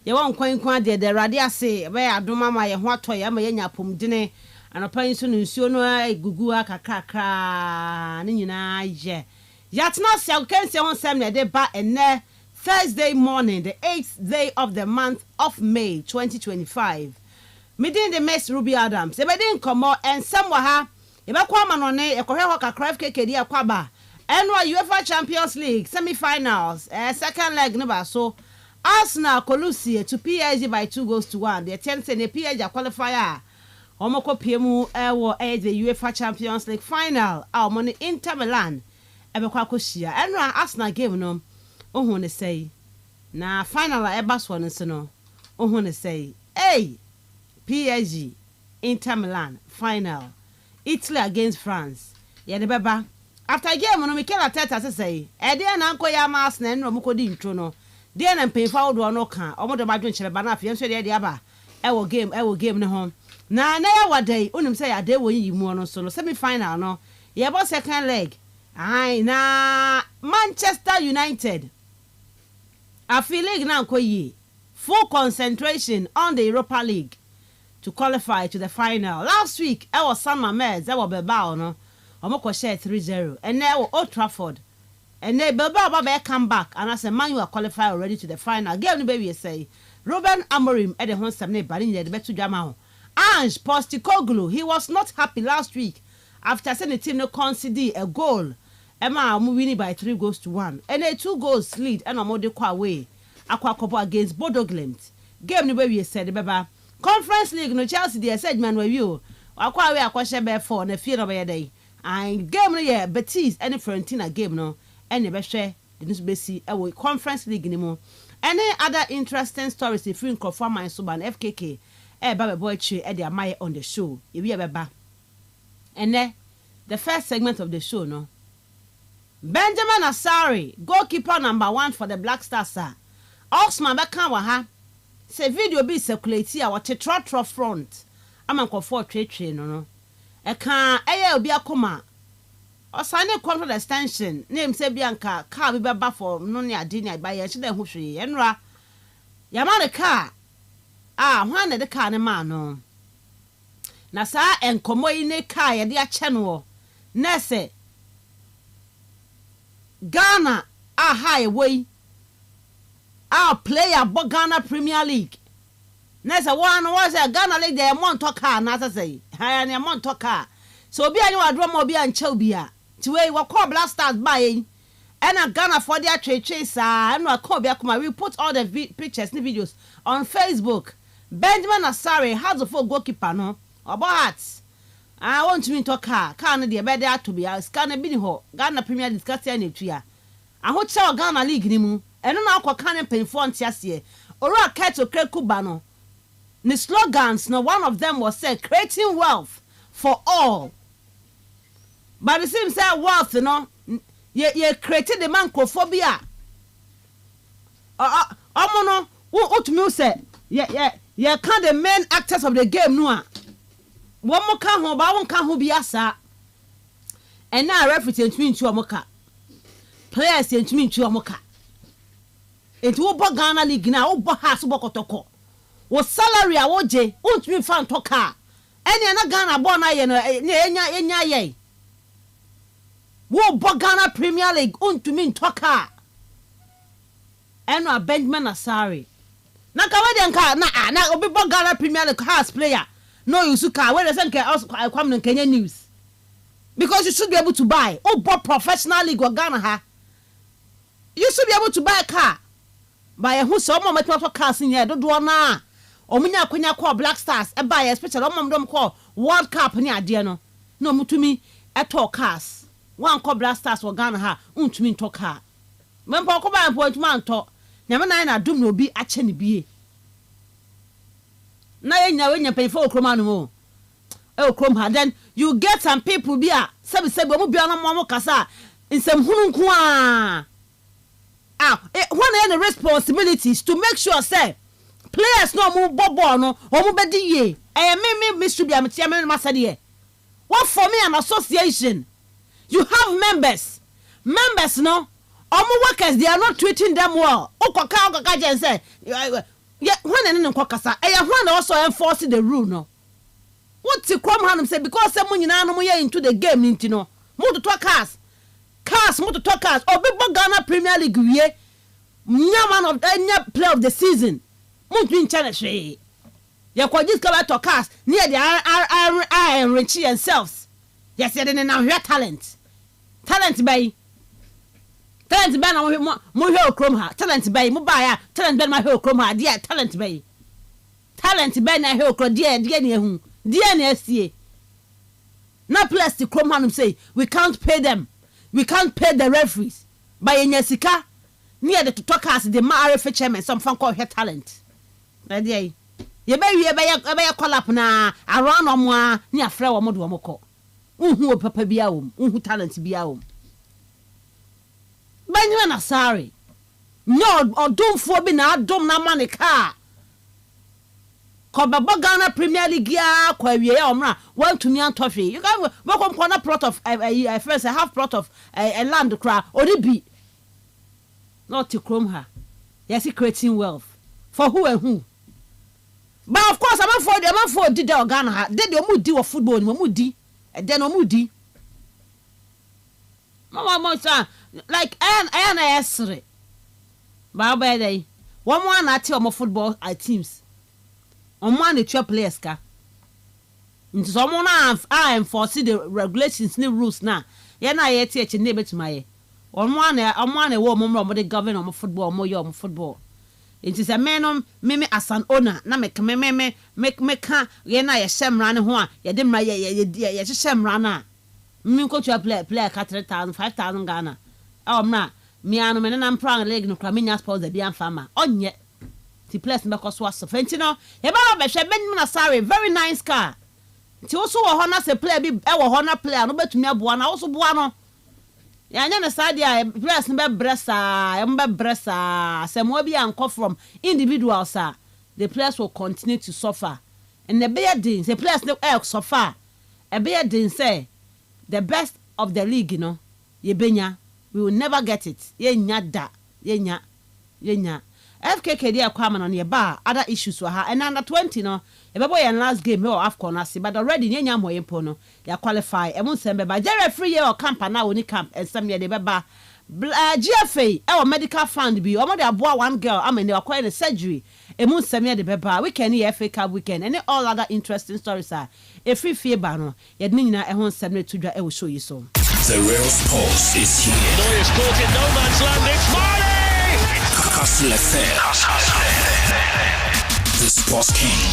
ye won kwankwan de rade ase be adoma ma ye ho atoye ma ye nya pomdine anopan so nsuo no gugu akakakra ne nyina ye yatna sia kense ho sem na de ba ene Thursday morning, the 8th day of the month of May 2025. Midin the Miss Ruby Adams. Ebe din komo and somewhere ebe kwa manone e kohwe ho kakra FKK dia kwaba. Enwa UEFA Champions League semi-finals, second leg no ba so. Arsenal Colusia to PSG by 2-1. The 10th and the PSG qualifier. Omoko piemu ewo the UEFA Champions League final. Our money Inter Milan. Ebe kwa koshia. Enwa Arsenal game no. Ohun say na final eba so no ohun say hey PSG Inter Milan final Italy against France ye de beba after game no Mikel Arteta say e de na anko ya ma Arsenal no mukodi ntro no de na mpemfa wodo no kan omodo badwo nkyere ba na afie nso de aba ewo game ne ho na ya wadai onim say ade wo yi mu no so no semi final no ye bo second leg ai na Manchester United I feel like now full concentration on the Europa League to qualify to the final. Last week, I was San Mamés, I was Bilbao, no, Omoko share 3-0, and now Old Trafford, and then Bilbao come back, and as a man you are qualified already to the final. Give me baby say, Ruben Amorim at the home Saturday, but in the better Jamao. Ange Postecoglou, he was not happy last week after sending the team no concede a goal. Emma winning by 3-1, and a 2 goals lead and a more away. Aqua Copa against Bodo Glimt. Game the way we said beba. Conference League no Chelsea the said man review. Aqua we aqua share 4 and a fear of a day. And game no Betis and Fiorentina game no and the share the news basi a Conference League anymore. Any other interesting stories if you confirm my suban FKK baba boy tree at the Amaya on the show. If you beba. And then the first segment of the show no. Benjamin Asari, goalkeeper number 1 for the Black Stars, sir. Oxman Bakawa, say video be circulated our tetratra front. I'm on for trade no. A can a be a coma. Or sign a contract extension, name say Bianca, car be baba for nonia dinner by a children who she enra. Yamana car. One of the car man no. Nasa and Komoine car, a dear channel. Nesse. Ghana are high way. Our player but Ghana Premier League. Nessa one was a Ghana League de Montoka, not say. High and Montoka. So be a new drama be and Chobia. To a what call Black Stars buying. And a Ghana for their trade chaser. And what call Biakuma. We put all the pictures and videos on Facebook. Benjamin Asari has a full goalkeeper no. About I want to talk car. Can't the better to be a scanner bidding ho. Ghana Premier discussing any tree. I hope so Ghana League nimu. And no now can't pay for year. Or a cat to create Kubano. The slogans, no one of them was said creating wealth for all. But it seems that wealth, you know, you created the mancophobia. No, what to me say? Yeah, can't the main actors of the game no. One more can home, but one can who be asa. And now referee to two amoka. Players to me to amoka. It will be Ghana League now, but has bokotoko. Was salary a woje, won't me fan toka. Any another Ghana born I ye. Wo Ghana Premier League, to me toka. And a Benjamin Asari. Nakawadian car, na obi Ghana Premier League has player. No, you should car. Where doesn't care? I come in Kenya news because you should be able to buy. Oh, but professional league or Ghana ha. You should be able to buy a car. Buy a who some of cars in here. Don't do na. Or minya kwenya call Black Stars. A buy a special dom call World Cup ni adiano. No, to me at all cars. One call Black Stars or Ghana ha. To me talk car. Men poko buy a point man talk. Never na doom no be a chenny be. Now you pay for Cromano. Oh, Crom, then you get some people be a sabi will be on a mama casa in some Hunukwa. One of the responsibilities to make sure, say, players no move Bobono or Mubedi. I am Mr. Biamatia Massadie. What for me an association? You have members. Members, no? Omo workers, they are not treating them well. Okaka say, Yeah, when and in Kokasa, I want also enforce the rule. No, what's the crumb hand say because someone in animal into the game, into no more to talk cars, more to talk cars, or big Ghana Premier League, yeah, no man of any player of the season, Moon China Shay. You could just come out to cars near the iron Richie and selves. Yes, you're in our talent. Talent by. Talent ban mo hell chrome ha talent bay mo buy talent ban my hell chrome ha dear talent bay na hell chrome dear ne hu dear na sie na plus the chrome han say we can't pay them, we can't pay the referees by enya sika near the talkers the mare for chairman some fan call her talent na dear ye be call up na around omo ni afre wo mo do mo ko unhu papa bia wo unhu talent bia wo Benjamin Asari. No, or don't for be na dom na money car. Koba Ghana Premier League ya kwa wie ya omra want to me and toffee. You can work on corner plot of first a half plot of a land cra or the be not to chrome her. Yes, he creating wealth. For who and who? But of course, I'm for did the Ghana. Did the moody of football, moody, and then moody. Mama, like and esre. Ba day. One more na tell my football teams. On one the 12 players ka. Into someone I enforce the regulations new rules na. Ya na ye teach neighbor to my. On one wo mo the govern on football mo yo football. It is a man me as an owner na me ka ye na ye shemra ne ho a ye de mra ye shemra na. Me go to a player 3,000 5,000 Ghana. Oh na me anu me na mpran leg no kra me nya sponsor bia farmer. Onye. Ti place me koso aso. Fenti no, e ba be hwe ben na sorry, very nice car. Ti also wo ho na se player bi e wo ho na player no betumi aboa na also boa no. Ya nya na side ya press be bressa, se mo bi anko from individuals the players will continue to suffer. And the bear din, the players no suffer. E bear din say the best of the league, you know, yebenya, we will never get it. Yenya. FKK dey kwama on your bar, other issues were her, and under 20, no, if a boy and last game, or AFCON, but already yenya mo impono, they qualify, and won't send by Jerry 3 year or camp and now only camp, and some year they baba. GFA, our medical fund be, or mother boy one girl, I mean, they are quite a surgery. A moon semi the beba, weekend, FA Cup weekend, and all other interesting stories are. A free fear banner, yet Nina, I won't send me to I will show you so. The real sports is here. Neuer's caught in no man's land, it's Marty! Kastle FM. The Sports King.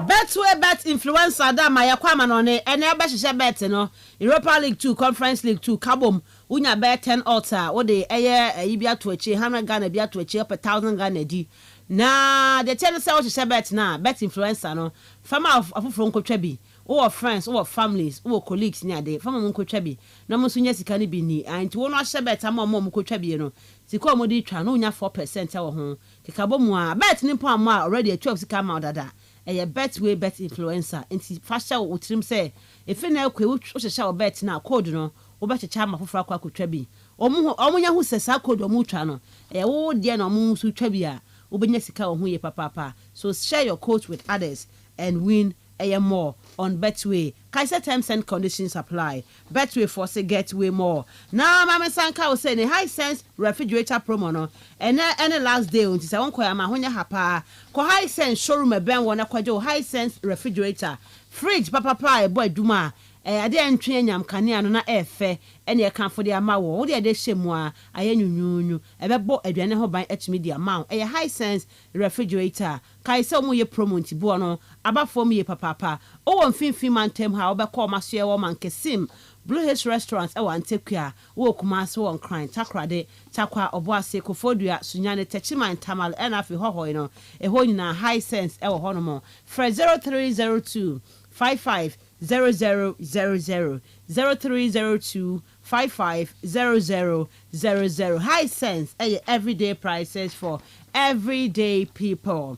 Betway bet influencer da my kwama no ne ene abehye bet no Europa League 2 Conference League 2 kabom unya bet 10 altar wo de eye bia to achi 100 Ghana bia to achi up 1,000 Ghana di na the tell say what you bet na bet influencer no fama afoforo nkotwa bi or friends or families or colleagues near there fama nkotwa bi na mo so nya sika ne bi ni anti wo no ahye bet ama mo nkotwa bi no sika mo di twa no nya 4% wo ho kikabom a bet ni po ama already 12 sika ma odada a Betway bet influencer nti fasha wo tirim say efe na akwa wo hyehyɛ wo bet na code no wo be hyehyɛ ma foforo akwa kotwa bi omunya hu sesa code omu twa no wo de na omu so twa bi a wo benya sika wo hu ye papa so share your code with others and win more on Betway. Kaisa terms and conditions apply. Betway for say get way more. Now Mama Sanka was saying a high sense refrigerator promo no and any last day until say wonko ya ma honya hapa. Ko high sense showroom e ben wona kwajo high sense refrigerator. Fridge papa e boy duma. Ade antwe nyam kanea no na efe ene e kan for the ama wo de hyemu a ayenyunyunyu ebebo aduane ho ban atumi di ama e high sense refrigerator kai se omo ye promo ntibo no abafo ye papa o won finfin mantem ha obekọ maso ye wo mankesim Blue Hills Restaurants e wan tekua wo kuma so won kran takrade takwa oboase kofodua sunyane techiman tamal ena afi hoho no e ho nyina high sense e wo ho no mo for 0302 55 0000 0302 550000 high sense everyday prices for everyday people.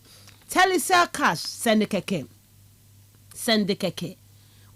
Telisa cash send the keke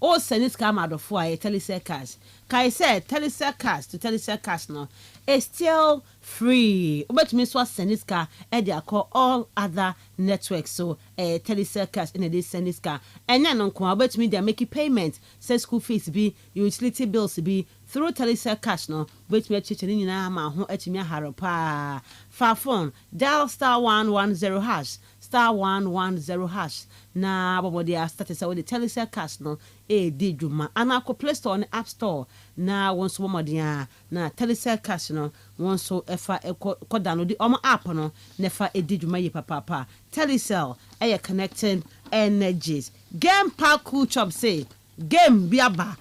o send it come out of why Telisa cash kai said Telisa cash to Telisa cash no is still free. But me so send this car and they call all other networks. So Telecel cash in this send this car. And then on but me they make payment. Say school fees be, utility bills be through Telecel cash no. But me chicheni na ma ho etimi haropa. Fa phone dial *110# *110# na bobo dia started say with the Telecel cash no di dwuma ana ko Play Store and App Store na won so mo dia na Telecel cash no won so efa ko download the app no nefa di dwuma ye papa Telecel connecting energies game park cool chop say game biaba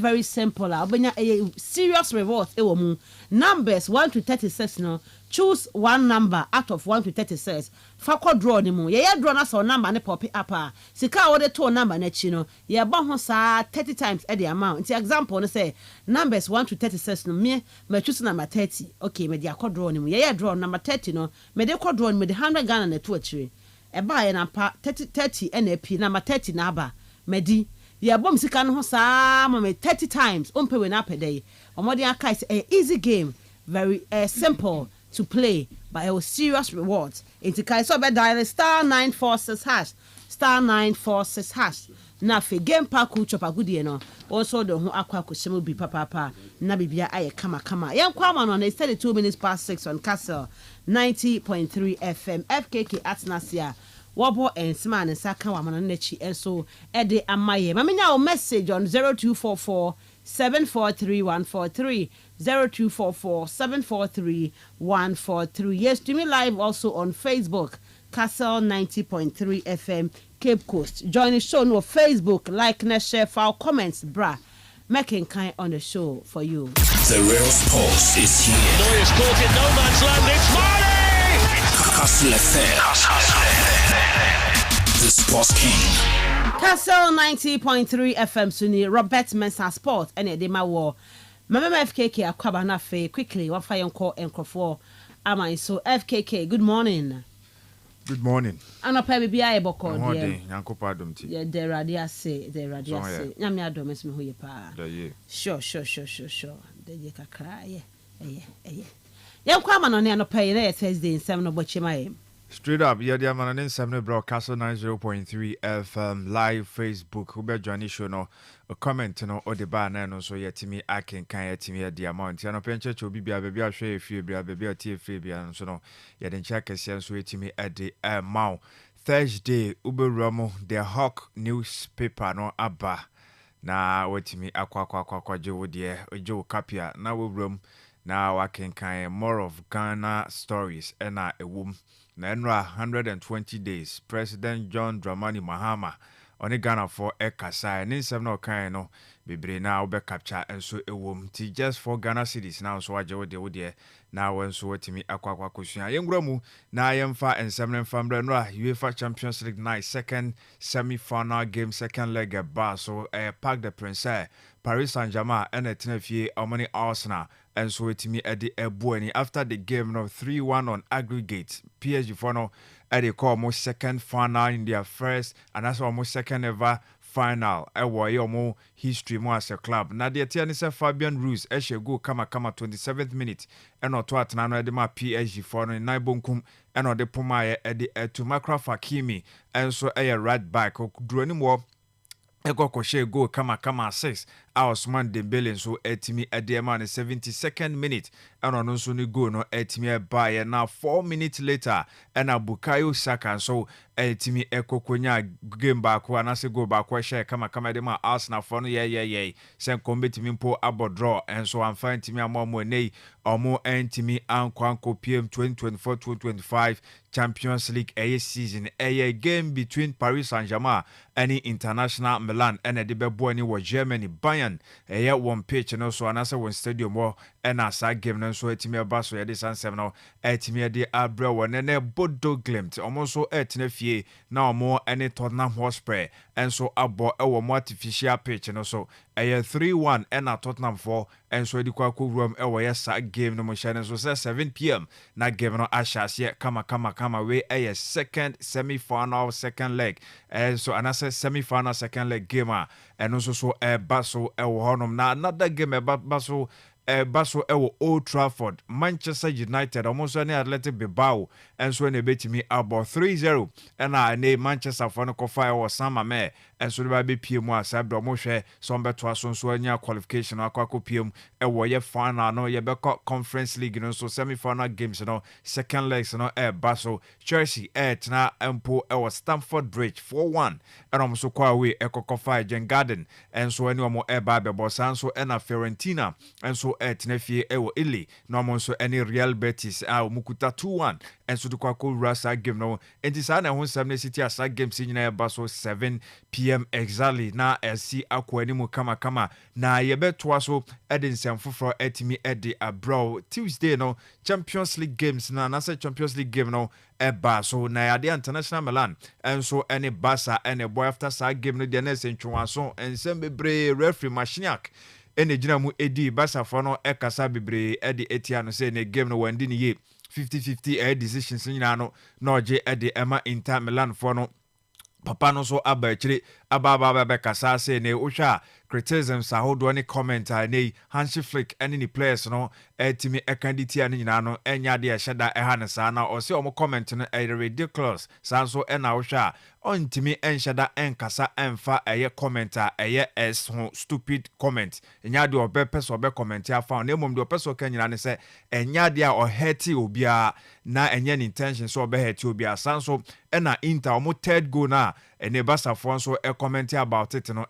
very simple obenya serious rewards e wo mu numbers 1 to 36 no choose one number out of 1 to 36 fa draw ni mu ye draw na so number ne pop up sika wo de to number na chi no ye ba ho sa 30 times the amount the example no say numbers 1 to 36 no me choose number 30 okay me de draw ni mu ye draw number 30 no me de draw ni me de 100 Ghana na to achire e ba ye na pa 30 NAP number 30 na aba me di ye bom sika no ho sa me 30 times on pe we na pede omodi aka is a easy game very simple to play, but it was serious rewards. Into Kaiso be dial *946# *946#. Na fe game park ku chop agudie no. Also the ho akwa kwhyem bi papa. Na bibia aye kama. Yan kwama no na 32 minutes past 6 on Kastle 90.3 FM. FKK Atnasia. Wabo ensma ne saka wa mano nachi enso ede amaye. Mamenya o message on 0244 743 0244 743 143. Yes, to me live also on Facebook, Kastle 90.3 FM, Cape Coast. Join the show on Facebook, like, share, file comments, making kind on the show for you. The real sports is here. Neuer's caught in no man's land. It's Marley! Kastle FM. The Sports King. Kastle 90.3 FM Suni Robert Mensah Sport and Edema War. Mama FKK akwaba na fe quickly wa fire call enkrofo ama so FKK good morning. Good morning. Ana pa bibia e boko de. Yankopa domti. Yeah, the radia say. Nyame adom esme ho ye pa. Sure. De ye kakra ye. Yankwa ama no ne anopa ye na Thursday in 7 no bochima. Straight up, yeah, the man in 7 bro Kastle 90.3 FM live Facebook. Ube Johnny show no a comment no or the bar no so yet me I can yet me the amount. Yano penche to be baby I share if you be a baby or tea free and so no yet in check a sense wait me at the amount. Thursday Uber Romo the Hawk newspaper no abba na wait me aqua Joe dear Joe Capia now we room now I can more of Ghana stories and a womb. Nenra 120 days. President John Dramani Mahama on the Ghana for Ekasa and in 7 no Bibre now be capture and so a womb t just for Ghana cities now so I de would now when so to me aqua kusia yengramu na yemfa and 7 from Renra UEFA Champions League night second semi-final game second leg at bar so Parc des Princes Paris Saint-Germain and a tenefie Omani Arsenal and so it me at the Ebueni after the game of 3-1 on aggregate PSG for no at the call almost second final in their first and that's almost second ever final more history more as a club na the tianisa Fabian Ruiz go kama 27th minute and not what na no de ma PSG for no nine bonkum and no de poma e de to Makra Fakimi and so right back droni mo Ego koshe go kama 6 Osman Dembele so etimi edema 72nd minute and on so ni go no etimi buy now 4 minutes later and Bukayo Saka so etimi ekokonya game back and as go back share kama de ma Arsenal for no yeah sen kombetimi mpo abo draw and so I'm fine timi amomo nei omo entimi ankwanko PM 2024-2025 Champions League season a game between Paris Saint-Germain and International Milan and the bebo ni was Germany Bayern one pitch and also another one stadium war and as I game no so etimi baso ya this answer no etimi de abra one and bodo glimpse almost so etnefie now more any Tottenham Hotspur and so abo more artificial pitch and also a 3-1 and a Tottenham 4 and so the kwaku room yes game no motion so 7 p.m. na game no ashas yet kama we a second semi-final second leg and so another semi-final second leg game and also so a basso honum na another game about basso baso ewo Old Trafford. Manchester United almost any Athletic Bilbao and so ne betimi about 3-0 and I name Manchester for no kofa or Sama me and so the be PM asab do mo hwe so beto aso so anya qualification akwa PM ewo ye final no ye beko Conference League no so semi-final games no second legs no baso Chelsea na empo ewo Stamford Bridge 4-1 and so kwa we ekokofa Gen Garden and so any mo ba bebo sanso na Fiorentina and so tenefie ewo Italy no mo so any Real Betis mukuta 2-1 and so the kwako rasa game no enti sa na ho sam na City asa game si nyina baso 7 PM exactly na SC akwa ni mu kama na ye beto so edin semfoforo etimi edi abroad Tuesday no Champions League games na say Champions League game no eba so na yade International Milan and so any Barca and a boy after sa game no de na sentwaso ensem bebre referee Mashniak ene gina mu edi Barca for no ekasa bebre edi etia no say ne game no wandi ni ye 50-50 decisions nyina no na oje edi Emma Inter Milan for no papa no so abachire ababa be kasa say ne ohwa criticism sa hodo ni comment ne Hansi Flick any ni players no etimi candidate ani nyina no enya de eheda eha ne sa na o se o comment no ridiculous sa so na ohwa ontimi enhyeda enkasa emfa eye commenter eye ho stupid comment enya de obepeso obe comment afa na emom de opeso kanyina ne se enya de a o heti obia na enya ni intention so obe heti obia sa so na Inter o third goal na ene Barca for so comment about it no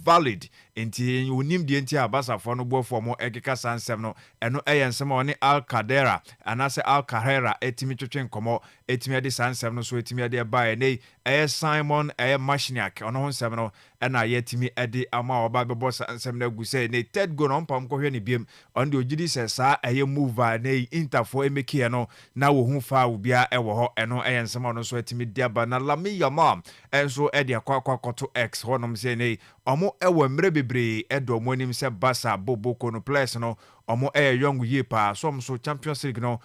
valid enti onim de enti Barca for no bo for mo ekeka sansem no eno ensem oni Al-Qadera anase Al-Carrera etimi twetwen komo etimi de sansem no so etimi de ba nei Simon Mashniak ono ho nsem no na yetimi ede ama oba bebo sansem na guse nei third goal no mpam ko hwe ne biem on de ogidi se sa move nei Inter for emeki no na wo hu fa wo bia ewo ho eno ensem no so etimi de ba na Lamine Yamal enso ede akwa to X honom se nei omo ewo mre bebre edo mo nim se Barca boboko no players no omo young ye pa so Champions League no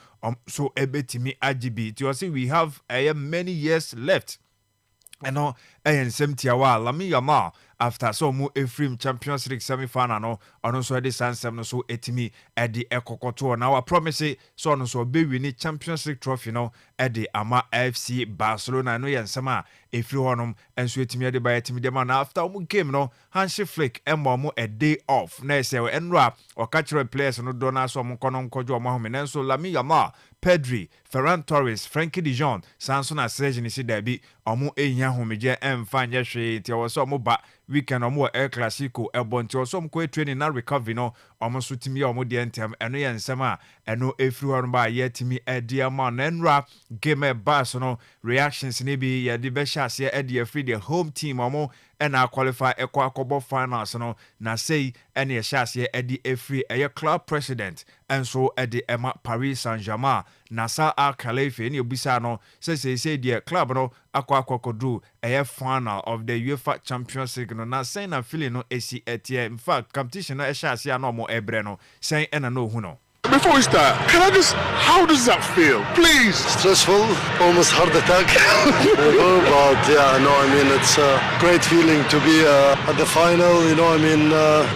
so ebetimi agibi ti o say we have many years left and no ensem tiawa Lamine Yamal after so mu Efrim Champions League semi-final no ono so edi sansem no so etimi edi ekokoto na wa promise so ono so be win Champions League trophy no edi ama FC Barcelona no yensema efri honum enso etimi edi ba etimi de ma na after mu game no Hansi Flick emmo mu a day off na ese enra o catch players no do na so mu kono nkojo mo home na enso Lamine Yamal Pedri, Ferran Torres, Frankie de Jong, Sanson na Serge ni si dabi omo ehia homeje emfa nya hwe ti o so mo ba weekend omo El Clasico ebonti o so mo ko training na recovery no omo so timi omo de entem eno ye nsem a eno efri hono ba ye timi edia ma na enra game bass no reactions ni bi ye de be hase ede efri the home team omo ena qualify akobo finals no na say ene ye hase ede efri eye club president enso ede ema Paris Saint-Germain Nasa Al-Khalifi ni obisa no say the club no akwakodu eye final of the UEFA Champions League no na say na feeling no esi etie in fact competition no hase no mo ebre no say ena no hu no. Before we start, how does that feel? Please. Stressful, almost heart attack. But yeah, no, I mean, it's a great feeling to be at the final. You know, I mean,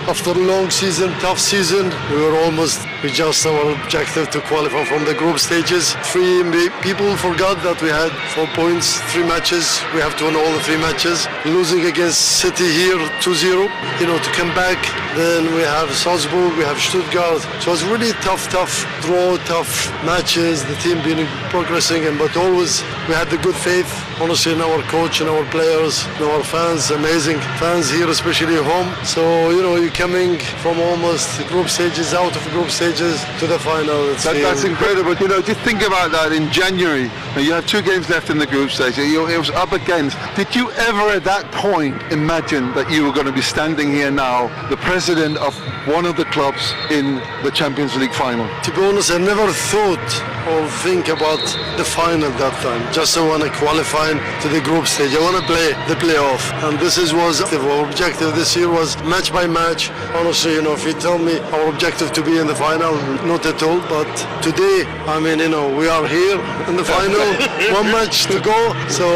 after a long season, tough season, we just our objective to qualify from the group stages. People forgot that we had 4 points, 3 matches. We have to win all the 3 matches. Losing against City here 2-0, you know, to come back. Then we have Salzburg, we have Stuttgart. So it's really tough draw, tough matches. The team been progressing, but always we had the good faith, honestly, in our coach and our players, and our fans, amazing fans here, especially home. So, you know, you're coming from almost group stages, out of group stages to the final. That's incredible. You know, just think about that in January. You have 2 games left in the group stage. It was up against. Did you ever at that point imagine that you were going to be standing here now, the president of one of the clubs in the Champions League final? To be honest, I never thought or think about the final that time. Just I want to qualify to the group stage. I want to play the playoff. And this was our objective this year, was match by match. Honestly, you know, if you tell me our objective to be in the final, not at all. But today, I mean, you know, we are here in the final. 1 match to go. So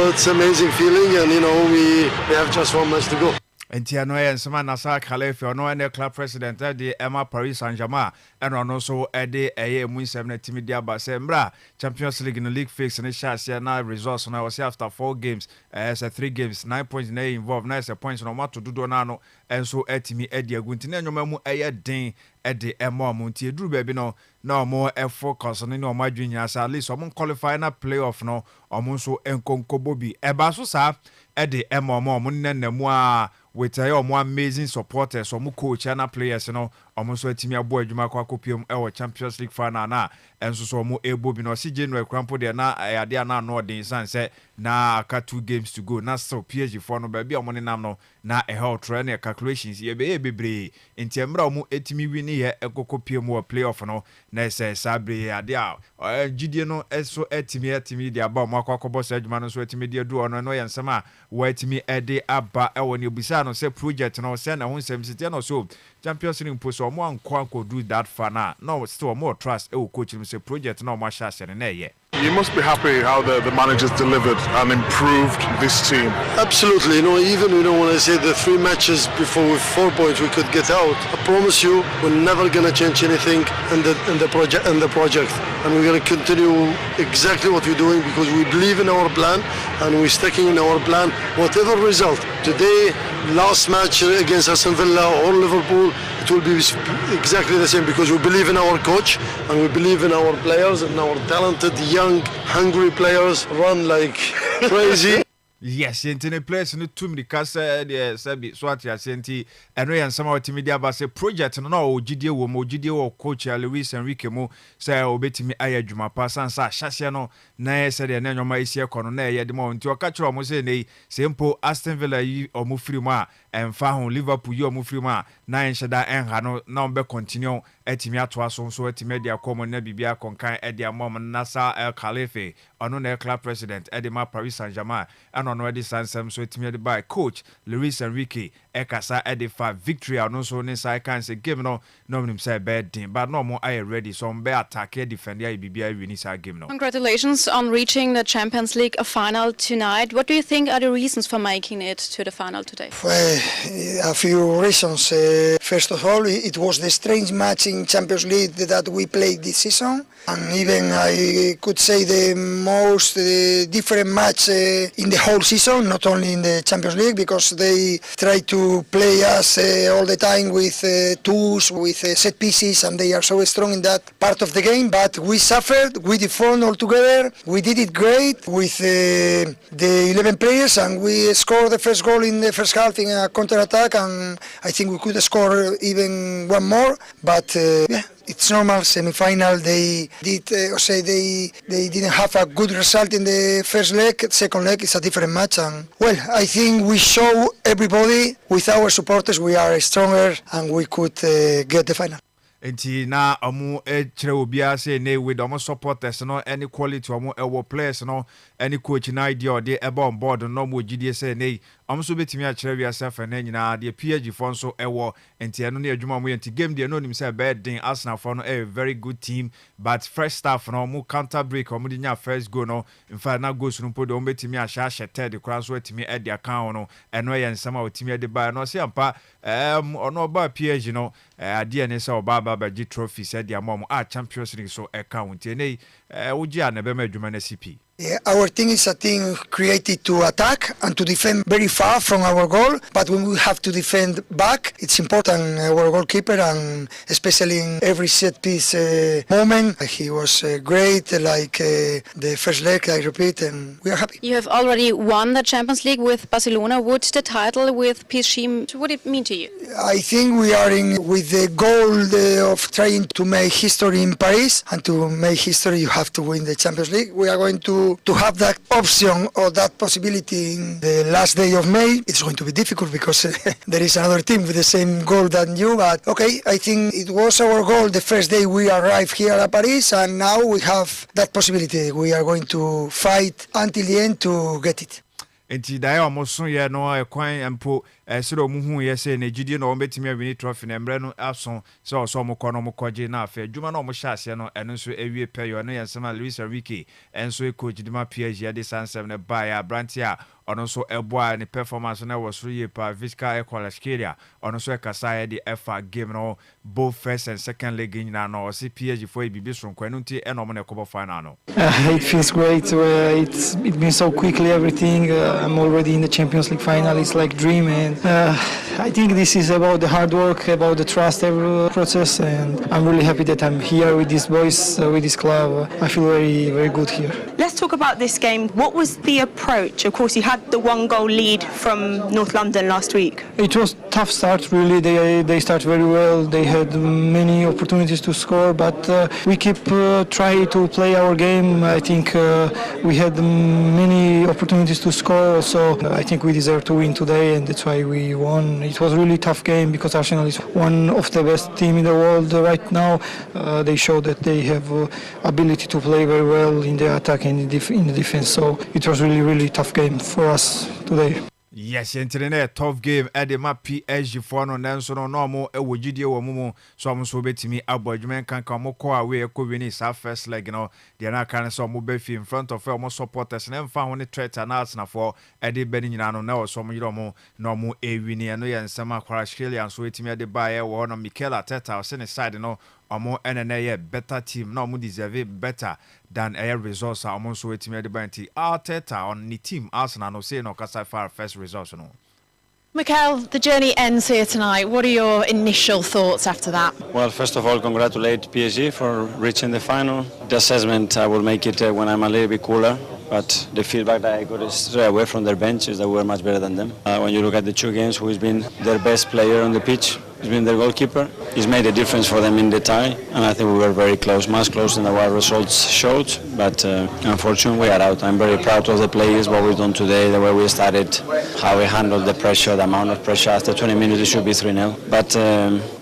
it's an amazing feeling. And, you know, we have just 1 match to go. Enti no yen sema Nasa Khalefi ono ene club president de Emma Paris Saint-Germain eno no so ede eye mu nsem na timi dia ba se mbra Champions League no league fix ne share na results na was after 4 games say 3 games 9 points na involved na say points no mato dodo na no enso etimi ede agunti na nyoma mu eye den ede emo mu nti eduru ba bi no na omo focus no ni omo adwenya sa at least omo qualify na playoff no omo so enkonkobo bi eba so sa ede emo omo nnennamu a with more amazing supporters, some coach and players, you know, almost a team boy, Juma Quacopium, our Champions League final, and so more able, you know, see General Crampo, they are not, they are not, no, the sun said, now, got 2 games to go, not so PSG for no baby, or money now, now a whole trainer calculations, ye baby, in Tiambra, mo, etimi winning here, a cocopium more playoff, no, Nessa Sabri, Adia, or Gideon, so etimi, the about Marco said, man, so etimi, do on annoy and summer, wait me a day about when you be no say project no say na hunsem city no so Champions League post or more and do that for now no still more trust e coach him say project no more share na ye. You must be happy how the managers delivered and improved this team. Absolutely, even when I say the 3 matches before with 4 points we could get out, I promise you we're never gonna change anything in the project and we're gonna continue exactly what we're doing because we believe in our plan and we're sticking in our plan whatever result. Today, last match against Aston Villa or Liverpool, it will be exactly the same because we believe in our coach and we believe in our players and our talented young hungry players run like crazy. Yes, intene players no too many kasa de sabi swati asenti eno yan sama otimi dia ba se project no ogidie wo mo ogidie wo coach Luis Enrique mo say obetimi ayadwuma pa sansa hyase no na se de na nyoma isi ekono na ye de mo nti o ka kiro mo se nei sempo Aston Villa yi o mo free mo a emfa ho Liverpool yi o mo free mo a na enhyeda enha no na on be continue etimi ato aso so etimi dia komo na bibia konkan e dia mom Nasa Khalefi ono na club president Edema Paris Saint-Germain no edi sansem so etimi de by coach Luis Enrique ekasa edifa victory no so ne sai kan se game no nim say bad team but no more are ready so be attack defend ya bibia win this game no. Congratulations on reaching the Champions League final tonight. What do you think are the reasons for making it to the final today? A few reasons. First of all, it was the strange match in Champions League that we played this season, and even I could say the most different match in the whole season, not only in the Champions League, because they try to play us all the time with tools, with set pieces, and they are so strong in that part of the game. But we suffered, we defended all together, we did it great with the 11 players, and we scored the first goal in the first half in a counter-attack, and I think we could score even one more, but it's normal. Semi-final, they didn't have a good result in the first leg. Second leg is a different match, and well, I think we show everybody with our supporters we are stronger and we could get the final. Enti na omo kire obia say ne with omo supporters no any quality omo ewo players no any coach na idea or dey eba on board no mo gidie say ne omo so betimi a kire wi asef na nyina de PSG fo so ewo enti eno na adwuma mo enti game de no nim say bad den Arsenal for no a very good team but first half no mo counter break omo de nya first goal no in fact na goals no po de omo betimi a sha third kra so etimi e de account no eno ye nsama otimi de ba no say ampa ono ba PSG no ade ne say oba Baji trophy said the mom Champions League so account any Uja never made Jumana CP. Yeah, our team is a team created to attack and to defend very far from our goal, but when we have to defend back, it's important our goalkeeper, and especially in every set piece moment, he was great, like the first leg, I repeat, and we are happy. You have already won the Champions League with Barcelona. Would the title with PSG, what it mean to you? I think we are in with the goal of trying to make history in Paris, and to make history you have to win the Champions League. We are going to have that option or that possibility in the last day of May. It's going to be difficult because there is another team with the same goal than you, but okay, I think it was our goal the first day we arrived here at Paris, and now we have that possibility. We are going to fight until the end to get it. Enti da ya omoso ye no ekwan empo sero muhu ye se na gidie no betimi awini trophy na emre no aso so omokọ no mokoje na afa adwuma no omhyase no eno so ewie peyo no yensema Luis Enrique enso coach dima PSG de sansem ne ba ya branti a ɔno nso ɛboa ne performance no wɔ soro yie pa Visca Kvaratskhelia ɔno nso ɛkasa de ɛfa game no both first and second leg nyinaa no ɔse PSG for bibi soronko ɛno nti ɛna ɔmo na ɛkɔbɔ final no. It feels great. It's been so quickly everything. I'm already in the Champions League final. It's like dream, and I think this is about the hard work, about the trust every process, and I'm really happy that I'm here with these boys, with this club. I feel very, very good here. Let's talk about this game. What was the approach? Of course, you had the 1-goal lead from North London last week. It was tough start, really. They started very well. They had many opportunities to score, but we keep trying to play our game. I think we had many opportunities to score, so I think we deserve to win today, and that's why we won. It was a really tough game because Arsenal is one of the best teams in the world right now. They show that they have ability to play very well in the attack and in the defense, so it was really, really tough game for us today. Yes, a tough game at the map PSG for no nanso no normal e wogidie wo mumu so am so betimi abodwumen kan kan mo ko away e ko wini sa first leg no de na kan so mo be fi in front of mo supporters na mfa ho ne threat na Arsenal for e de bani nyina no na so mo yiro mo no mo e wini no ye nsema Kvaratskhelia so etimi de ba ye wo no Mikel Arteta o se ne side no omo enene better team na omo deserve better than air results omo so etimi de ba nti Arteta on the team Arsenal no say no kasa far first results no. Mikel, the journey ends here tonight. What are your initial thoughts after that? Well, first of all, congratulate PSG for reaching the final. The assessment, I will make it when I'm a little bit cooler. But the feedback that I got straight away from their bench is that we were much better than them. When you look at the two games, who has been their best player on the pitch, he's been their goalkeeper. He's made a difference for them in the tie, and I think we were very close, much closer than our results showed. But unfortunately, we are out. I'm very proud of the players, what we've done today, the way we started, how we handled the pressure, the amount of pressure. After 20 minutes, it should be 3-0. But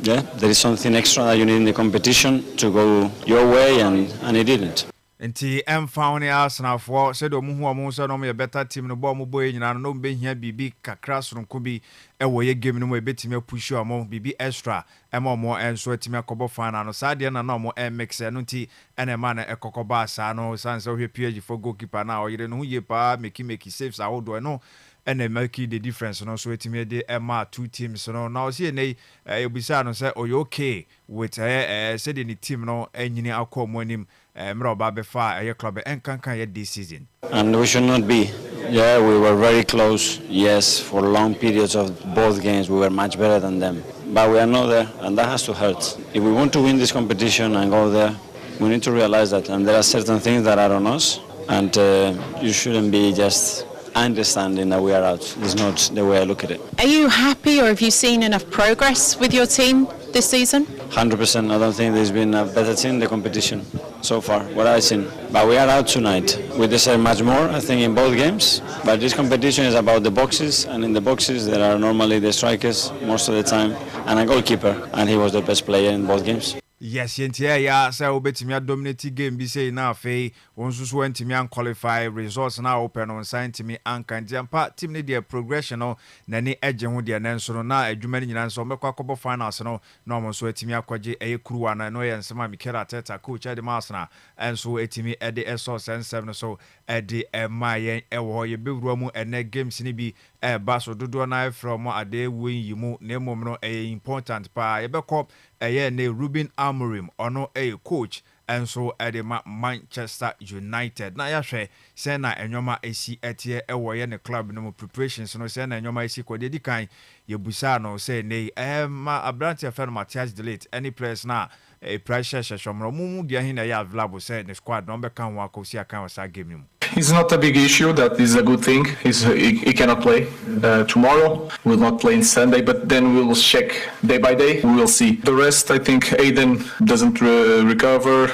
yeah, there is something extra that you need in the competition to go your way, and it didn't. Nti found Arsenal for said omu so no me better team no ball mo boy nyina no be hia bibi kakra soronko bi e wo ye game no mo betimi push omo bibi extra e mo enso atimi akobo final no sa de na no mo mix no nti ene ma na ekokoba asa no sanse hwe PSG for goalkeeper na oyire no ye pa make saves awodo no ene make the difference no so etimi de ema two teams no na o see nei ebisa no say oyo okay with said the team no enyini akomo anim club this season. And we should not be. Yeah, we were very close. Yes, for long periods of both games we were much better than them. But we are not there, and that has to hurt. If we want to win this competition and go there, we need to realize that. And there are certain things that are on us, and you shouldn't be just understanding that we are out. It's not the way I look at it. Are you happy, or have you seen enough progress with your team this season? 100%. I don't think there's been a better team in the competition so far, what I've seen. But we are out tonight. We deserve much more, I think, in both games. But this competition is about the boxes, and in the boxes there are normally the strikers most of the time, and a goalkeeper, and he was the best player in both games. Yes, ya say obetimi dominate game bi say na afei wonsusu wantimi an qualify results na open on scientimi an kan jampa team ne their progression no na ni eje ho de na nso no na adwuma ni nyina nso mekwa kobo finals no na omo so etimi akwaje kuruwa na no ye nsema Mikel Arteta coach de Arsenal enso etimi ede eso sense no so ede mayen ewo ye bewura mu ene games ni bi ba so dodo na from ade win yimu na emom no important pa ye bekọ ne Ruben Amorim ono coach and so edema Manchester United na yahwe say na enwoma esi etie ewoye ne club no preparations no say na enwoma esi kodedi kan yebusa no say nei ma Abrante fan Matthias de Ligt any players na pressure shomro mumu dia hin na ya available say the squad no be kan wa ko si akan wa game mu. It's not a big issue. That is a good thing. He cannot play tomorrow. Will not play on Sunday, but then we will check day by day. We will see. The rest, I think, Aiden doesn't recover.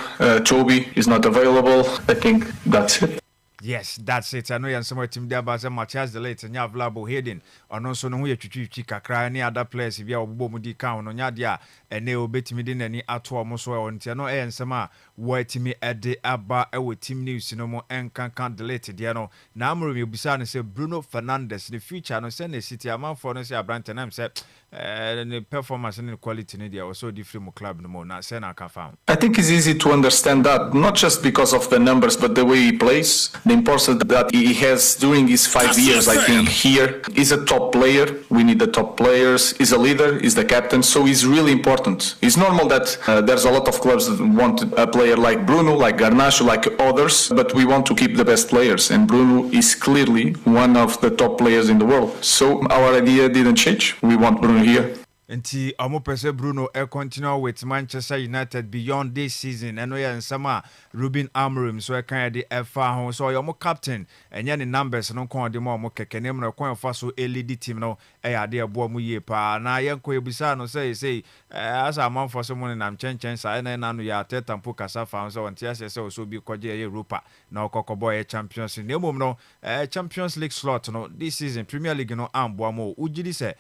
Toby is not available. I think that's it. Yes, that's it. I know you're somewhere team there, but Matthias de Ligt and you have available Hayden. And also, no, you kakra any other players if you are Bobudi count on Yadia and they will bet me in any atwa Moswa on Tiano and Sama, wait me at the Abba with team news, no more and can't delete it. Diano. Now, I'm going to say Bruno Fernandes, the future, no send the city amount for no say Branton. I'm said, the performance and the quality they are so different club no more. Now say na ka found. I think it's easy to understand that, not just because of the numbers, but the way he plays, the importance that he has during his 5 years. I think here he's a top player. We need the top players. He's a leader. He's the captain. So he's really important. It's normal that there's a lot of clubs that want a player like Bruno, like Garnacho, like others, but we want to keep the best players. And Bruno is clearly one of the top players in the world. So our idea didn't change. We want Bruno here. Nti omo pese Bruno continue with Manchester United beyond this season. Eno ya nsama Ruben Amorim so kan de efa ho so your captain enye ne numbers no kon de mo keke ne mra kon fa so lead team no e ya de ebo mu ye pa na yenko ebisa no say as a man for someone na chen sa na no ya tetampo kasa fa so wontia se so bi koje Europa na okokobo e Champions League nemom no Champions League slot no this season Premier League no ambo mo ugidi se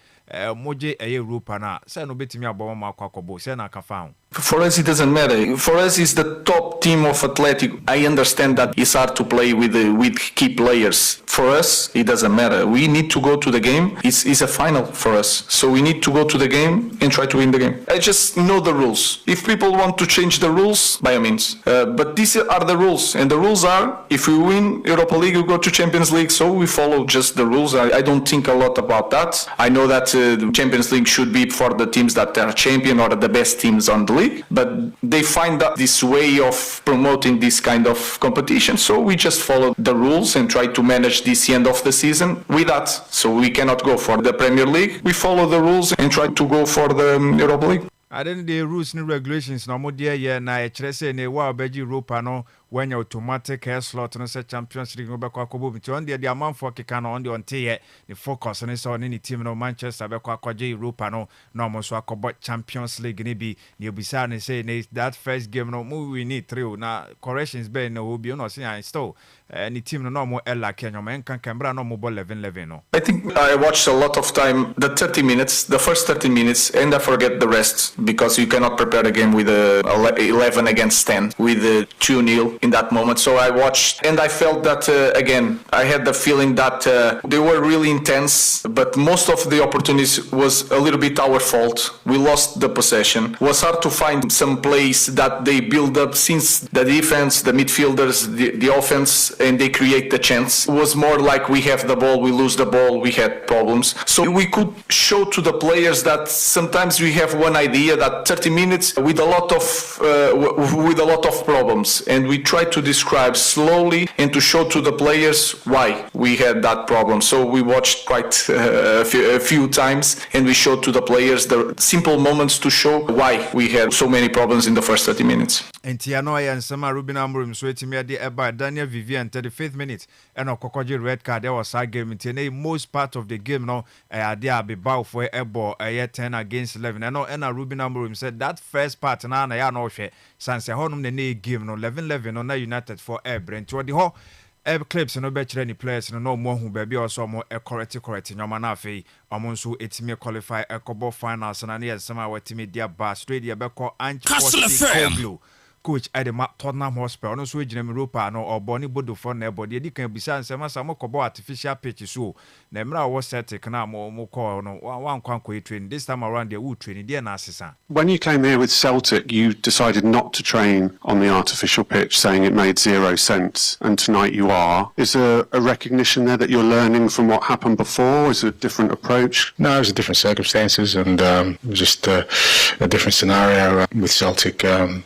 moje Europa na say no betimi abo ma akwakobo say na ka fa. For us, it doesn't matter. For us, it's the top team of Athletic. I understand that it's hard to play with key players. For us, it doesn't matter. We need to go to the game. It's a final for us. So we need to go to the game and try to win the game. I just know the rules. If people want to change the rules, by all means. But these are the rules. And the rules are, if we win Europa League, we go to Champions League. So we follow just the rules. I don't think a lot about that. I know that the Champions League should be for the teams that are champion or the best teams on the league. But they find that this way of promoting this kind of competition. So we just follow the rules and try to manage this end of the season with that. So we cannot go for the Premier League. We follow the rules and try to go for the Europa League. I didn't the rules and regulations no more dear yeah na echrese ne wa beji Europa no when your automatic air slot no say Champions League no be kwa kobo bi on the amount for kika no on the onte the focus on so any team no Manchester be kwa kwaje Europa no mo so akobo Champions League ni bi ne obisa ne say that first game no we need 3 na corrections be no obi no say I still any team no mo ella kenyo men kan kambra no mo ball 11 no. I think I watched a lot of time the 30 minutes, the first 30 minutes, and I forget the rest because you cannot prepare a game with 11 against 10 with 2-0 in that moment. So I watched and I felt that again I had the feeling that they were really intense, but most of the opportunities was a little bit our fault. We lost the possession. It was hard to find some place that they build up since the defense, the midfielders, the offense, and they create the chance. It was more like we have the ball, we lose the ball, we had problems. So we could show to the players that sometimes we have one idea that 30 minutes with a lot of problems, and we try to describe slowly and to show to the players why we had that problem. So we watched quite a few times and we showed to the players the simple moments to show why we had so many problems in the first 30 minutes. And Tiano and Sama Ruben Amorim sweating me by Daniel Vivian 35th minute and a Kokoji red card. There was side game in most part of the game now. There be bow for a ball a 10 against 11. I know and Ruben Amorim said that first part na ya no hwe sanse honum ne game no 11-11 no na United for air brent to the ho clips no be chere ni players no mo hu ba bi also mo correct nyoma na afei omo nso etimi qualify ekobo finals na ne yesema watimi dia ba straight dia be ko Kastle coach at the Tottenham Hotspur no so ejina Europa no oboni bodo for na ebodi edi kan bisa nsema sa mo kobo artificial pitch so na mra wo Celtic na mo call no wan kwanko train this time around the wood training there na asesa. When you came here with Celtic, you decided not to train on the artificial pitch, saying it made zero sense, and tonight you are. Is there a recognition there that you're learning from what happened before? Is it a different approach? No, it was different circumstances and just a different scenario with Celtic,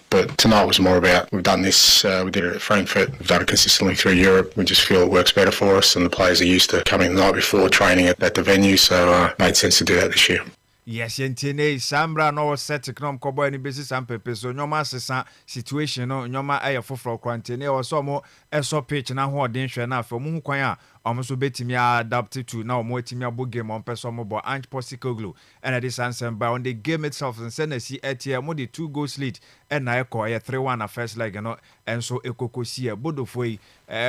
but tonight was more about we've done this, we did it at Frankfurt, we've done it consistently through Europe, we just feel it works better for us and the players are used to coming the night before training at the venue, so it made sense to do that this year. Yes, yentene Sambra no set econom kobo any basis and pepe so nyoma sesa situation no nyoma aye foforo quarantine o so mo eso pitch na ho den hwe na afa mu kwan a omo betimi adapt to na omo etimi abo game on person mo bo Ange Postecoglou and this answer by on the game itself and send see etie mo the 2 goals lead ɛna ɛkɔ 3-1 na first leg no ɛnso ekokosi bodofo yi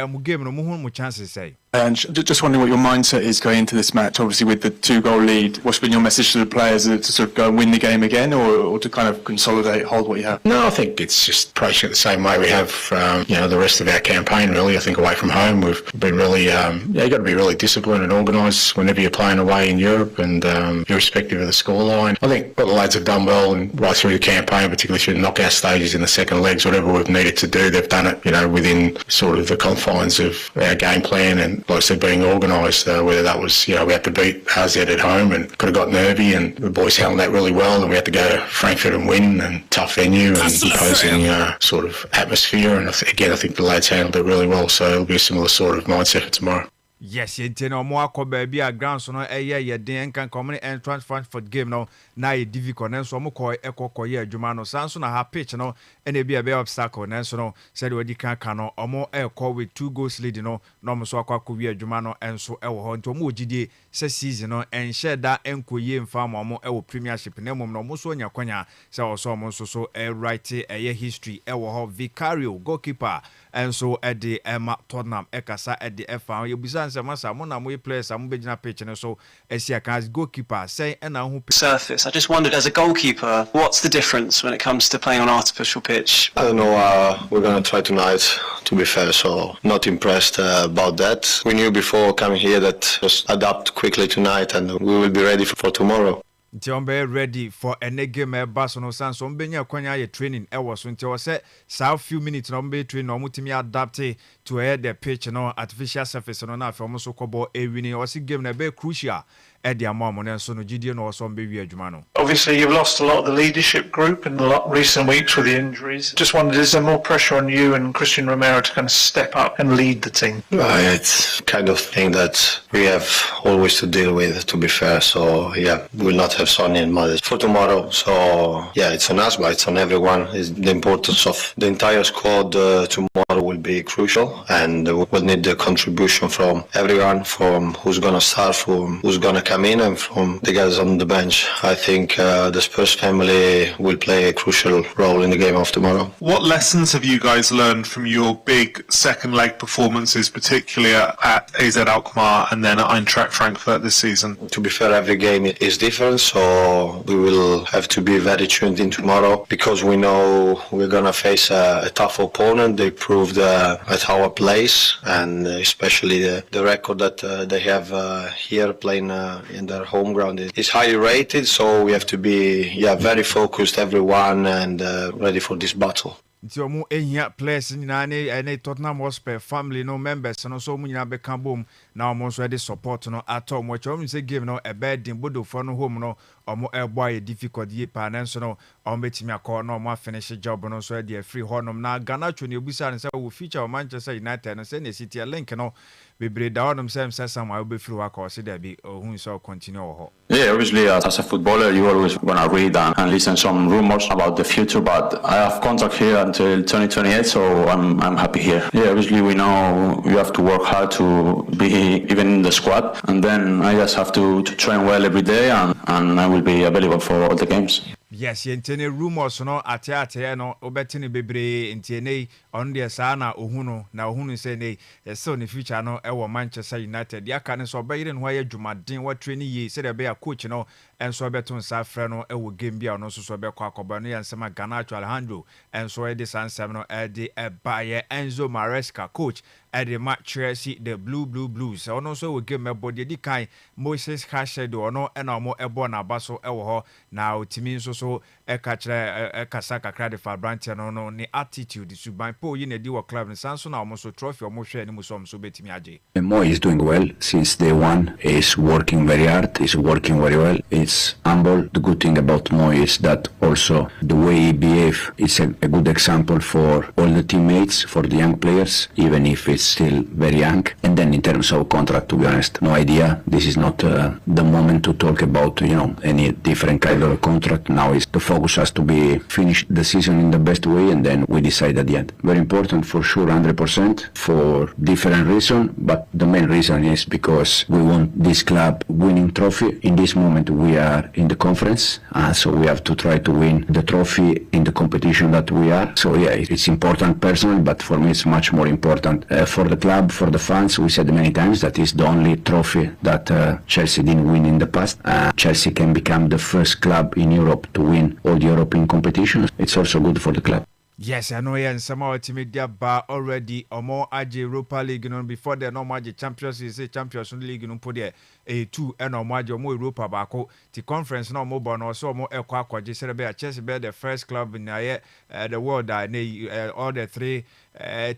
mu game no mu hu mu chances say. And just wondering what your mindset is going into this match, obviously with the 2-goal lead. What's been your message to the players, to sort of go and win the game again, or to kind of consolidate, hold what you have? No, I think it's just approaching it the same way we have, the rest of our campaign, really. I think away from home, we've been really, you've got to be really disciplined and organised whenever you're playing away in Europe, and irrespective of the scoreline. I think what the lads have done well, and right through the campaign, particularly through the knockout stages in the second legs, whatever we've needed to do, they've done it, within sort of the confines of our game plan, and like I said, being organised, whether that was, we had to beat AZ at home and could have got nervy, and the boys handled that really well, and we had to go to Frankfurt and win, and tough venue and imposing sort of atmosphere, and I think the lads handled it really well, so it'll be a similar sort of mindset for tomorrow. Yes, yentene omo akoba bia ground so no ye den kan come entrance Frankfurt game no na ye difficult na so omo ko ekokoye adwuma no sanso na ha pitch no ene bia be obstacle na so no said we di kan no omo ekọ with 2 goals lead no no mo so akwa wi adwuma no enso ewo ho nto omo ogidie se season no enhye da enkoye mfa ma omo ewo premiership na mom no omo so nya kwanya se oso omo so write history ewo ho Vicario goalkeeper enso ede Emma Tottenham ekasa ede efa yebusa masa mo na mo players am begina pitch no so esia kan goalkeeper say na hu surface. I just wondered, as a goalkeeper, what's the difference when it comes to playing on artificial pitch? I don't know, we're going to try tonight, to be fair, so not impressed about that. We knew before coming here that just adapt quickly tonight and we will be ready for tomorrow. Nti ready for a game bass no sense so mbenya kwanya ye training so nti o say sa few minutes no mbe train no mutimi adapt to the pitch no artificial surface no na afi omo so kobo ewini o si game na be crucial Eddie Amamo and so no GD no so be Jumano. Obviously you've lost a lot of the leadership group in the recent weeks with the injuries. Just wondered, is there more pressure on you and Christian Romero to kind of step up and lead the team? It's kind of thing that we have always to deal with, to be fair, so yeah, we'll not have Sonny and Mothers for tomorrow, so yeah, it's on us, but it's on everyone. The importance of the entire squad tomorrow will be crucial, and we'll need the contribution from everyone, from who's gonna start, from who's gonna come in, and from the guys on the bench. I think the Spurs family will play a crucial role in the game of tomorrow. What lessons have you guys learned from your big second leg performances, particularly at AZ Alkmaar and then at Eintracht Frankfurt this season? To be fair, every game is different, so we will have to be very tuned in tomorrow, because we know we're gonna face a tough opponent. They proved at our place, and especially the record that they have here playing in their home ground is highly rated, so we have to be very focused, everyone, and ready for this battle. Nti omo ehia players nyina ne Tottenham Hotspur family no members no so omo nyina be kan bom na omo so dey support no atom mo chom say game no e bed din bodo for no home no omo ebo difficult ye pa na so no omo betimi akọ no omo finish job no so dey free honum na Garnacho ne ebusa ne say wo feature Manchester United no say ne city link no bebre da honum say Samuel will be free work or say there be who so continue ho. Yeah, obviously as a footballer you always gonna read and listen some rumors about the future, but I have contract here until 2028, so I'm happy here. Yeah, obviously we know you have to work hard to be even in the squad, and then I just have to train well every day, and I will be available for all the games. Yes, yentene rumors no ate no obetini bebre ntene on the sana ohunu say ne so ne future no e wo Manchester United yaka ne so obeyire no ya dwumaden wa training ye say dey be a coach no enso obeto nsa frɛ no e wo game bia no so obekɔ akɔba no yansema Garnacho Alejandro enso e de sansem no e de Baye Enzo Maresca coach at the match Chelsea the Blues ono so we game body di kan Moses Cashedo no e na mo ebo na baso e wo ho na otimi so e ka kire e kasa kakra de fa branch no ni attitude suban po yi na di wo club ni sanso na omo so trophy omo hwe ni muso so betimi age. Mo is doing well since day one. Is working very hard, is working very well. It's humble. The good thing about Mo is that also the way he behave is a good example for all the teammates, for the young players, even if it's still very young. And then in terms of contract, to be honest, no idea. This is not the moment to talk about any different kind of contract. Now the focus has to be finish the season in the best way, and then we decide at the end. Very important for sure, 100%, for different reason, but the main reason is because we want this club winning trophy. In this moment we are in the conference, so we have to try to win the trophy in the competition that we are. So yeah, it's important personally, but for me it's much more important for the club, for the fans. We said many times that is the only trophy that Chelsea didn't win in the past. Chelsea can become the first club in Europe to win all the European competitions. It's also good for the club. Yes, I know. Yeah, and some ultimate bar already. Or more AJ Europa League, before the normal Champions League, put there A2 and or more Europa bako. The conference no more bon or so more Equa Jesse Chelsea be the first club in the world that all the three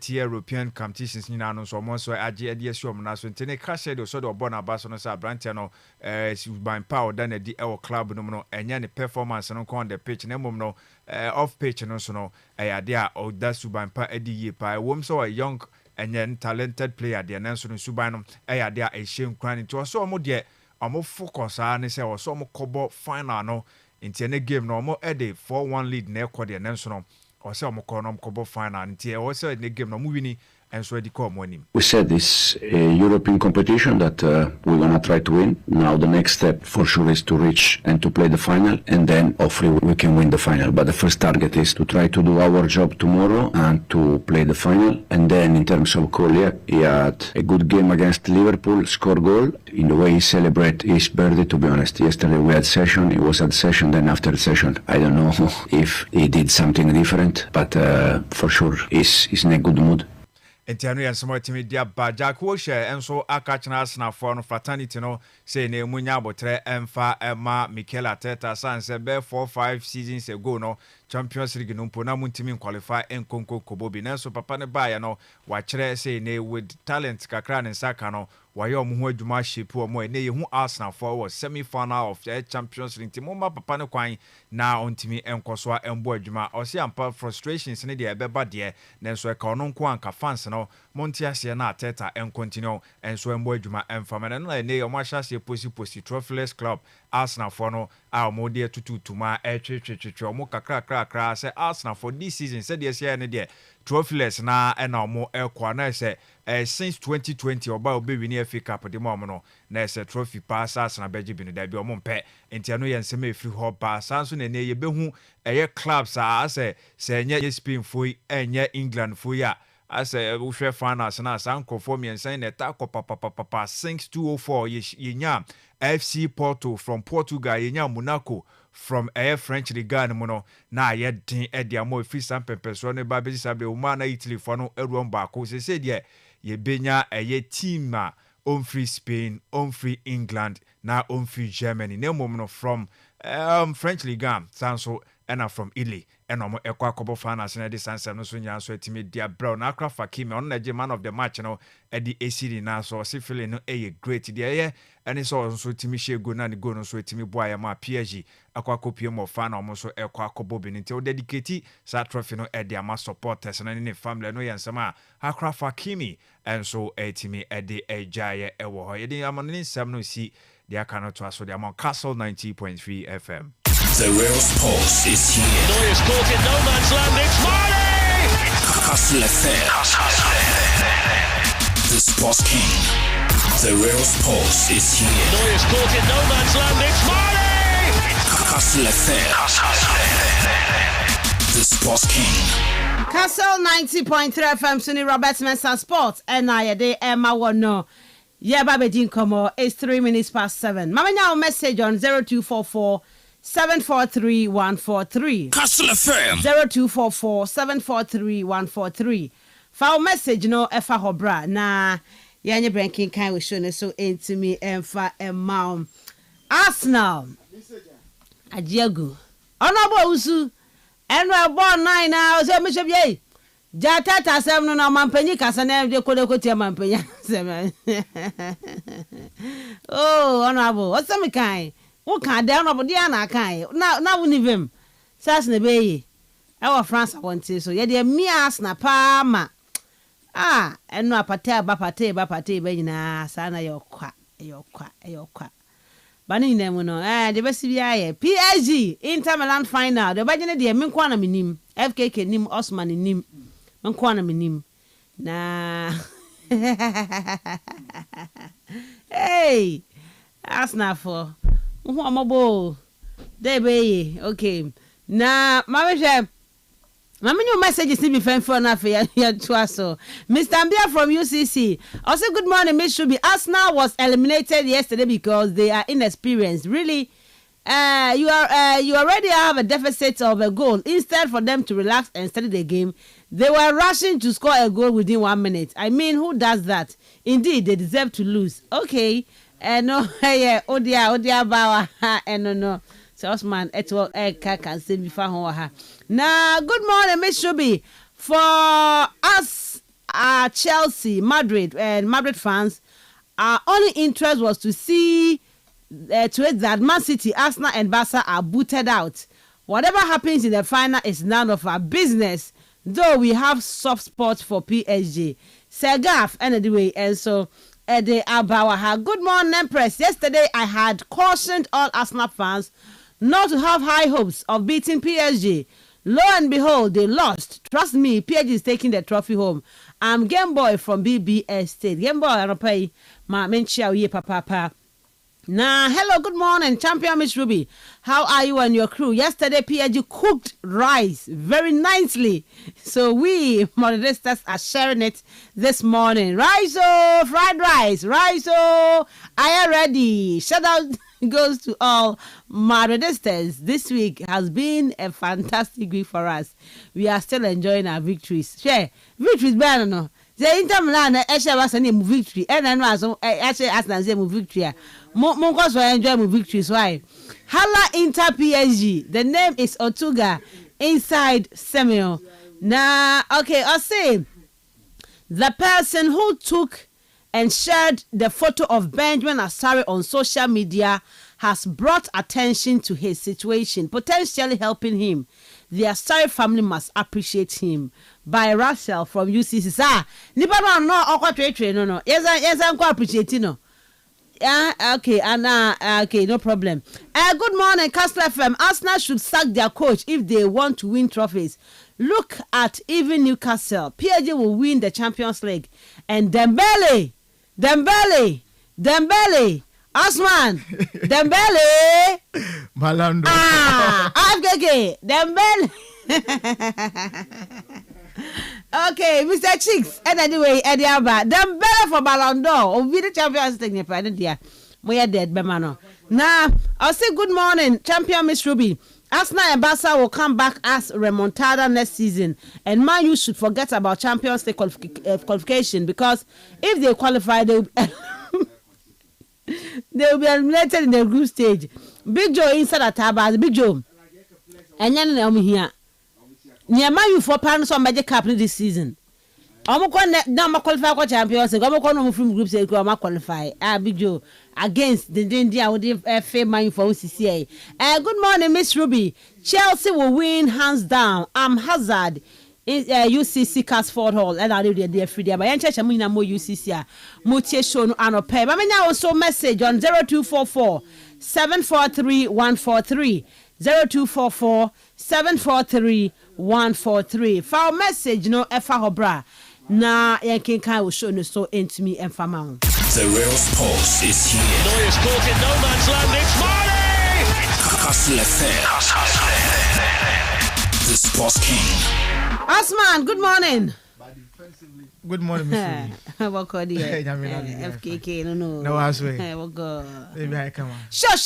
tier European competitions in Anon so more so AJ DSU Naso Tene Kastle so the Bonabas on sa Brantiano by power than the our club no and any performance on the pitch no off pitch no so no there or that Subampa Eddie Yepa wom so a young and then talented player there Nanso Subano there a shame crying to us so more there more focus on say or so more cobo final no into any game no more a 4-1 lead near Kodia Nanso or so more corner cobo final until also in the game no moving and so the come winning. We said this European competition that we're gonna try to win. Now the next step for sure is to reach and to play the final, and then hopefully we can win the final. But the first target is to try to do our job tomorrow and to play the final. And then in terms of goal, he had a good game against Liverpool, score goal. In the way he celebrate his birthday, to be honest. Yesterday we had session, he was at session, then after the session, I don't know if he did something different, but for sure he's in a good mood. Entiano and some media Jack Wilshere and so Akachana na for no fraternity no say ne munya botre emfa Emma Mikel Arteta sans be 4-5 seasons ago no Champions League no pona muntimi qualify en konko kobobi na so papa ne ba ya no wa kire say ne with talent kakra ne saka no wa ye omo ho adwuma shape omo ne ye hu Arsenal for semi-final of the Champions League team ma papa ne kwan na ontimi enkoso embo adwuma o se ampa frustrations ne de ebeba de na so e ka ono nko anka fans no Montiasia na Arteta en continue en so embo adwuma emfama na ne omo ahya posi trophyless club Arsenal for no a omo de tututuma twetwetwe omo kakra say Arsenal for this season said yes here ne de trophyless na na omo ekwa na say since 2020 oba obe win FA Cup de mo no na say trophy pass Arsenal beji bi no da bi omo mpe entiano ye nsem efiri ho ba sanso na ne ye behu eye clubs a say enye Spain foi enye England foi a ase we share finals na sanko for me and na ta ko papa since 204 yenya FC Porto from Portugal yenya Monaco from French Ligue no na ye din e dia mo fi san pepeso ne ba be sabe o ma na Italy for no eruon ba ko se de ye benya eye team a on free Spain on free England na on free Germany ne mom no from French Ligue sanso and from Italy and omo ekwa kobo finals na de sansem no so nya so atimi dia brown na Akraf Hakimi on na man of the match no e di ACD na so se feeling no great dia and so timi shego na ne go no so atimi boa ya ma PSG akwa kopie mo fan omo so ekwa kobo bi nti o dedicate sa trophy no e dia ma supporters na ne family no yensema Akraf Hakimi and so atimi e de ejaye e wo ho ye di amane nsem no si dia kanoto aso dia mon Kastle 90.3 FM. The real sports is here. Neuer's caught in no man's land. It's Marley! kastlefm. The sports king. The real sports is here. Neuer's caught in no man's land. It's Marley! kastlefm. The sports king. Kastle 90.3 FM Sunny Robert Mensah Sports and I de Emma Wono. Yeah, Babedin Komo. It's 3 minutes past 7. Mama now message on 0244 743 143. Kastle FM 0244 743 143. Foul message no efa hobra na yanye branking kind we show so into me emfa emma Arsenal Ajiago onobo usu eno ebo 9 na o se me shebie jatata sem no na mampanyi kasa na de kodekotia mampanya sem oh onobo o se me kan wo kan da no bodi ana kan na wo nivem sas na beye e wo France wonte so ye de mi Arsenal pa ma eno apate ba pate be nyina sana yokwa bani nemu no de besi bia ye PSG Inter Milan final de bagene de me kwa na minim FKK nim Osman nim me kwa na minim na hey Arsenal for Who amabo? There be okay. Na mama new messages need be friend for enough here to us. So, Mr. Ambia from UCC. Also, good morning, Miss Shubi. Arsenal was eliminated yesterday because they are inexperienced. Really, you already have a deficit of a goal. Instead for them to relax and study the game, they were rushing to score a goal within 1 minute. I mean, who does that? Indeed, they deserve to lose. Okay, no, yeah, Odia Bawa, no. So Osman, etwo can say before her. Now, good morning, Miss Shubi. For us, Chelsea, Madrid, and Madrid fans, our only interest was to see to it that Man City, Arsenal, and Barca are booted out. Whatever happens in the final is none of our business. Though we have soft spots for PSG, Sergaf, anyway, and so. Ede Abawaha. Good morning, Empress. Yesterday, I had cautioned all Arsenal fans not to have high hopes of beating PSG. Lo and behold, they lost. Trust me, PSG is taking the trophy home. I'm Game Boy from BBS State. Game Boy, I don't pay my menchia ye papa. Nah, hello, good morning, Champion Miss Ruby. How are you and your crew? Yesterday, PSG cooked rice very nicely. So we, Madridistas, are sharing it this morning. Rice-o, fried rice. Rice-o, are you ready? Shout out goes to all Madridistas. This week has been a fantastic week for us. We are still enjoying our victories. Share, victories, better no? The Inter Milan, actually, was a name victory. And I know, actually, as I say, victory. Monkos will enjoy my victories. Why? Hala Inter PSG. The name is Otuga inside Samuel. Now, okay, I'll say the person who took and shared the photo of Benjamin Asare on social media has brought attention to his situation, potentially helping him. The Asare family must appreciate him. By Russell from UCC. Sir, nipa no okwa trade no. Yes, I'm quite appreciating no. Yeah, okay, okay, no problem. Good morning, Kastle FM. Arsenal should sack their coach if they want to win trophies. Look at even Newcastle. PSG will win the Champions League. And Dembele, Osman, Dembele. Malando. FKK, Dembele. Okay, Mr. Chicks, and anyway, Eddie Alba, Dembele for Ballon d'Or, or be the Champions League, dear. We are dead, Bemano. Now, I'll say good morning, Champion Miss Ruby. Arsenal and Barca will come back as remontada next season, and Man U should forget about Champions League qualification because if they qualify, they will be eliminated in the group stage. Big Joe inside at Tabas, Big Joe, and then here. Near Man U for pounds on Magic Cup this season. I'm going qualify for Champions League. I'm going to from group stage. I'm qualify. Big Joe against the India with the FA Man U for OCCA. Good morning, Miss Ruby. Chelsea will win hands down. Hazard in UCC Casford Hall. And I'll leave the free there. But I'm church. I'm more UCC. Mutie show no ano pay. But I now also message on 0244 743 143 0244 743 143. For our message, no Efa Hobra. Na yankin kai will show no so into me and Famao. The real sports is here. Neuer's caught in no man's land. It's Marley! Kastle FM. The Sports King. Osman, good morning. Good morning, Mr. What called you? FKK, no. No, I swear. What go? Maybe I come on. Sure.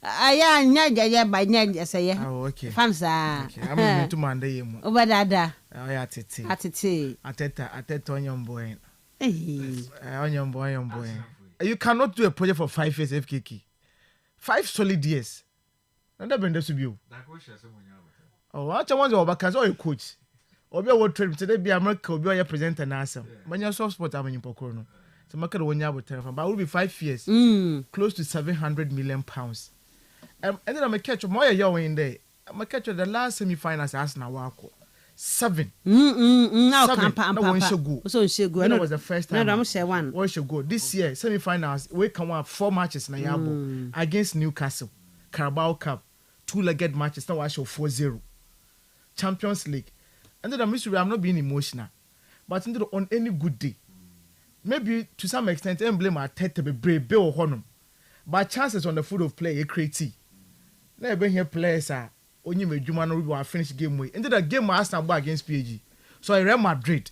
Yeah, by Ned, say, oh, okay. Fancy. I'm going to Monday. Over that. Oh, yeah, Titi. Atete on your boy. On your boy. You cannot do a project for 5 years, FKK. 5 solid years. And that brings to you. Oh, what I want to overcast or a coach. Or be a trip today, be America, or be a presenter and answer. When you're soft spot, I'm in Pocono. So, market when you have a telephone, but it will be 5 years. Close to 700 million pounds. And then I'm a catcher more young in there. I'm a catcher the last semi-finals Arsenal 7. No, one should go. So she go. That was the first time. No, I'm say one. One should go. This year semi-finals we come up 4 matches na yabo against Newcastle. Carabao Cup 2-legged matches. Now I show 4-0. Champions League. And then I'm not being emotional, but on any good day, maybe to some extent, I blame Arteta be brave or honor. but chances on the foot of play, you create. Now, when here players are only made Juma no will finish game way. Into the game Arsenal against PSG. So Real Madrid,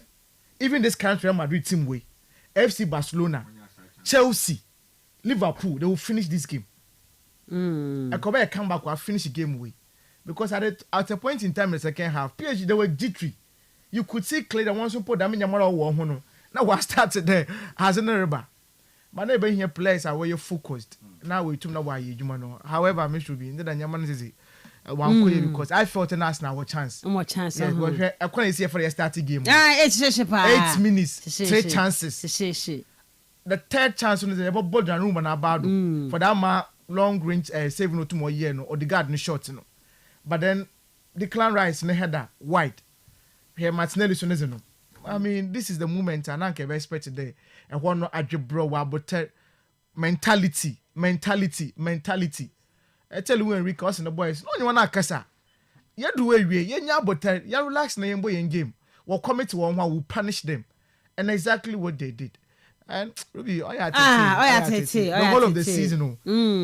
even this current Real Madrid team way, FC Barcelona, Chelsea, Liverpool, they will finish this game. I come back will finish the game way. Because at a point in time in the second half, PSG they were jittery. You could see clearly that once you put them in your mother now what started there has a rubber. But never here players are where you're focused. Now we know why you know. However, I should be in the Yaman is one way because I felt an Arsenal a chance. More chance. Yeah, I couldn't see for the starting game. It's 8 minutes, 3 chances. The third chance was about board and room and about for that long range saving no 2 more years or the guard no shot no. But then Declan Rice no header wide. Here Martinelli no. I mean, this is the moment and I can expect today. And one no adjebro but mentality. I tell you when Rick and the boys, no you wanna kasa. You do away, you but you relax na boy in game. Will commit to one who will punish them. And exactly what they did. And Ruby, the whole of the season.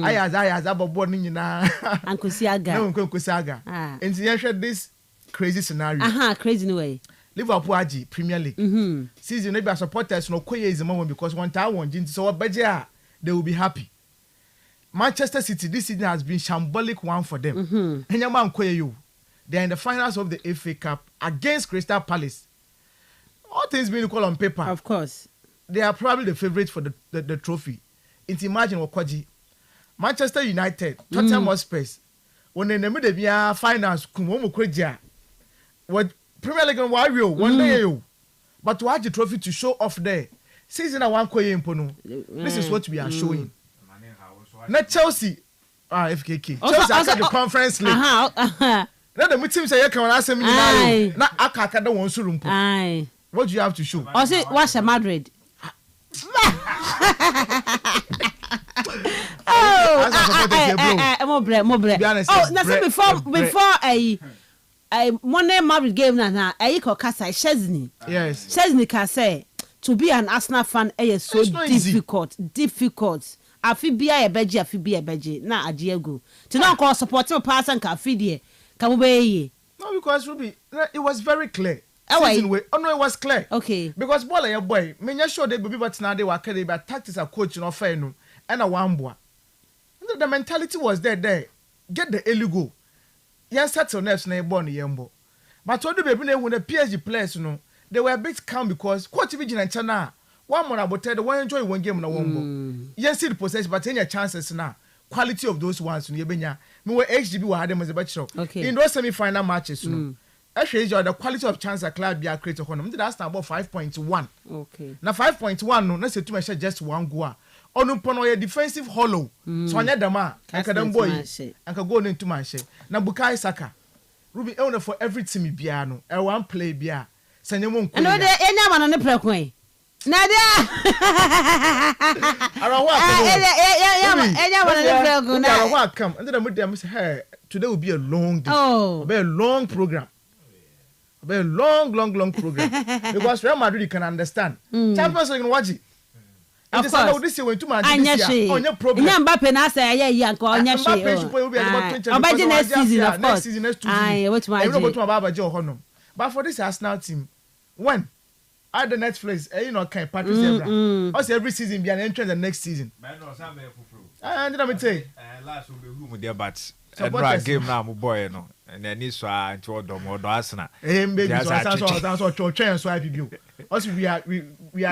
I had about boarding na Uncle Siaga. No, Uncle Saga. And this crazy scenario. Crazy way. Liverpool AG Premier League. Season maybe supporters no quay is the moment because one time one so budget they will be happy. Manchester City this season has been shambolic one for them. And your man you. They are in the finals of the FA Cup against Crystal Palace. All things being equal on paper. Of course. They are probably the favorite for the trophy. It's imagine Wakwaji. Manchester United, Tottenham Hotspur, when in the middle of the finals, Kumomo Kweja. What Premier League and Wario, one day, but to have the trophy to show off there. Season I want Koye Impono. This is what we are showing. Not Chelsea. FKK. Chelsea also, the Conference League. Now the team say you can ask me now. Na Akaka don't want to. What do you have to show? Also, what's a Madrid? Before a Monday Madrid game na Kastle Chesney. Yes. Chesney can say to be an Arsenal fan is so difficult. Afi bia e beji na ajiego. To not call supporting person can feed here. Can we? No, because Ruby, it was very clear. No, it was clear. Okay. Because boy, me sure they be but now they were carry but tactics are coach no fair no and a one boy. The mentality was there. Get the early goal. Yes, settle nerves na born yembo. But what the baby when the PSG players no, they were a bit calm because coach Vision and China one more about the one enjoy one game na one ball. Yes, see the possession but any chances now. Quality of those ones no yebenya. Me we HDB we had them as a bachelor. Okay. In those semi-final matches no. Actually, the quality of chance a club be a creator honor. That's about 5.1. Okay. Now 5.1 no, let's say to measure just one goal. Onu pono ye defensive hollow. So anya dama, anka dem boy, anka go into my share. Na Bukayo Saka. Ruby owner for every team bia no. E one play bia. Sanyemo nko. And no dey enya man no play kwen. Na dey. Arawa. Enya man no play kwen. Arawa come. And then dem say, "Hey, today will be a long day. Oh. Be a long program." A very long program. Because Real Madrid can understand. Champions League watch it. Of course. This year when 2 man this year. On your program. Mbappe na say yanko onya she. Mbappe will be about 20. About next season of course. Next season next 2 seasons. Aye, what my. Everybody to Baba Jo honum. But for this Arsenal team, when at the Netflix, you know can Patrice Evra. Also every season be an entrance the next season. And let me say last will be who there but Ebra game now my boy no. And then this one to Odo Arsenal. Baby, so train so IPB. Also we are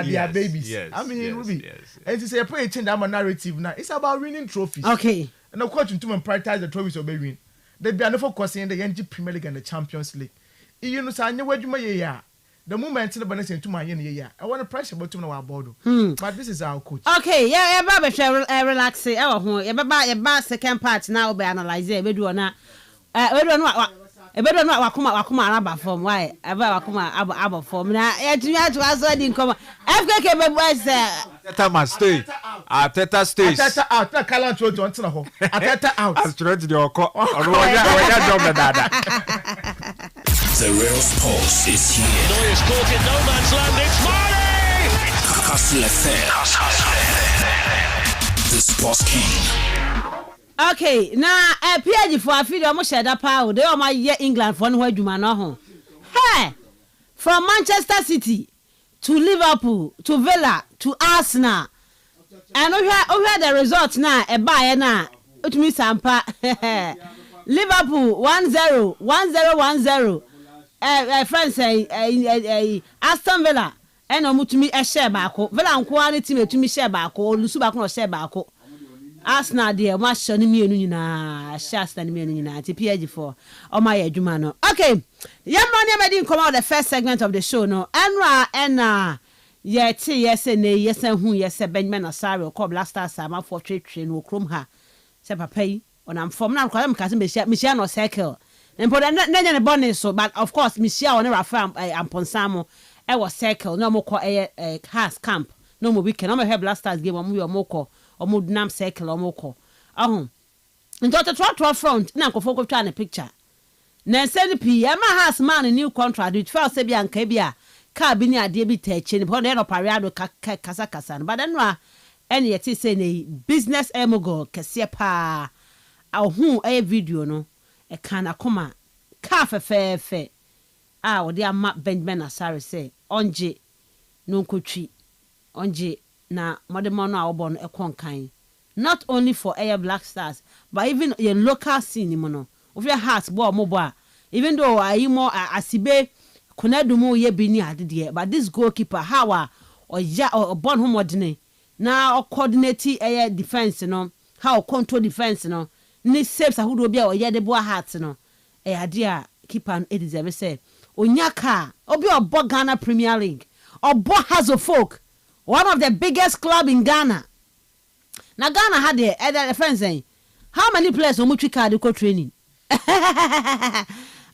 their babies. Yes, I mean Ruby. And to say play change that narrative now. It's about winning trophies. Okay. And of course to prioritize the trophies of win. They be no focus in the NG Premier League and the Champions League. You know say anywhere you the moment in the balance into my year. I want to pressure but to know about. But this is our coach. Okay, yeah, Baba relax. Yeah, second part now be analyze we do na we do no wakuma araba form why aba wakuma aba form na ya to aso di nkoma FKK be boy say Ateta stays out na kala to na ho Ateta out as to the oko oya job dada. The real sports is here. Neuer's caught in no man's land. It's Marley. Kastle FM. The Sports King. Okay, now page for a video mo share that power. They all my year England for no adwuma no ho. Hey! From Manchester City to Liverpool to Villa to Arsenal. And over the results now e buy na utumi sampa. Liverpool 1-0 friends say Aston Villa and omutumi e share baako. Villa nko ani team etumi share baako, lusu baako no share baako. Arsenal there ma show ni mienu nyina, share ni mienu nyina. Ti PG4 o ma ye adwuma no. Okay. Yamma ne medi come out the first segment of the show no. Enra yes hu yes Benjamin Asare ko Blaster Sama for trade no krom ha. Se papa yi onam form na kwala mkase mehia no circle. Mpo na ne bonus so but of course mehia on Rafa Amponsamo e was circle no mo ko cast camp no mo weekend no mo have Blasters game mo ko omo dunam circle omo ko ahun nto to front na nkofo ko twa na picture na send p ma has man new contract with first se bia nka bia ka bi ni ade bi tachi ni bo no pariado kasa but then wa ene yeti say na business emogo kese pa ahun video no e kana koma ka fefefe wo de ama Benjamin Asare say onje no nkotwi onje na modern no awbo no ekonkan not only for Air Black Stars but even in local scene mo no of your heart bo mo even though I more asibe kunadumu ye bini adede but this goalkeeper how or born homodene na coordinate air defense no how control defense no ni saves ahudo bia ye de bo heart no ade a keeper e deserve say onyaka obi obo Ghana Premier League obo has of folk one of the biggest club in Ghana. Now Ghana had the friends saying, how many players on Muchi card go training? I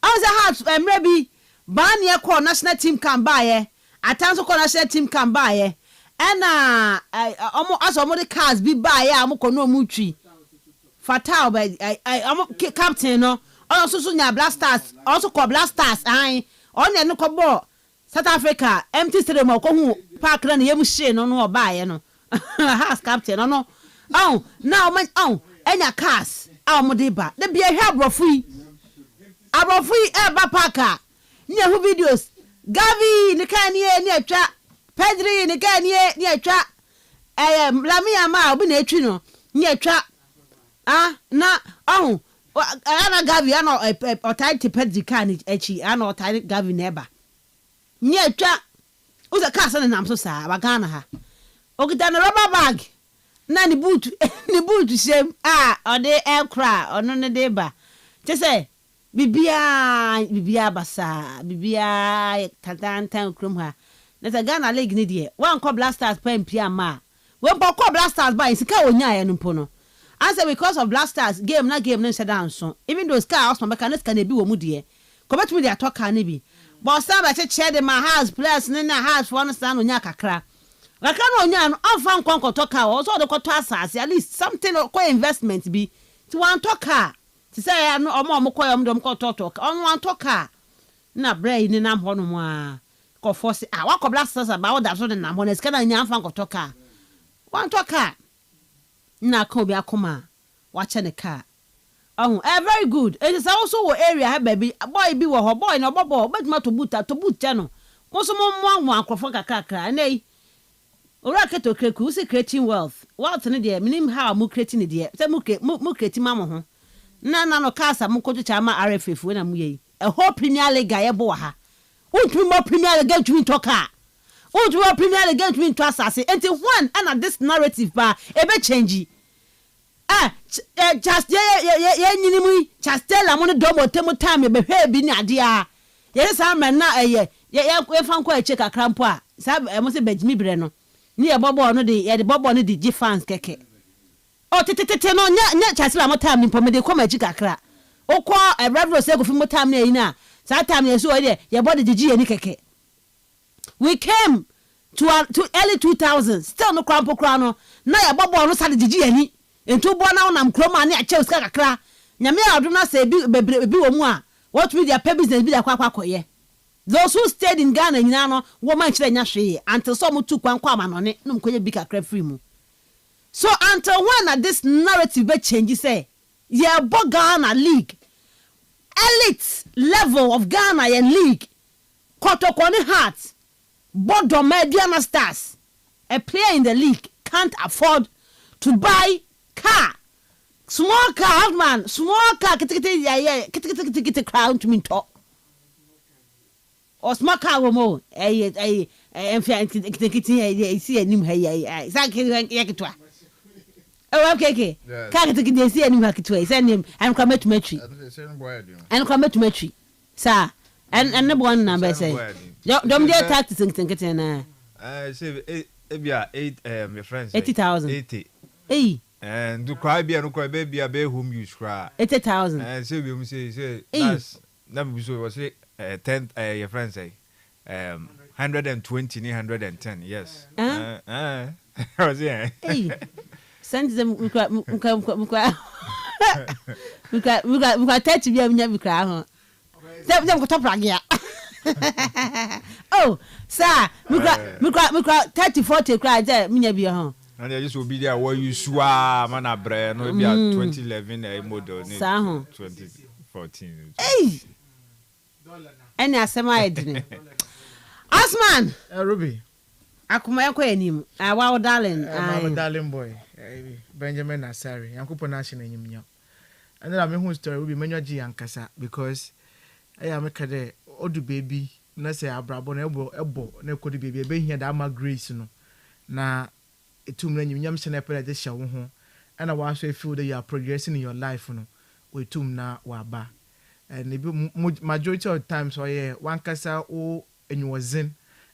was a house maybe Banya call national team can buy Atanso call national team can buy and as the cars be buy amoko no Muchi. Fatal by I captain no also Sunya Blasters also call Blasters I on no ball. South Africa empty stadium ko hu park na yem share no no buy no house captain no now man enya cars mo dey ba de bia hwe abrofui e ba parka nya hu videos Gavi ni kan ni atwa Pedri ni kan ni atwa Lamia ma obi na atwi no ni atwa na ana Gavi ana otai te Pedri kan echi ana otai Gavi neba ni atwa uza kasa na namso sa ba Ghana ha okita na rubber bag na ni boot shem ode ekra ono ne deba che say bibia basa bibia tatantan krum ha na ta Ghana league ni de wan ko Blasters pempia ma wen po ko Blasters ba sika onya ya no mpo no answer because of Blasters game no sedan so even those cars no meka na sika na bi wo mu de ko betumi de atoka na bi but some ba che de my house plus na house for no stand onya kakra kakra no onya no anfa nkon toka o so de ko to asase at least something ko investment bi ti wan toka ti say no omo ko yom dom ko toka on wan toka na brai ni nam ho no mo a ko force wa ko Blasters ba o da so de nam ho na sika na nya anfa nkon toka wan toka na ko bi akoma wa che ne ka very good. It is also an area baby boy be wo boy no bobo but ma to boot no mo so mo akrofo kakakra nei ora keto kreku se creating wealth ne dey minim how mo creating dey say mo creating ma mo ho na no kasa mo koto cha ma RFF we na mo yi a whole Premier League ye bo ha untumi mo Premier League get to car untumi Premier League get to asase enti one and this narrative ba e be change just nyinimu just tell am no domo temu time be hwe bi ni ade a ye sa man na ye fan ko eche kakra mpo a sa mo se Benjamin bre no ni ye bobo no de ye de bobo no de gi fans keke tete no nya just la mo time mpo me de ko ma gi kakra okọ reverend se go fi mo time na yi na sa time ye so ye body de gi ye ni keke we came to early 2000s still no krampo kra no na ye bobo no sa de gi ye ni ento bo na unam kroma ne ache uska kakra nyame adom na say bi wo mu a what with their business bi da kwakoye those who stayed in Ghana nyina no wo man kire nya hwe until some tu kwankwa amanone no mkoye bi kakra free mu So until when this narrative be change say yeah Ghana league elite level of Ghana and league Kotokoni Hearts Bodo Mediana Stars a player in the league can't afford to buy car small car man small car kiti crown to me talk or small car womo see anim hey exactly yakitwa oh okay car kiti see anim yakitwa say name I'm come to metri and come to metri sir and the one number say don't get tax kiti na say ebia 8 your friends 80,000 80 eh and do cry be no cry baby be home use cry 80,000 and say we say that's that we so was say 10 your friends say 120 110 yes I was yeah send them we got 30 be am cry ho them go top rag ya oh sir we got 30 40 cry there me be ho and they just will be there where you swa man abre no be 2011 model 2014 hey any asema edini Asman Ruby akuma yakọ enim wow darling my darling boy Benjamin Nasari yankopo na ahye enyim nya and then me hu story Ruby menyoji yankasa because am kade odu baby na say abrabo na ebo na ekodi baby ebe hia da ama grace no na etum na nyim se na pere de hye wo ho and wa so feel that you are progressing in your life no we tum na wa ba and majority of times so yeah one kasa o enwozin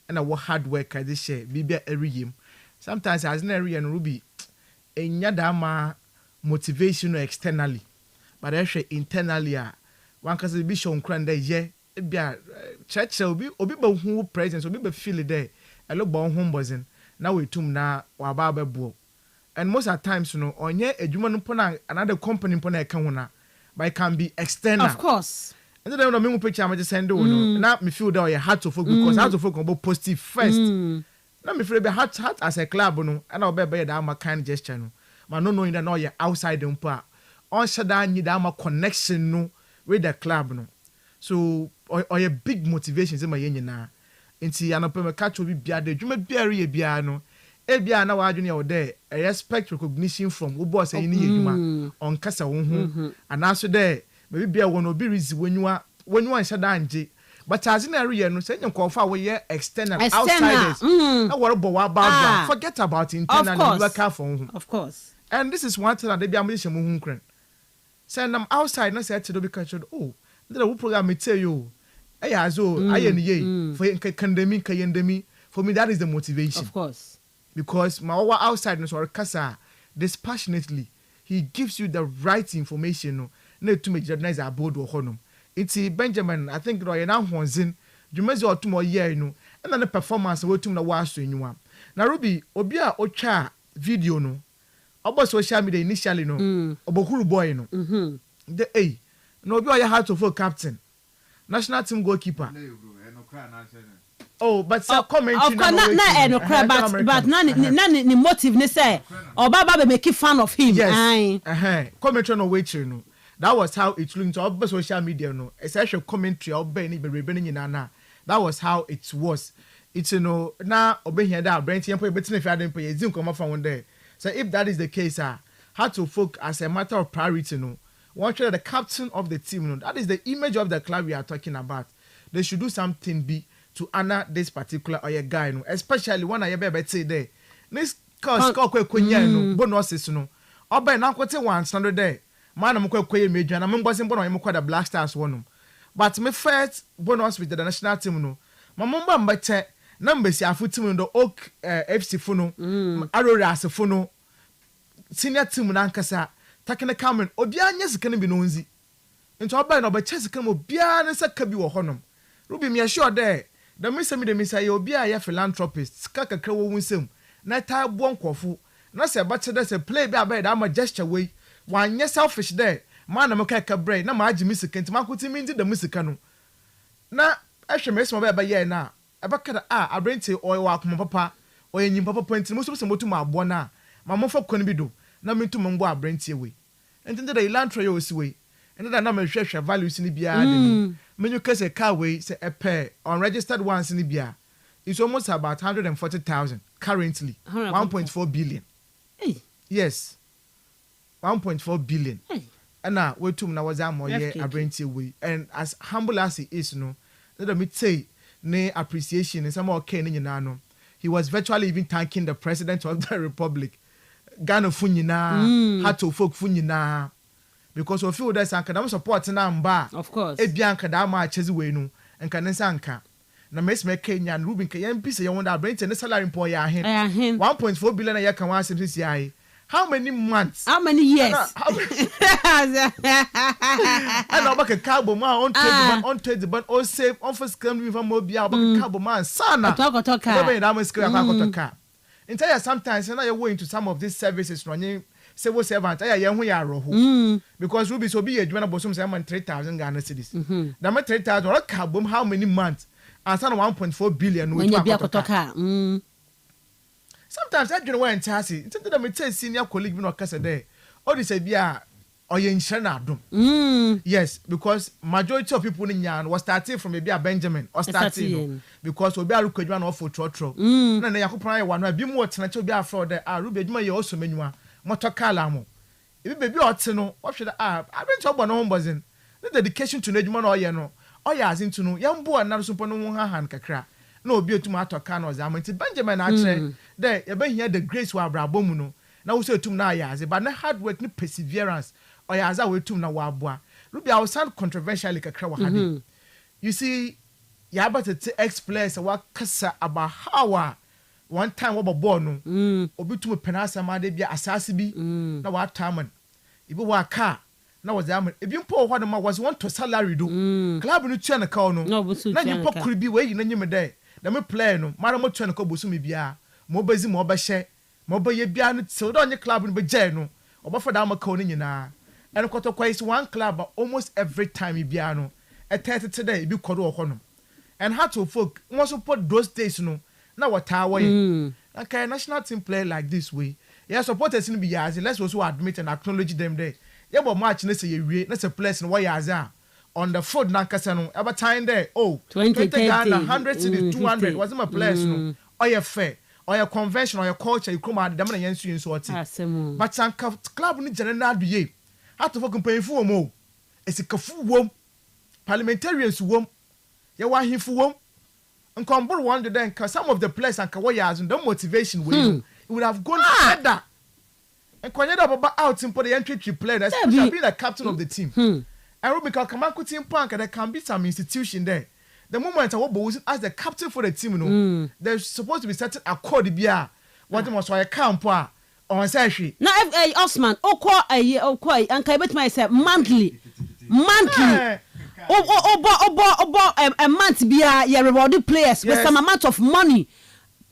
and a hard work I this share bibia eriyim sometimes as na area no Ruby enya da ma motivation externally but actually internally one kasa bi show nkran da ye bia church obi ba hu presence obi ba feel there elo ba hu mbozin na we tum na wa ba bo and most of times no onye adwuma no pona another company pona e ka ho na but it can be external of course and then no me picture am just send no na me feel that you had to focus because had to focus on positive first na me feel be heart as a club no and I be that am kind gesture no but no knowing that no you outside them pa on shada need am connection no with the club no so or a big motivation say my nyina nti anope me catch obi bia de dwuma biare ye bia no e bia na wa adwene ye wo there a respect recognition from wo boss say ni edwuma on kasa wo hu anaso there maybe bia won obi rizi wenwa nhyada anje but as in area no say nko fa wo ye external outsiders na wo bo wa bad forget about internal you work for hu of course and this is one thing that they be am dey mu hu kran say am outside na say to do be catch oh the wo program me tell you aye ye for pandemic kayendemi for me that is the motivation of course because my outside no so kasa dispassionately he gives you the right information no na to make journalize aboard wo honom it's Benjamin I think no na honzin dwumezi otum ye no na the performance we tum na wa so enwa na Ruby obi a otwa video no obo social media initially no obokuru boy no the no obi o ya had to for captain national team goalkeeper oh but some commentary no but na motive ne say obaba be make fan of him yes commentary no waiting no that was how it looked on social media no essential commentary oba ni be na that was how it was it's no na oba here that brent yempo betin fi adem po yezin come from one day so if that is the case how to focus as a matter of priority no one sure the captain of the team no that is the image of the club we are talking about they should do something to honor this particular guy no especially when I be say there this score kwenya no bonuses no oba na kwete 100 there man am kwekwe medwa na membosin bono yem kwa the Black Stars wonum but me first bonus with the national team no mamomba mbete na mbesi afu team no Oak FC fu no Arrows fu no senior team na nkasa takene kamen obi anya sika ne bi no nzi nti oba na oba chesika mo bia ne saka bi wo honom Ruby me sure there the me say obi a ya philanthropist sika kakra wo wunsem na ta bo nkofo na se ba che se play bi abeg da ma gesture way wan selfish there man na me ka brain na ma agi misika nti makoti mi ndi da misika no na ehwe me so ba ye na eba kada abrenti oy wa akoma papa oy nyim papa nti mo so mo tu ma abo na mama for kwan bi do na me to mbo abrantie we enti da ilantro yo si we enti da na me hwehwe values ni bia de me you kase car we say a pair unregistered ones ni bia it's almost about 140,000 currently 1.4 billion. Hey. Yes. 1.4 billion. Hey. And now we tum na was am ye abrantie we and as humble as he is no let me say ne appreciation and some okay ni nyina no he was virtually even thanking the president of the republic Ghana funyina hato folk funyina because of feel that sanka support na mba of course e bia nka da ma chezi we no nka ne sanka na mesme Kenya and Ruben Kenya mpise ye wonder brent ne salary mpo ya hen 1.4 billion na ye kan wa asem sisi ai how many months how many years and about a cabo man on trade but all save on for scam with a mobile about cabo man sana talk entire sometimes and I go into some of these services running civil servant I am we are because Ruby so be a journal bosom 3,000 Ghana cedis na me 3,000 or cabo how many months and some 1.4 billion when you be a sometimes I don't want to see instead of me tell senior colleague me no kase there all this bia oye nhire na adom yes because majority of people in yan was starting from maybe a Benjamin or starting because obi arukwadwa na ofo trotro na na yakopran ye wano bi mu otena che obi afro there rubi adwuma ye oso menwa motokala mo ebi bebi ote no ohwe da abin to no hombozin the dedication to adwuma na oye no oye azin to no yambo na so pono ho han kakra na obi otum atoka na ozamanti Benjamin akre there ye be here the grace wa abrabo mu no na wo se otum na ayaze but na hard work ni perseverance oyaza wetum na wabua rubi I sound controversially kakra wa hade you see ya about to explain say what kasa about how one time we ball no obitum penasa ma de bia asase bi na wa taman ibi wa car na was am ebi mpo ho ma was want to salary do club no tua na ka no na nyipo kuri bi we yi na nyime dey na me play no mara mo tua na ko bosu me bia mo bazi mo ba hye mo ba ye bia no so do onye club no be jay no obafa da ma ka no nyina and kotokwa is one club almost every time ibiano a 30 today bi kodo okono and how to folk want to put those days no na wata way okay national team play like this way yeah supporters in be yazi let's also admit and acknowledge them there yeah but match na say we na say place no yaza on the foot na kasa no about time there 20 Ghana 100 to 200 was my place no or your fair or your convention or your culture you come out them na yensu so oti but sanka club ni general do Hato for companyfo wo mo esikafu wo parliamentarians wo ye wa himfo wo nkombor one day then some of the players and kawayas and the motivation we would have gone further and kwanyada baba out in the entry player especially being the captain of the team and Rubika Kamanku team plank there can be some institution there the moment I was as the captain for the team no there's supposed to be certain accord bia what must I camp on say na Osman okwa anka betima say monthly a month bia you reward players with some amount of money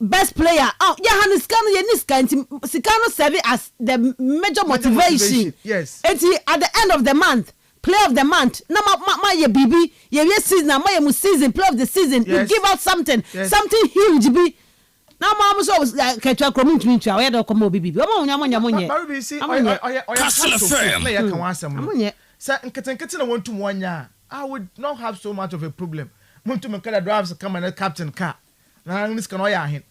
best player ya hanis kanu ye niska sikano serve as the major motivation yes at the end of the month player of the month na ma ye bibi ye season na ma ye season player of the season you give out something huge be now mama so ketwa kromu ntumi ntwa we da komo bibi o ma nya monye Kastle FM play kan wasam no say nketenkete na wontum wanya I would not have so much of a problem wontum kada drives come and captain car na this can oya ahen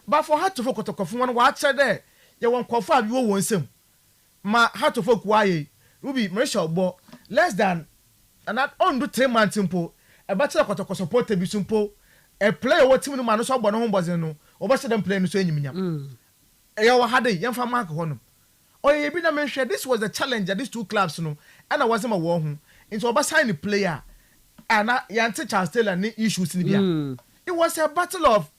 but for her to focus okofo won wa ache there ye won kofo abi wo wonsem ma how to focus why Ruby Marisha Obo less than and that on do 3 months simple e ba tell kotoko support bi simple a player what team no man so agbo no hombozen no obase dem play no so enyimnyam eya wa hade yemfa mark honum oye bi na menhwe this was the challenge at these two clubs no and I wasn't a war hu into obasa the player and yante Charles Taylor ni issues ni bia it was a battle of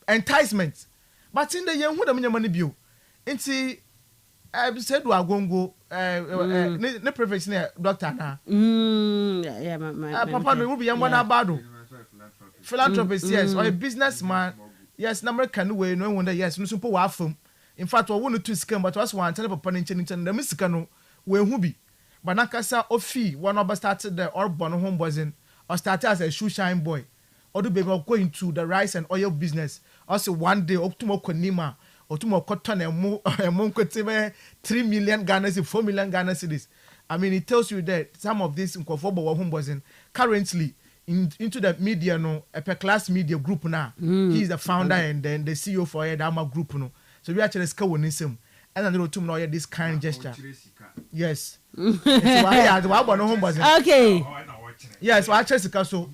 enticement but in the yen hu dem nyama ni bio nti I said do agongo ne prefect na doctor na yeah papa no be yamwa na bado philanthropist yes or a businessman yes na American way no wonder yes no so wa afam in fact we want to scam but was one tell papa nchen na misika no we hu bi banakasa ofi one of started the or born home buzzing or started as a shoe shine boy or do baby go into the rice and oil business also one day optimo konima otumo cotton emo kwete 3 million Ghana cedis, 4 million Ghana cedis. I mean, it tells you that some of these Nkofobo Homeboys currently into the media, no, upper class media group now. He's the founder and then the CEO for the Dama group, no. So we actually score with him. And then to know this kind gesture. Yes. Okay. Yes, I actually so.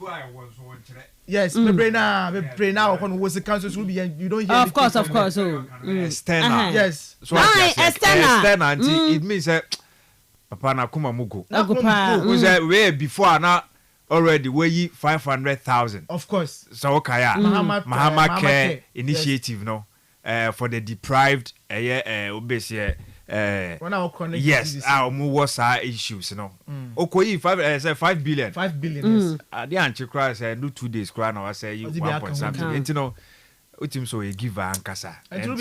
Yes, me brain now upon was the council will be you don't hear. Of course. External. Yes. So external. It means Papa na kuma mugo. Where before now already we 500,000. Of course. So Kaya Mahama Care Initiative, no. For the deprived obese yes, our was issues, no. Okay, 5 billion. 5 billion. Yes. The anti cry say do 2 days cry now I say you 1 point something. You know, utim so you give ankasa. And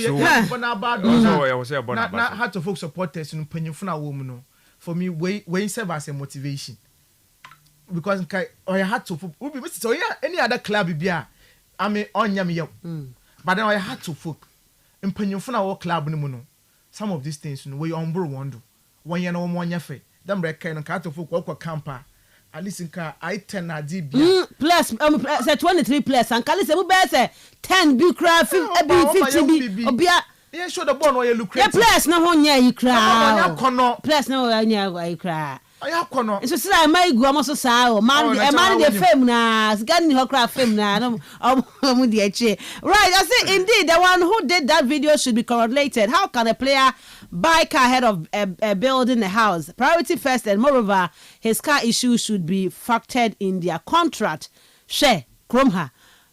so I was say about how to folk supporters in Penyufuna woman, no. For me, we serve as a motivation. Because I had to so yeah, any other club be I mean on yam. But then I had to folk in Penyufuna club no. Some of these things we on board one do. 1 year no 1 year fe. Them break kind of to folk work camper. At least in car I 10 adibia. Plus say 23 plus and Kali say we be say 10 be craft 50 be obia. Yeah, sure the bond where you look. Yeah, plus na ho nya yi kra. Plus na ho nya yi kra. Aya kono. So say my go am so sa o. Man the fame na. Scan ho kra fame na. No mu de achi. Right, I say indeed the one who did that video should be correlated. How can a player buy car ahead of building a house? Priority first, and moreover, his car issue should be factored in their contract. Share Kromha.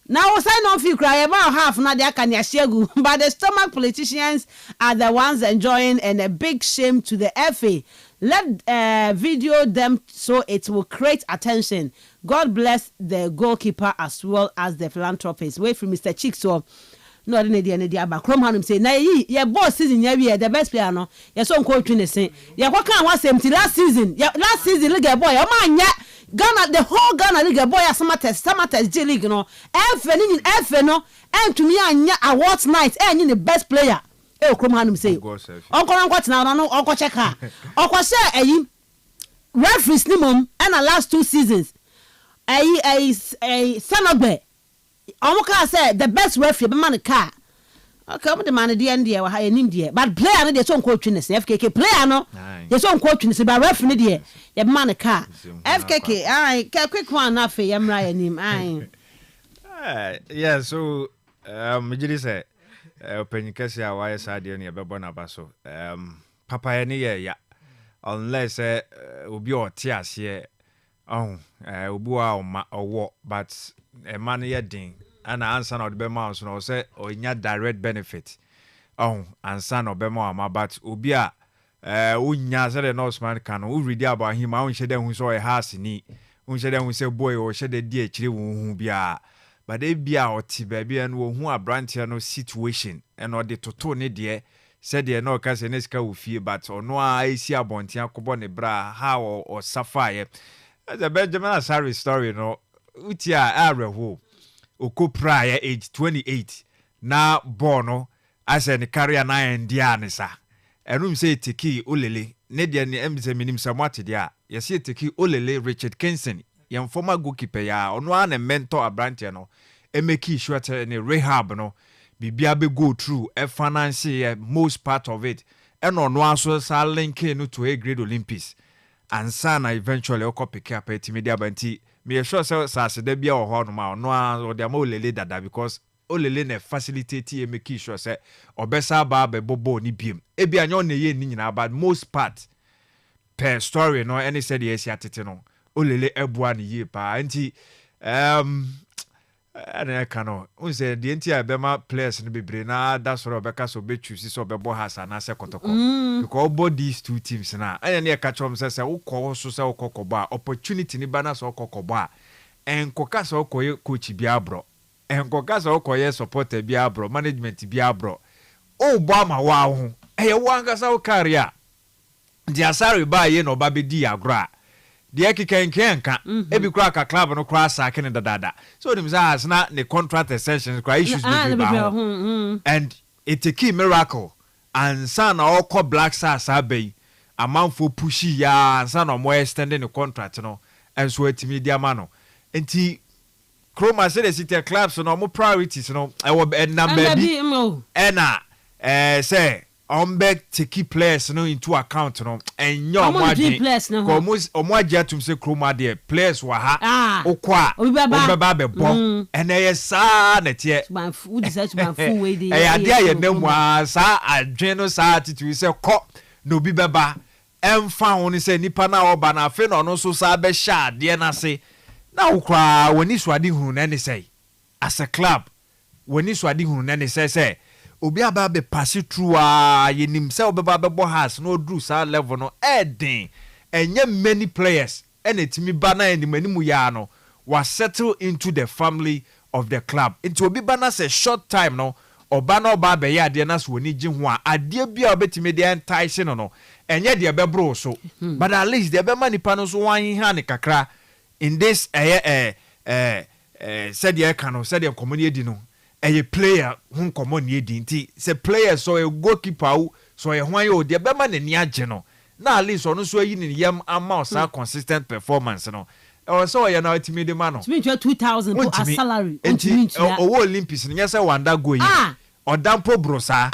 Now, sign off you cry about half Nadia Kanyashegu, but the stomach politicians are the ones enjoying, and a big shame to the FA. Let video them so it will create attention. God bless the goalkeeper as well as the philanthropist. Wait for Mr. Chikso. No, the idea but Chrome Hanum say, Nay, your boss season, yeah, the best player, no, you're so coaching say, yeah, what can was empty last season? Yeah, last season, look at boy, oh man, yeah. Ghana, the whole Ghana League boy, Samates J League, no, F no, and to me, and awards night, and in the best player. Oh, come on, say, Uncle what now, no, Uncle check her. Uncle say, referees, Nimum, and the last 2 seasons, a son of bear. Uncle said the best referee, man, car. Okay, but the man at the end there, I in India, but player, there's some coaching, FKK player, no, there's some coaching, about referee, dear, your man, a car. FKK, I quick one, nothing, I'm right, him, yeah, so, Mijiri say, Penikasi, why is I dear near Babona Basso? Papa, any yeah, unless Ubi or Tias here, Ubua or what, but a man here ding. And answer not be mouse no say or in direct benefit. And son of Bema, but Ubia, unya said an Osman can who read about him. I won't who saw a house in it. Who said who say boy or shed a dear children who be a. But they be out baby and who are branch no situation and or the totone dear said they no casanesca will fear, but or no I see a bontia cobone bra how or sapphire. As a Benjamin Sarri story, no, Utia Ara who. Oko prior age 28 na bono as an carrier na Indiana sa enum say tiki olele ne de ne emse minim samwate dia yesi tiki olele Richard Kenson yam former goalkeeper ya ono an mentor abrante no emeki sure ne rehab no bibia be go through e finance most part of it and ono aso sa link no to a grade Olympics and sana eventually oko pick up at media banti me sure say de bia o no ma no de ma olele dada because olele na facilitate e make sure say obesa ba be bobo ni biem e bia nyo na ye ni nyina but most part per story no any said yes atete no olele ebua ni ye pa anti ana kano un say the entire bema players no bebre na that sort of beka so be choose so be bo hasa na se kotoko because both these two teams na anya na ka chom say ukọ so say ukọkọba opportunity ni bana so ukọkọba enkoka so ukoye coach bia bro enkoka so ukoye supporter bia bro management bia bro o bo ama wa ho eye wanga sa career dia sare ba ye no ba be di agro the kenkenka ebi kura ka club no kura sake ne dadada so them say as na the contract extensions kura issues be and it's a key miracle and son all call Black Stars abe a man for pushy ya and son or more extending the contract no and so it's media mano and Chroma said city clubs so no more priorities no I will be number and say back to keep players no into account no and your players no almost to say Chroma there players were ha okwa obeba bebo and they sa na tie man food is such man full way dey eh ade aye na mu sa adweno sa attitude say ko no bi beba emfa won say nipa na oba na afi no so sa be sha ade na say na okwa woni so ade hunu na ne say as a club woni so ade hunu na ne say obi aba be pass through yenim say obeba be bo has no drew sa level no edin enye many players and etimi ba na animu ya no was settle into the family of the club into obi ba na say short time no oba na oba be ya de na so ni gi ho a ade bia obetimi de entice no enye de be bro so but at least de be manipa no so wan ha ne kakra in this said ye kan no said ye community no a player who common ye dinti say player so a goalkeeper so a hwan yo de be ma ne niage no na at least ono so yi ne yam ama osa consistent performance no so ya na ultimate de man no 2000 as salary o Olympics no yes wanda go yi odampo brosa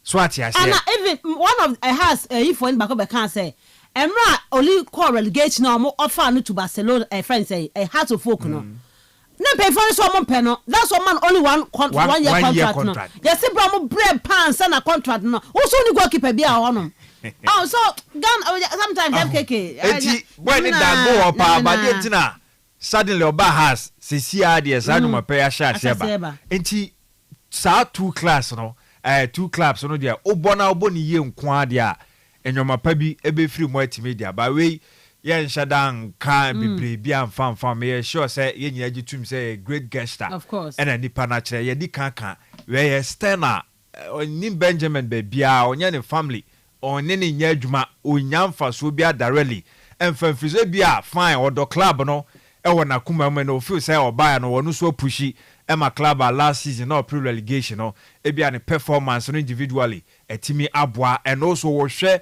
so atiase and even one of has if one back up can say emra only call relegation no offer no to Barcelona friends say a heart of folk no na pay for so mon pay no that's one man only one year contract no yes bro mo bread pounds na contract no also ni goalkeeper bia ho no oh so sometimes FKK when that go up but tina suddenly oba has see ade sanu ma pay share seba enti sa two class no two clubs no dia obona oboni ye nko ade a enyoma pa bi ebe free multimedia ba we yen shadan kan bibre bi amfam me sure say yen nyagi tum say great gangster of course and nipa na kire ye di kan we Stena ni Benjamin be bia onya ne family onne ne nya adwuma onya mfaso bia directly emfamfize bia fine odo club no e wona kuma me no feel say oba no wonu so pushi Emma club last season no pre relegation no e bia ne performance no individually etimi aboa and also wo hwe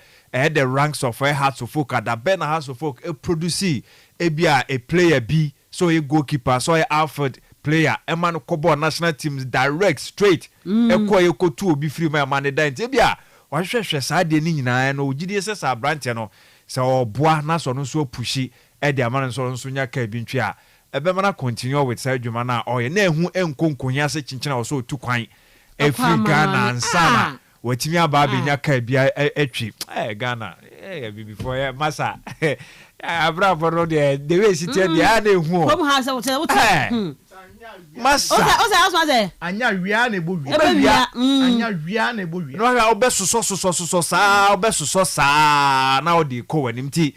the ranks of Hearts of Folk that Ben Hearts of Folk produce a player B so a goalkeeper so a Alfred player a man kobo national teams direct straight e ko be free my man dan tebia wa hwehwe sa de ni nyina no gidi sesa branch no so boa na so no so pushi e de amana so nya ka bi ntwe a e be mana continue with sa adwuma na o ye na ehu enkonkonya se chinchina so tu kwan e free Ghana ansana watimi ababe nya ka bia atwi Ghana before masa abra for the way sit there na ehu come house masa o say anya wia na ebo wia anya wia na ebo wia no ha obesoso sa obesoso sa na odi ko wanim ti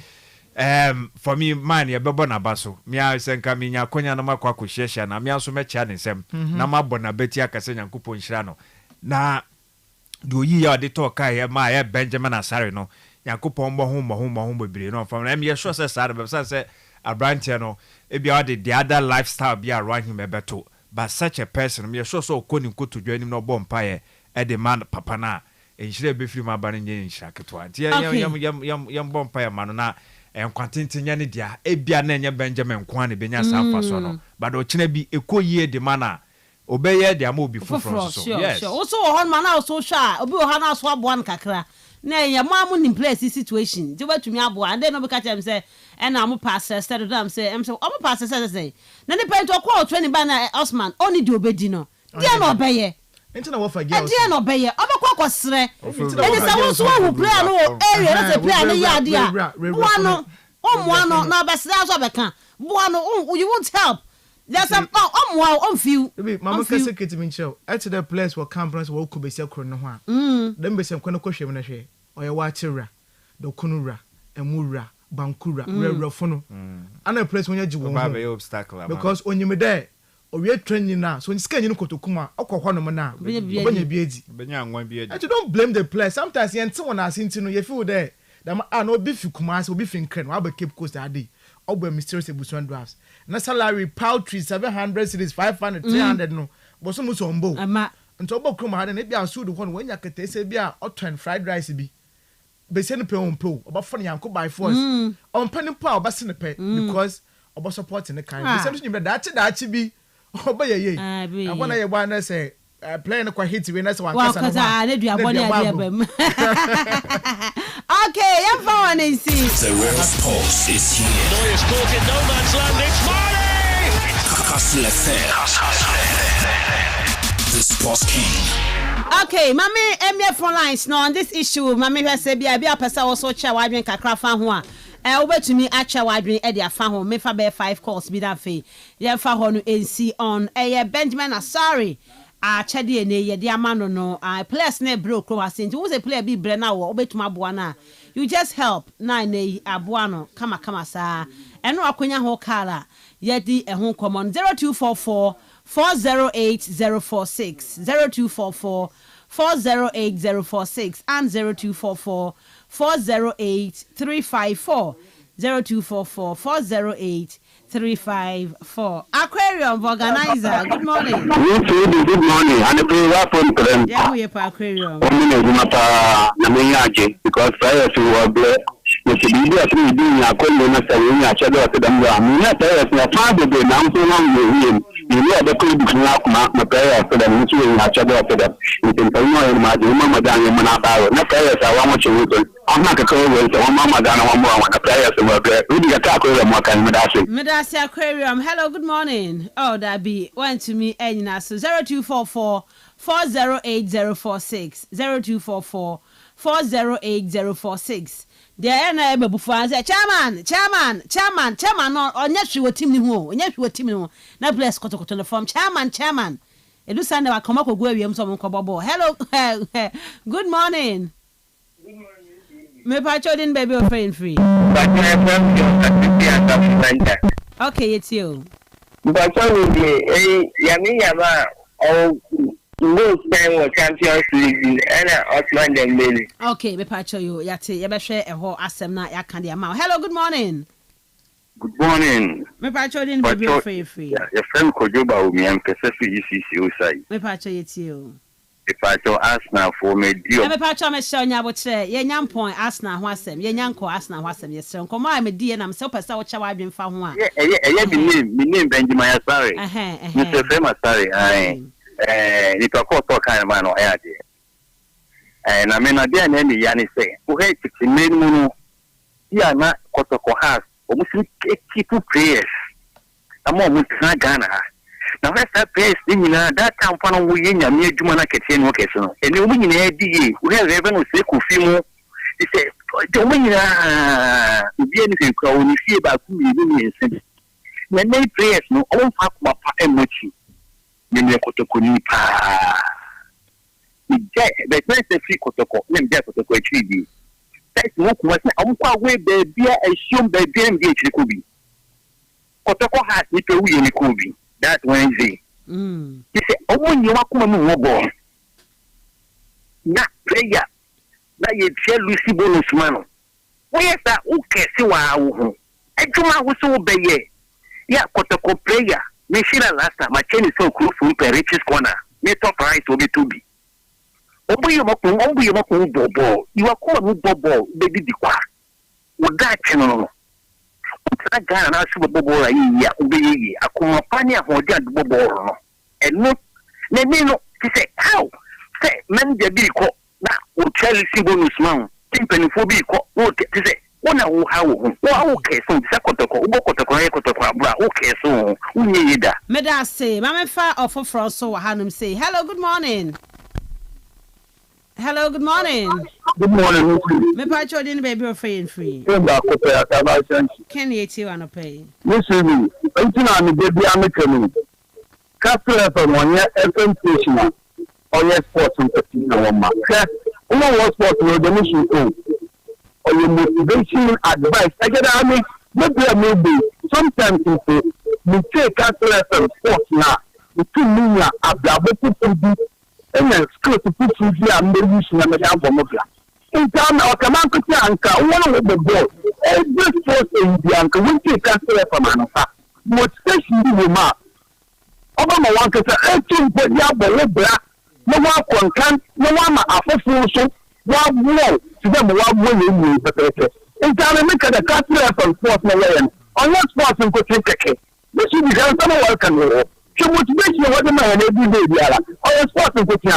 for me man ye bebo na baso me a senka me nya konya na makwa ko hyehyia na me aso mecha ne nsem na mabɔ na beti akase nyankopɔ nhira no na do yi ya de talk kai ma ya Benjamin Asare no yakopon bo bebere no fam na me sure say sare be say Abrante no e bia the other lifestyle bia around him beto but such a person me sure so koni nkoto dwanim no bo mpa ye e de man papa na enhire be free ma ba no nye nhira keto anti yam bo mpa ye ma no na enkwantente nya ne dia e bia na nya Benjamin kwa ne benya safa so no but o kina bi ekoyie de mana obeye de am obi fufro so yes also on man na so sha obi o ha na so aboa nkakra na ya mamu in place situation je batumi aboa and then no be catch am say e na am pass steady am say am pass say na ne pento kwa training ba na Osman oni di obedi no dia na obeye enti na wo fa girls dia na obeye obekwa kwasre eni say wo so wo player no area na say player na ya dia buano omuano na obesida so beka buano you won't help. There's some on few. Mama kase keti minchel. At the place where campers will be sell no one. Then be some question when I say, or a watera, the kunura, and mura, bankura, refono. And a place when you have a obstacle because when you me there, or we are training now, so when scan you go to Kuma, or Kohana, when you be and you don't blame the place. Sometimes you and someone has seen to know you feel there. I know beef you come will be thinking, I'll be keep coast that day. Obe mysterious Busuan drafts. Na salary paltry 700 cities 500 300 no. But so much on board. nto obo krom ha na bia so do ho no wanya ketese bia oton fried rice bi be se no pe on pe oba fo yanko by force on pe no pa oba se no pe because oba support ne kan be se no nyimbe daachi bi oba ye akwana ye gba na say play no kwa hit we na say wan kasa na duabone adebam okay yam fa one see the Wales Pulse is here. Neuer's caught in no man's land. It's Marley. Kastle FM, the Sports King. Okay, mami emia phone lines no on this issue mami hwe say bia pesa wo so cha wadwen kakra fa ho a obetumi acha wadwen e dia fa ho me fa be 5 calls bi da fe ye fa ho no NC on Benjamin Asari chede ene ye dia mano no players na bro kro asinti wo say player bi bre na wo obetumi aboa na you just help na ne aboa no kama sa eno akonya ho kala ye di ho common 0244 408046 0244 408046 and 0244 408354 0244 408354 Aquarium organizer good morning. Good morning and the weapon plan. Yeah, we are Aquarium. Because prior to our blood we should be there to do a column of the shadow of the moon. Not as my father did now so long you know the could be my prayer for the mutual shadow of them. You can tell me my mama down in Manaba. Not prayers I want you to. I'm not a cold with one mama down one more when the prayers were there. Really attack with them. What can Medasi Aquarium. Hello, good morning. Oh, that be went to me and so 0244 408046 0244 408046. There na ebe bufu say chairman no onye hwe team ni ho na bless kotokoto no form chairman edu sande wa koma kogu awiem so mo kobobo. Hello good morning. Me pa chodin baby of free okay it's you but yama most time was Champions League and Osman Dembele. Okay, me pacho you yate ye be hwe eho asem na ya kan de ma. Hello, good morning. Good morning. Me pacho din baby free. Yeah, your friend Kojoba o mi am pese fi UCC usai. Me pacho yeti o. Me pacho Arsenal for me dio. Me pacho me show nya bo kire ye nyam point Arsenal ho asem. Ye nyanko Arsenal ho asem ye sere. Nkomo a me die na me se pese wo cha wa adwen fa ho a. Yeah, me name Benjamin Asari. Mr. Fema Asari. Ni to ko kan man o ya de na me na dia na ni ya ni say o he titi men mu no ya na kotoko has o musu keep prayers amo mu na Ghana na we sa prayers ni na that time fa no wo ye nya me adwuma na kete no kese no ene o mu nyina di ye o he rebe no se ko fi mu di say o mu nyina bi ni se ko ni fie ba ku mi ni nse na nay prayers no o fa ko pa emochi ni kotoko ni pa ni je be se fi kotoko ni je kotoko echi bi that no kuma se amkwa we be bia assume be bia ndi echi ko bi kotoko has ni pe wi ni ko bi that Wednesday you say omo ni wa kuma mu wo bo na prayer na ye tie Lucy bonus man wo ye sa u kesi wa wo adwuma wo so be ye ya kotoko prayer me shira last time my chain is so close to the richest corner me top right will be to be obu yo mako bobo you are call me bobo baby di kwa wo da chino no na Ghana na so bobo ra yi obi yi akoma pani ahodi ad bobo no eno na me no say how say men de bi ko na o Chelsea bonus man timpani fo bi ko o say ona wo ha wo okay so bisa kotoko ugo kotoko ye kotoko abura okay so unye yida me da say mama fa ofofro so wa hanum say hello good morning good morning me pa chodin baby of free ba ko pe ataba chanchi ken yeti wa no pay listen entina ni baby amekanu Kastle FM onye FM station onye sports nti na woma umo sports no the mission ko or your motivation advice. I get I mean, maybe sometimes we take Kastle FM sports now. We two million ababo people do and then school to put through here and maybe use na media for mobile. In time or come on to anka one with the ball. Every sports in the anka we take Kastle FM anka. Motivation be ma. Obama one can say 18 but ya bo bra no one content, no one afford so one blow to them one winning but in time make the Kastle FM sports no way on your sports and coaching take this should be done some welcome so motivation what the man every day biara on your sports and coaching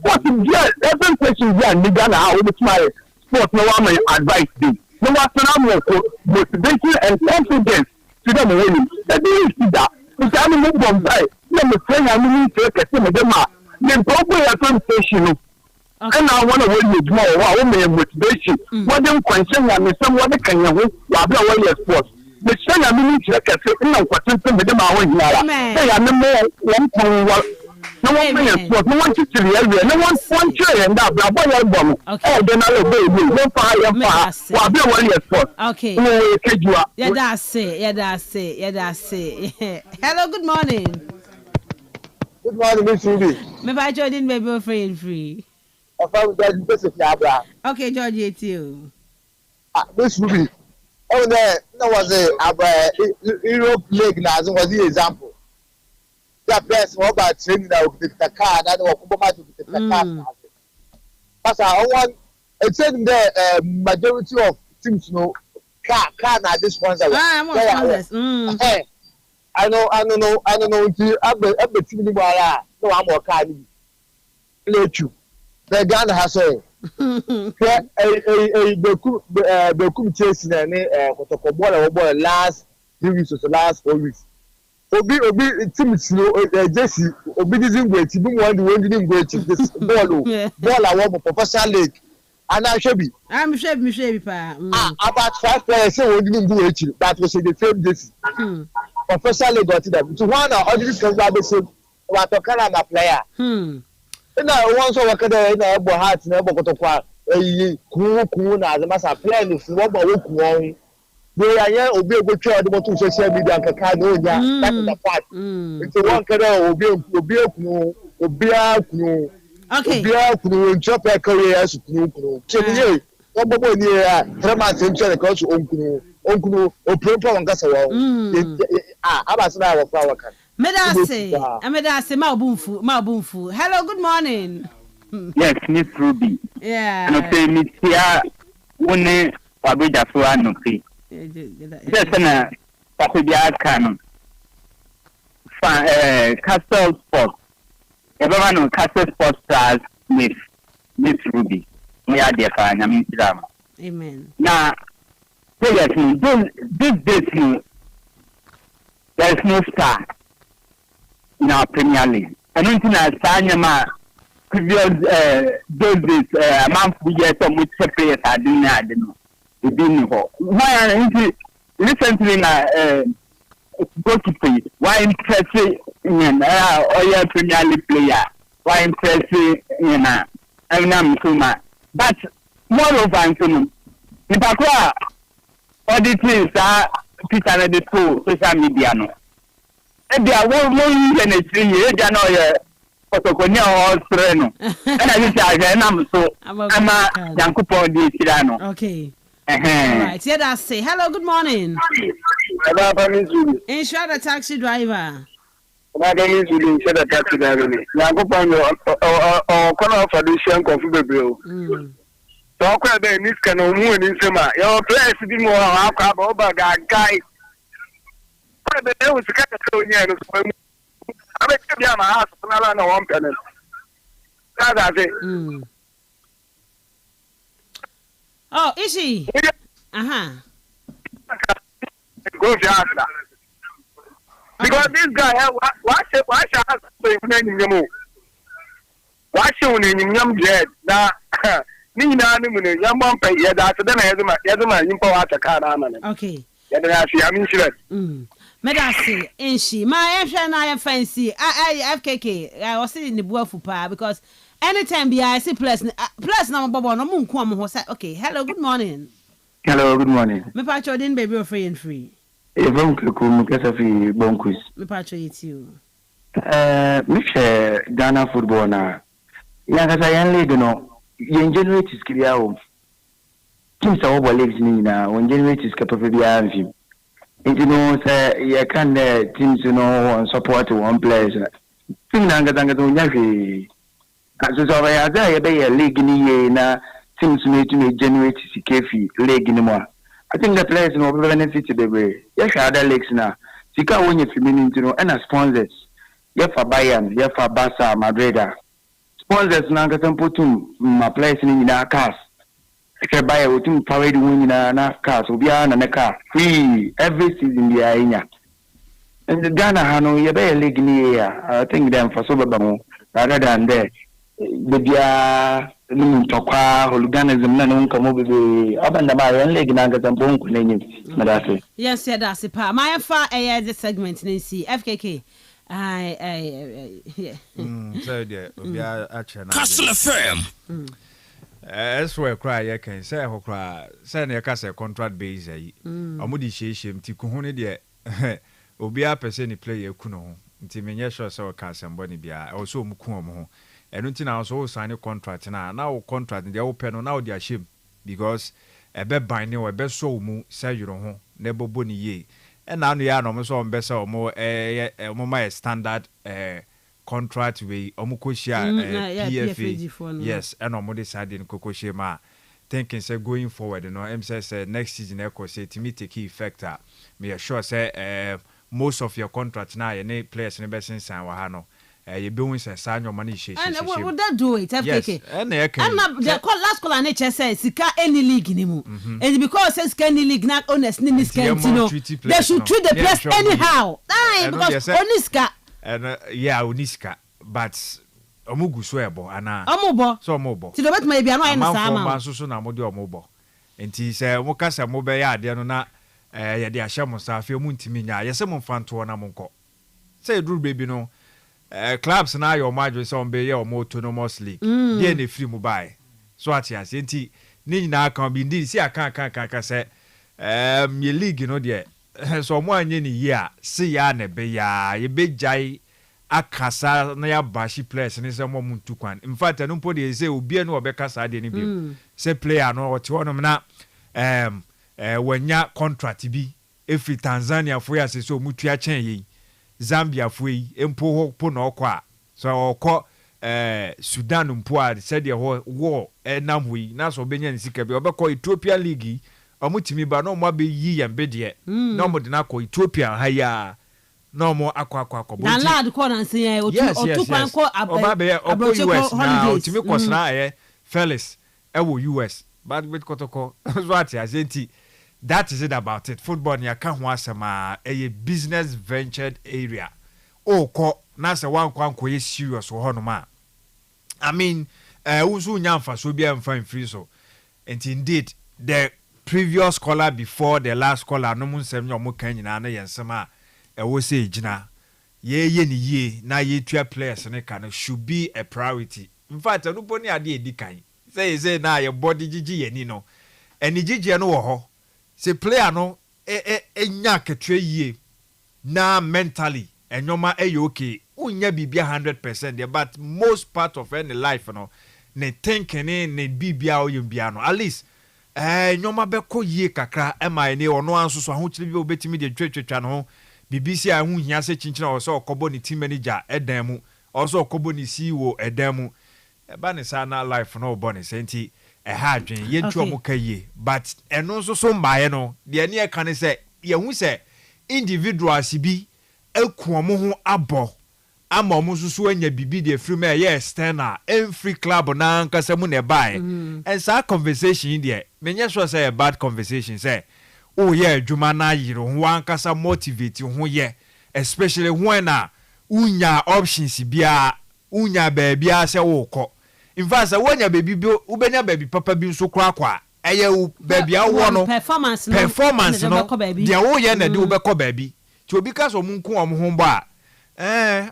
what is there every question there in Ghana how with my sports no one advice be no one motivation and confidence to them winning that they is that in time move on by let me say I mean to get some of them the proper station and I want to win with more wow motivation what them question and someone can you wa sports the say I mean to get no question with them I want say I know one no one play sports no one to the area no one chair and that boy bomb oh then I obey you no fire wa be one sports okay yeah that's it hello good morning. Good morning, Miss Ruby. Maybe I joined baby free. Okay, George, it's you. Miss Ruby. Oh, there was a Europe League now, was the example. That best mobile training that would take the car, that will come back to the car. But I want it's in the majority of teams know car now this one. I don't know. Until every team no I'm more kind. Let you. The Ghana has a Bekum chasing any last 3 weeks or last 4 weeks. Obi team slow Jesse Obi didn't wait. He didn't wait. This ball I want professional league. And I should be. I'm sure pa. About 5 players say we didn't do it. That was the same Jesse. Professionally got it to one or this can be said what a Canada player. Now once over Canada in heart never got to quite a cool as a master plan if you want they are here obey go try the social media and can that is the part. It's one Canada obey okay in chop careers no Obobo ni Herman Central because onkunu opropo wankasa wa abasina wa kwa kan medase ma obunfu hello good morning. Yes, Miss Ruby. Yeah. No say Miss Tia one wabeja so anopi. Just na papia kan Kastle Sports. Everyone Kastle Sports stars Miss Ruby. We are there for an amen. Now, seriously, this there is no star in our Premier League. I don't think I signed previous those days, a month we get some which players are doing. I don't know. It didn't go. Why recently goalkeeper? Why impressive in our Premier League player? Why impressive in I'm not but moreover, in Pakua, all the things are Peter and the two social media. No, and they are one in a 3 years, they know Potoconia or Sereno. And I just so I'm a Yankupo di Tirano. Okay. All right, yeah, that's say hello, good morning. Insure the taxi driver. Madam is willing to the taxi driver. Yankupo or corner for the shank of the bill. So I can't be this kind of moon in summer. Your place to be more about a guy. There was a cat of years. I bet you my house and I want to. That's it. Oh, is she? Go to answer. Because this guy, why should I say him? Why should him get that? Nina, young one pay, yeah, that's then I had him for a car. Okay. I mean, sure. Medasi, ain't she? My and I fancy. I FKK. I was sitting in the Buafu pa because anytime I see plus now, Bobo, no moon come who said, okay, hello, good morning. Hello, good morning. Me patcho din baby free and free. Even Kumu Bonkus. Me patcho it you. Miche Ghana football na. Yang kasa yang league no. Yang generate is clear home. Teams are over leagues ni na. When generate is capable be anfi. You know, say you can teams you know support one players. Team nanga tanga tu nyaki. So so ya za ya be league ni na teams to generate sikefi league ni mo. I think the players no benefit the way. Yes, other leagues na. Sika wonye fimini no and sponsors. Yeah for Bayern, yeah for Barca, Madrid. Sponsors na katamputum ma players ni na cars. Okay, Bayern utum parade win na cars. Obia na car free every season dia inya. And the Ghana hano ya be league ni ya. I think them for so baba rather than there. Bebia tokwa hooliganism na nunca mo bebe abanda ba yan leg na gatampo nko nenyi madase. Yes, yeah, that's it. My fa the segment nsi FKK. Yeah. So there obia ache na. Kastle FM. Elsewhere cry you can say ho cry say na ka say contract base yi. Omudi hyehyem ti ku hu ne de obia person ni player ku no ho. Nti menye sure say o ka sembo ni bia also mu ku omo ho. Enu nti na so sign contract na o contract dey open no na o dey ashame because ebe ban ne o ebe so mu say yuro ho na ebobo ni ye e na no ya no so mbe say omo my standard contract we omo ko share PFA yes and omo decide in kokoshe ma thinking say going forward no em say next season e ko say to me take effect me sure say most of your contract na ye players ne be sensan wa ha no you be win say sanyo money she and would that do it FKK yes and the last call and say sika any league ni mu and because says any league not honest ni miscanti no they should treat the players anyhow because oniska and yeah oniska but omugu so ebo ana omubo so omubo ti do bet ma bia no ayi sama man so na mo de omubo enti say mo kasa mo be ya ade no na ye de ahye mo sa afie mu ntimi nya ye se mo fanto na mo nko say duru baby no clubs na your major so on be your autonomous league dey na free mobile so atias enti ni nyina kan bi ndi si aka say ye league no dey so mo anye ni year si ya na be ya ye be jai akasa na ya bashi players ni say mo muntu kwan in fact no po dey say obi enu obekasa dey ni bi say player no o ti wonom na wanya contract bi efi Tanzania fo ya say so mutu a chen yi Zambia fui empo ho po na okwa so okọ Sudan mpo a said ho war enam hui na so benya nsika bi obekọ Ethiopia league omutimi ba no mo be yi yambe de na mo de na akọ Ethiopia ha ya na mo akọ na lad ko na nsen otu kwan ko US na otimi kwosna Felix ewo US but with kotoko so ati azenti. That is it about it. Football ni aka ho asema a business ventured area. Oh ko na se wan kwanko ye serious ho no ma. I mean, uzu nyamfa so bia mfa free so. And indeed, the previous caller before the last caller no mun sem nyo mo kan nyina na yensema wo se gina. Ye ni ye na ye tua players ne kan should be a priority. In fact, no boni ade edikan. Say na your body gigi ye ni no. Eni gigi no wo ho. Se player no enya ketre yie na mentally enyoma okay unya bibia 100% but most part of any life no ne thinking ne bibia oyembia no at least enyoma beko yie kakra ema ne ono anso so ahokyere bi obetimi de twetwetwa no BBC a hu hia se chinchina o so okobo ni team manager edan mu o so okobo ni CEO edan mu eba ne sana life no obo ne senti hadwen yentu omukaye but eno nso so mbaye no de ne ka ne se ye hu se individuals bi ekuomo ho abo ama omo so anya bibi de free me ye external every club na nkasa mu ne bae and sa conversation there menye so say a bad conversation say oh yeah adwuma na yiro ho ankasa motivate ho ye especially when na unya options bia unya ba bia se wo ko in fact wonya baby bi ubenya baby papa bi nso kwa eye u baby awo no performance no dia wo ye na de ubekọ baby ti obi ka so munku omo ho ba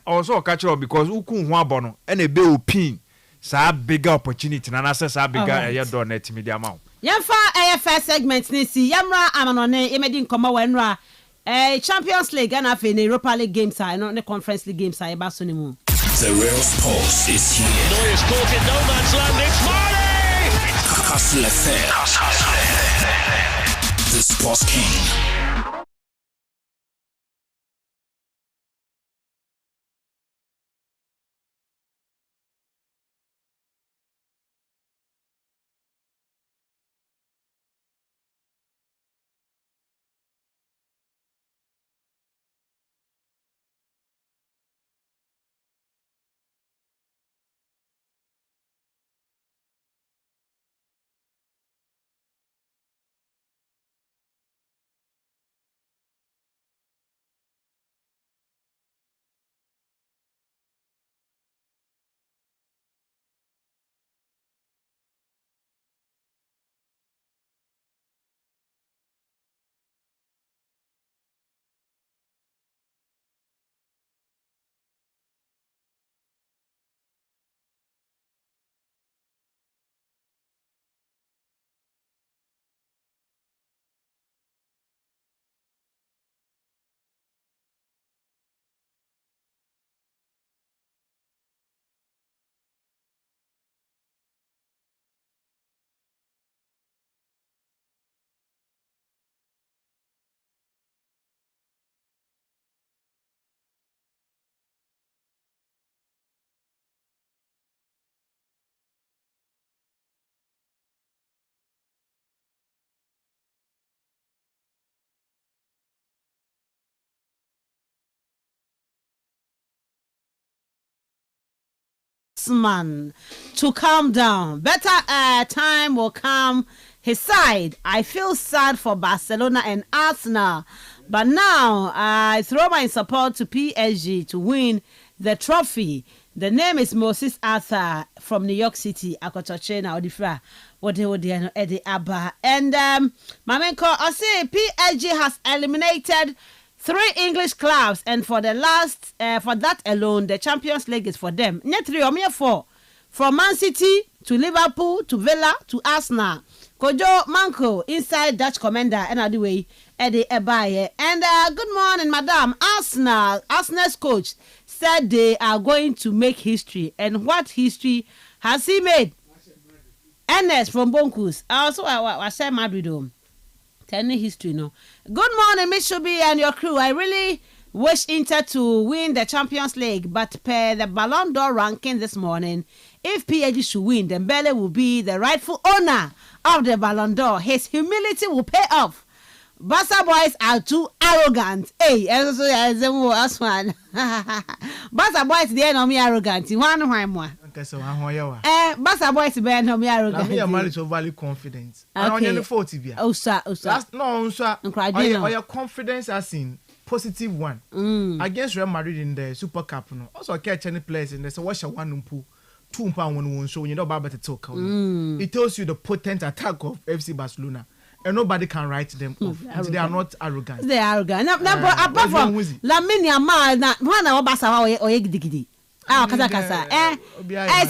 also catch up because ukun ho abo no e na be opin sa bigger opportunity na na sa bigger eye do na timi dia ma yemfa first segment ni si yamra amanone yemedi nkoma wanra Champions League and afi ne Europa League games are no Conference League games are ba so ni mu. The real sports is here. Neuer's caught in no man's land. It's Marley! Kastle FM. The Sports King. Sportsman to calm down. Better time will come his side. I feel sad for Barcelona and Arsenal, but now I throw my support to PSG to win the trophy. The name is Moses Arthur from New York City. Akotochena Odifra. Eddie Abba. And Mamenko, I say PSG has eliminated 3 English clubs, and for the last, for that alone, the Champions League is for them. Net 3 or 4. From Man City to Liverpool to Villa to Arsenal. Kojo Manko, inside Dutch commander, and other way, Eddie Ebaye. And good morning, Madam. Arsenal's coach said they are going to make history. And what history has he made? Ernest from Bonkus. Also, I said Madrid home. Any history, no. Good morning, Mitsubi and your crew. I really wish Inter to win the Champions League, but per the Ballon d'Or ranking this morning, if PSG should win, then Dembele will be the rightful owner of the Ballon d'Or. His humility will pay off. Barca boys are too arrogant. Hey, that's one. Barca boys, they are not me arrogant. One more. Barca boys, they are not me arrogant. Me am so value confidence. I don't need 40 bia. Oh, sir. No, sir. Your confidence as in positive one. Against Real Madrid in the Super Cup, no. Also catch any players in there. So what's your one umpu? 2 pound 1 so you know about to talk. It tells you the potent attack of FC Barcelona. And nobody can write them off. They are not arrogant. They are arrogant. Apart from Lamine Yamal, one of Barca or Egidi. Kasa.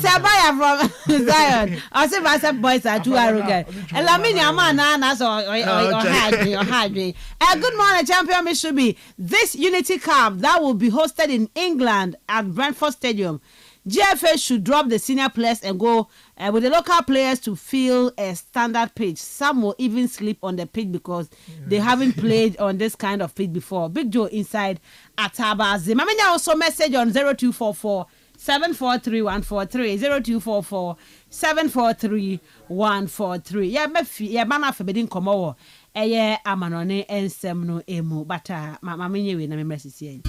Sabaya from Zion. I say Barca boys are too arrogant. And Lamine Yamal, or Hadri. Good morning, champion Mitsubi. This Unity Cup that will be hosted in England at Brentford Stadium. GFA should drop the senior players and go with the local players to fill a standard pitch. Some will even sleep on the pitch because they haven't played on this kind of pitch before. Big Joe inside Atabazi. Mamenya also message on 0244 743 143 0244 743 143. Yeah, mana febedin komo eye amanone ensem no emu bata mamenya we na me message.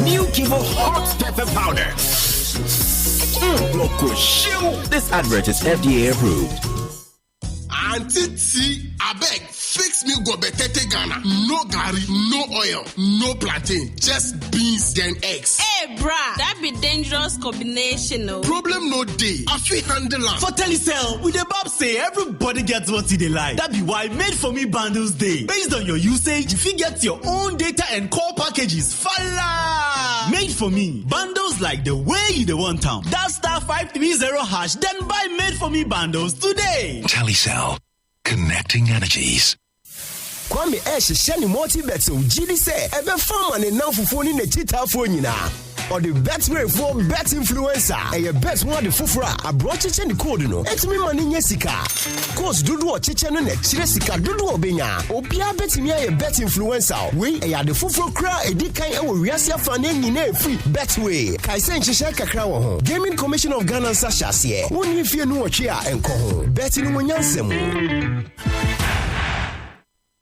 New Kivo hot pepper powder. Loco show. This advert is FDA approved. Auntie T, I beg, fix me go betete Ghana. No gari, no oil, no plantain, just beans then eggs. Hey, brah, that be dangerous combination, no. Problem no day. I feel handle am. For Telecel, with the Bob say everybody gets what they like. That be why Made For Me bundles day. Based on your usage, if you get your own data and call packages, falla! Made For Me bundles like the way you want them. That *530# then buy Made For Me bundles today. Telecel, connecting energies. Kwame sheni multi-bet so GD say ebe farm and now for ni ne chita phone nyina. Or the bet way for bet influencer. E bet one the fufura abro cheche ni code no. Etimi mani nye sika. Course dudu o cheche no ne chire sika dudu obenya. Obia betimi e bet influencer. We e ya the fufuro kra edi kan e wo wiase afa na nyina free betway. Kai se nchehye kakra wo ho. Gaming Commission of Ghana sashase. Woni fie no otwe a enko ho. Bet ni wonyansem.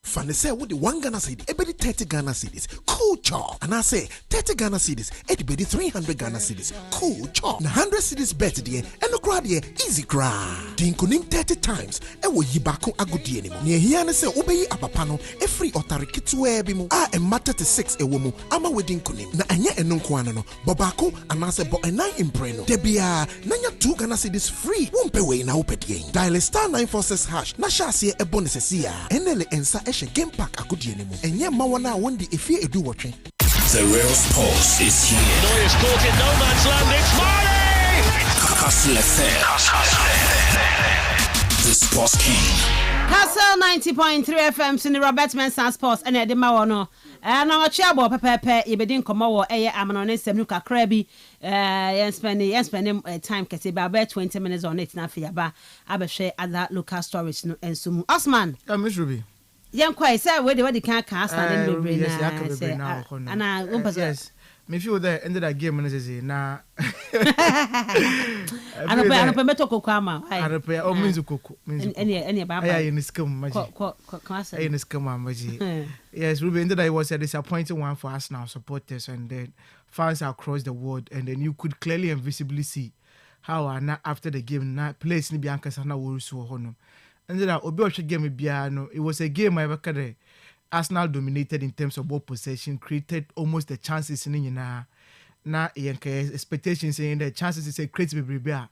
Fane say what the 1 Ghana cedi, ebedi 30 Ghana cedis. Cool job. And I say 30 Ghana cedis, ebedi 300 Ghana cedis. Cool job. Na 100 cedis bet there, and no grad here easy grad. The inkunim 30 times, e wo yibako agudi anymore. Near here and say obeyi apapano, e free otarikitu ebimu. E matter to 6 e womu, ama wedding kunim. Na anya enunkuana no, bobako, and I say bo e 9 impreno. Debia, nanya 2 Ghana cedis free. Wumpe we na upedien. Dial *946#. Na shasi e bonus ya. Enele ensa game pack agudi anymore. And yeah, mawana wondi if you do watching. The real sports is here. Neuer's caught in no man's land. It's Marley! Kastle FM. The Sports King. Kastle 90.3 FM sini Robert Mensah Sports ene de ma wo no na wo chia bo pepepe ye bedin komo wo eye amano ne semnu kakra bi yen spend time kete ba 20 minutes on it na afia ba abehwe other local stories no ensumu Osman Miss Ruby yen kwai say we de kan stand in be na ana yes me feel that ended that game and say na ana pe meto koko ama ana pe o minzu koko eni baba ya in scam maji class in scam maji yes Ruben ended that was a disappointing one for Arsenal supporters and then fans across the world and then you could clearly and visibly see how after the game na place ni bianca sana wo so hono ended that obi o hwe game bia no it was a game I ever Arsenal dominated in terms of ball possession, created almost the chances in na expectations in the chances is a create be bia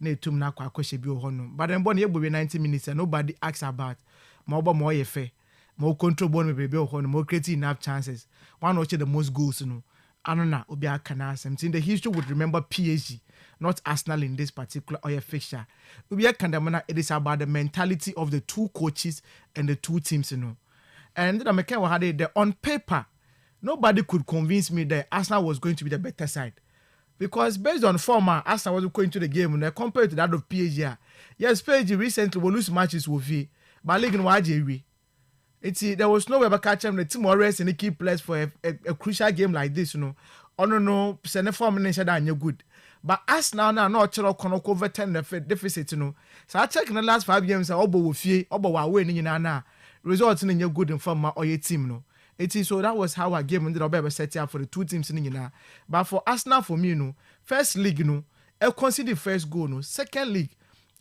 na tum na kwa kwahye bi hono but then born ye 90 minutes and nobody asks about more ye fair more control ball be hono more creating enough chances one of the most goals no anona obi aka na asem in the history would remember PSG not Arsenal in this particular fixture obi aka na it is about the mentality of the two coaches and the two teams and the McKenna had it on paper. Nobody could convince me that Arsenal was going to be the better side. Because based on former, Arsenal was going to the game and compared to that of PSG. Yes, PSG recently will lose matches with you, but league in YJV. There was no way about catching the team always in the key players for a crucial game like this, Oh no, send a 4 minutes and you're good. But Arsenal now not over 10 deficit, So I check in the last 5 games, Obo with you, Obo winning in results in your good in form or your team so that was how our game ended up set up for the two teams in but for Arsenal for me first league I consider first goal second league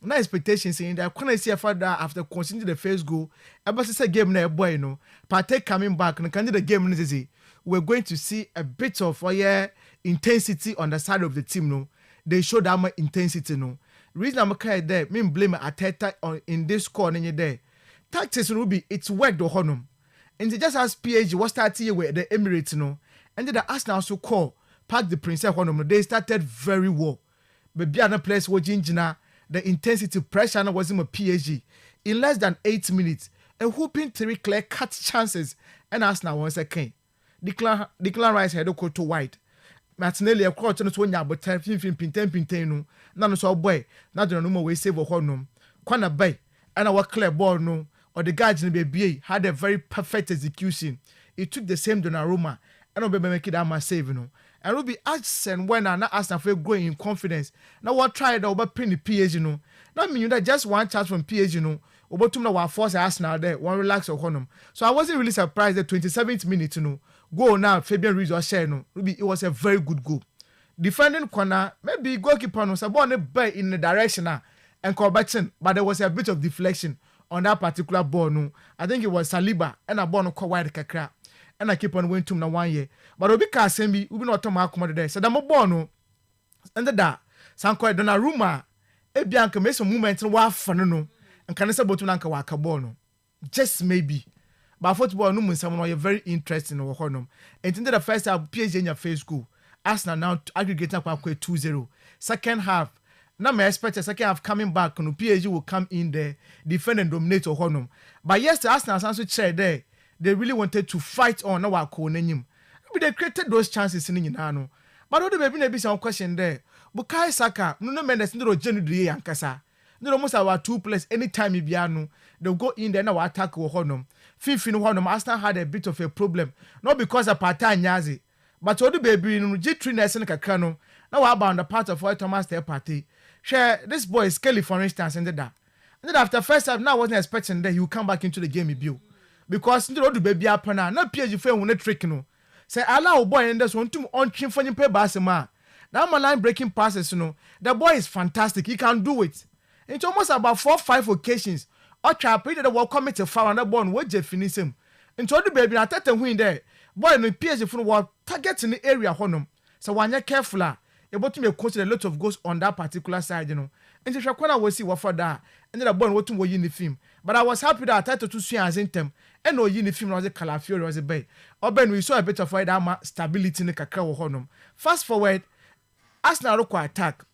no expectations in there can I see further after considering the first goal about to say game na boy partake coming back and can the game we're going to see a bit of intensity on the side of the team they show that much intensity reason I'm kind there me blame Arteta in this score in there tactics will be it's worked the honum. And just as PSG was starting with the Emirates and then the Arsenal so call Park the Princess honum. They started very well. But beyond place was the intensity pressure was in a PSG in less than 8 minutes. A whooping 3 clear cut chances and Arsenal once again. Declan Rice had to go to white. Martinelli a quarter to 1 but 15 pinten none so boy not the number we save a honum. Corner bay and our clear ball or the guys in the BBA had a very perfect execution. It took the same Donnarumma and I'll make it out save, And will be asked and when I asked for growing in confidence. Now what tried over penny PSG, That mean that just one chance from PSG, Over to now force Arsenal there, one relax or honum. So I wasn't really surprised that 27th minute, Goal now, Fabian Ruiz or Shano. It was a very good goal. Defending corner, maybe goalkeeper was a bay in the direction and combating, but there was a bit of deflection on that particular ball. I think it was Saliba and a ball no wide kakra. And I keep on going to 1 year. But Obi Kasembi, we not to mark there. So that bono and the Sanko Donnarumma, a bianca make some movement and wa fun and can say about Nanka waka bono. Just maybe. But football no someone you're very interesting in honum. And in the first half, PSG in your face goal. Arsenal now aggregate up 2-0. Second half. Now my expect a second half coming back and PSG will come in there, defend and dominate Honum. But yes, Arsenal also chair there. They really wanted to fight on our Konenim. They created those chances in Yano. But what there be some question there. Bukayo Saka, no Mendes no January and Kasa. No almost our 2 players anytime Ibiano, they'll go in there now attack Honum. Fifin Honum, Arsenal had a bit of a problem. Not because of Pata Nyazi, but all the baby in G3 Nelson Kakano. Now about the part of why Thomas their party. Share this boy is Kelly, for instance, and then after first half, now I wasn't expecting that he would come back into the game because the baby up now, not PSG fan will not trick Say allow boy and there's one to on chin for you pay Basima. Now my line breaking passes, the boy is fantastic, he can do it. It's almost about 4 or 5 occasions. Or try to will commit a foul on the ball, what you finish him. And told the baby, I tell them win there. Boy, no PSG from what targets in the area, honum. So when you're careful, able to make consider a lot of goals on that particular side, And the Shakwana will see what for that. And then the boy what to go in the film. But I was happy that I tried to see as in them. And no in the film was a Calafiori was a bay. Or Ben we saw a bit of stability in the Kakao Honum. Fast forward, Arsenal look attack.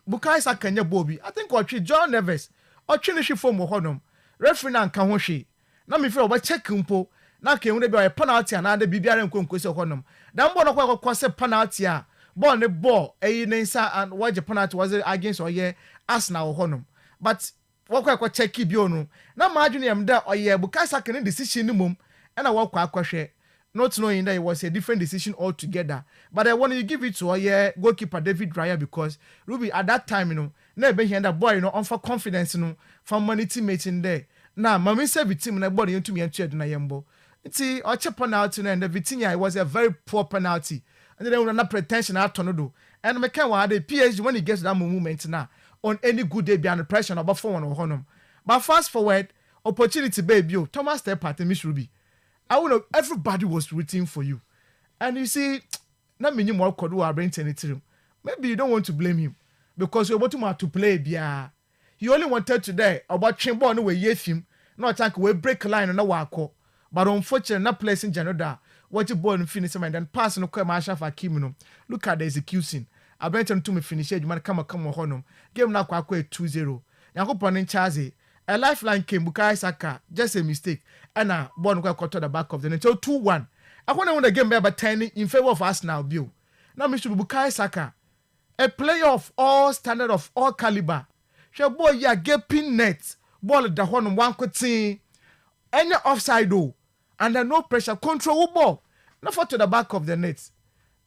Bukayo Saka Bobby. I think what John Neves or Chinishi from Honum. referee na nka ho hwe na me feel oba check mpo na ka hu de be penalty na de bibiara nkonkosi honom dan ball no kwa se penalty a ball ne ball eyi ne nsa and what the penalty was against oye Arsenal honom but wakwa check bi onu na ma adwene yam da oye Bukayo Saka ne decision ni mum na wakwa akwahwe not knowing that it was a different decision altogether. But I want to give it to goalkeeper David Raya because Ruby at that time, na be here that boy, on for confidence, from many teammates in there. Now, Mami said with team na body into me and cheered na yembo. See, or check penalty and the Vitinha it was a very poor penalty. And then not pretension at Tonodo. And McKenna the PSG when he gets that movement now on any good day beyond the pressure about 4-1 or honum. But fast forward, opportunity baby, Thomas step at Miss Ruby. I would know everybody was rooting for you. And you see, not many more could do our brain anything. Maybe you don't want to blame him because you're about to play bia. He only wanted today about chamber on the way yes him, not tank we break line and no wako. But unfortunately, not placing general what you born finish and then pass no commercial for Kimino. Look at the execution. I bet him to me finish it, you might come on honum. Game now kwa 2-0. Yanko in Chazi. A lifeline came Bukayo Saka, just a mistake. And now, born got to the back of the net. So 2-1. I want to win the game by 10 in favor of us now, Bill. Now, Mr. Bukayo Saka, a player of all standard of all caliber. She boy ya gaping net, ball the horn one could see any offside though, under no pressure, control ball, not for to the back of the net.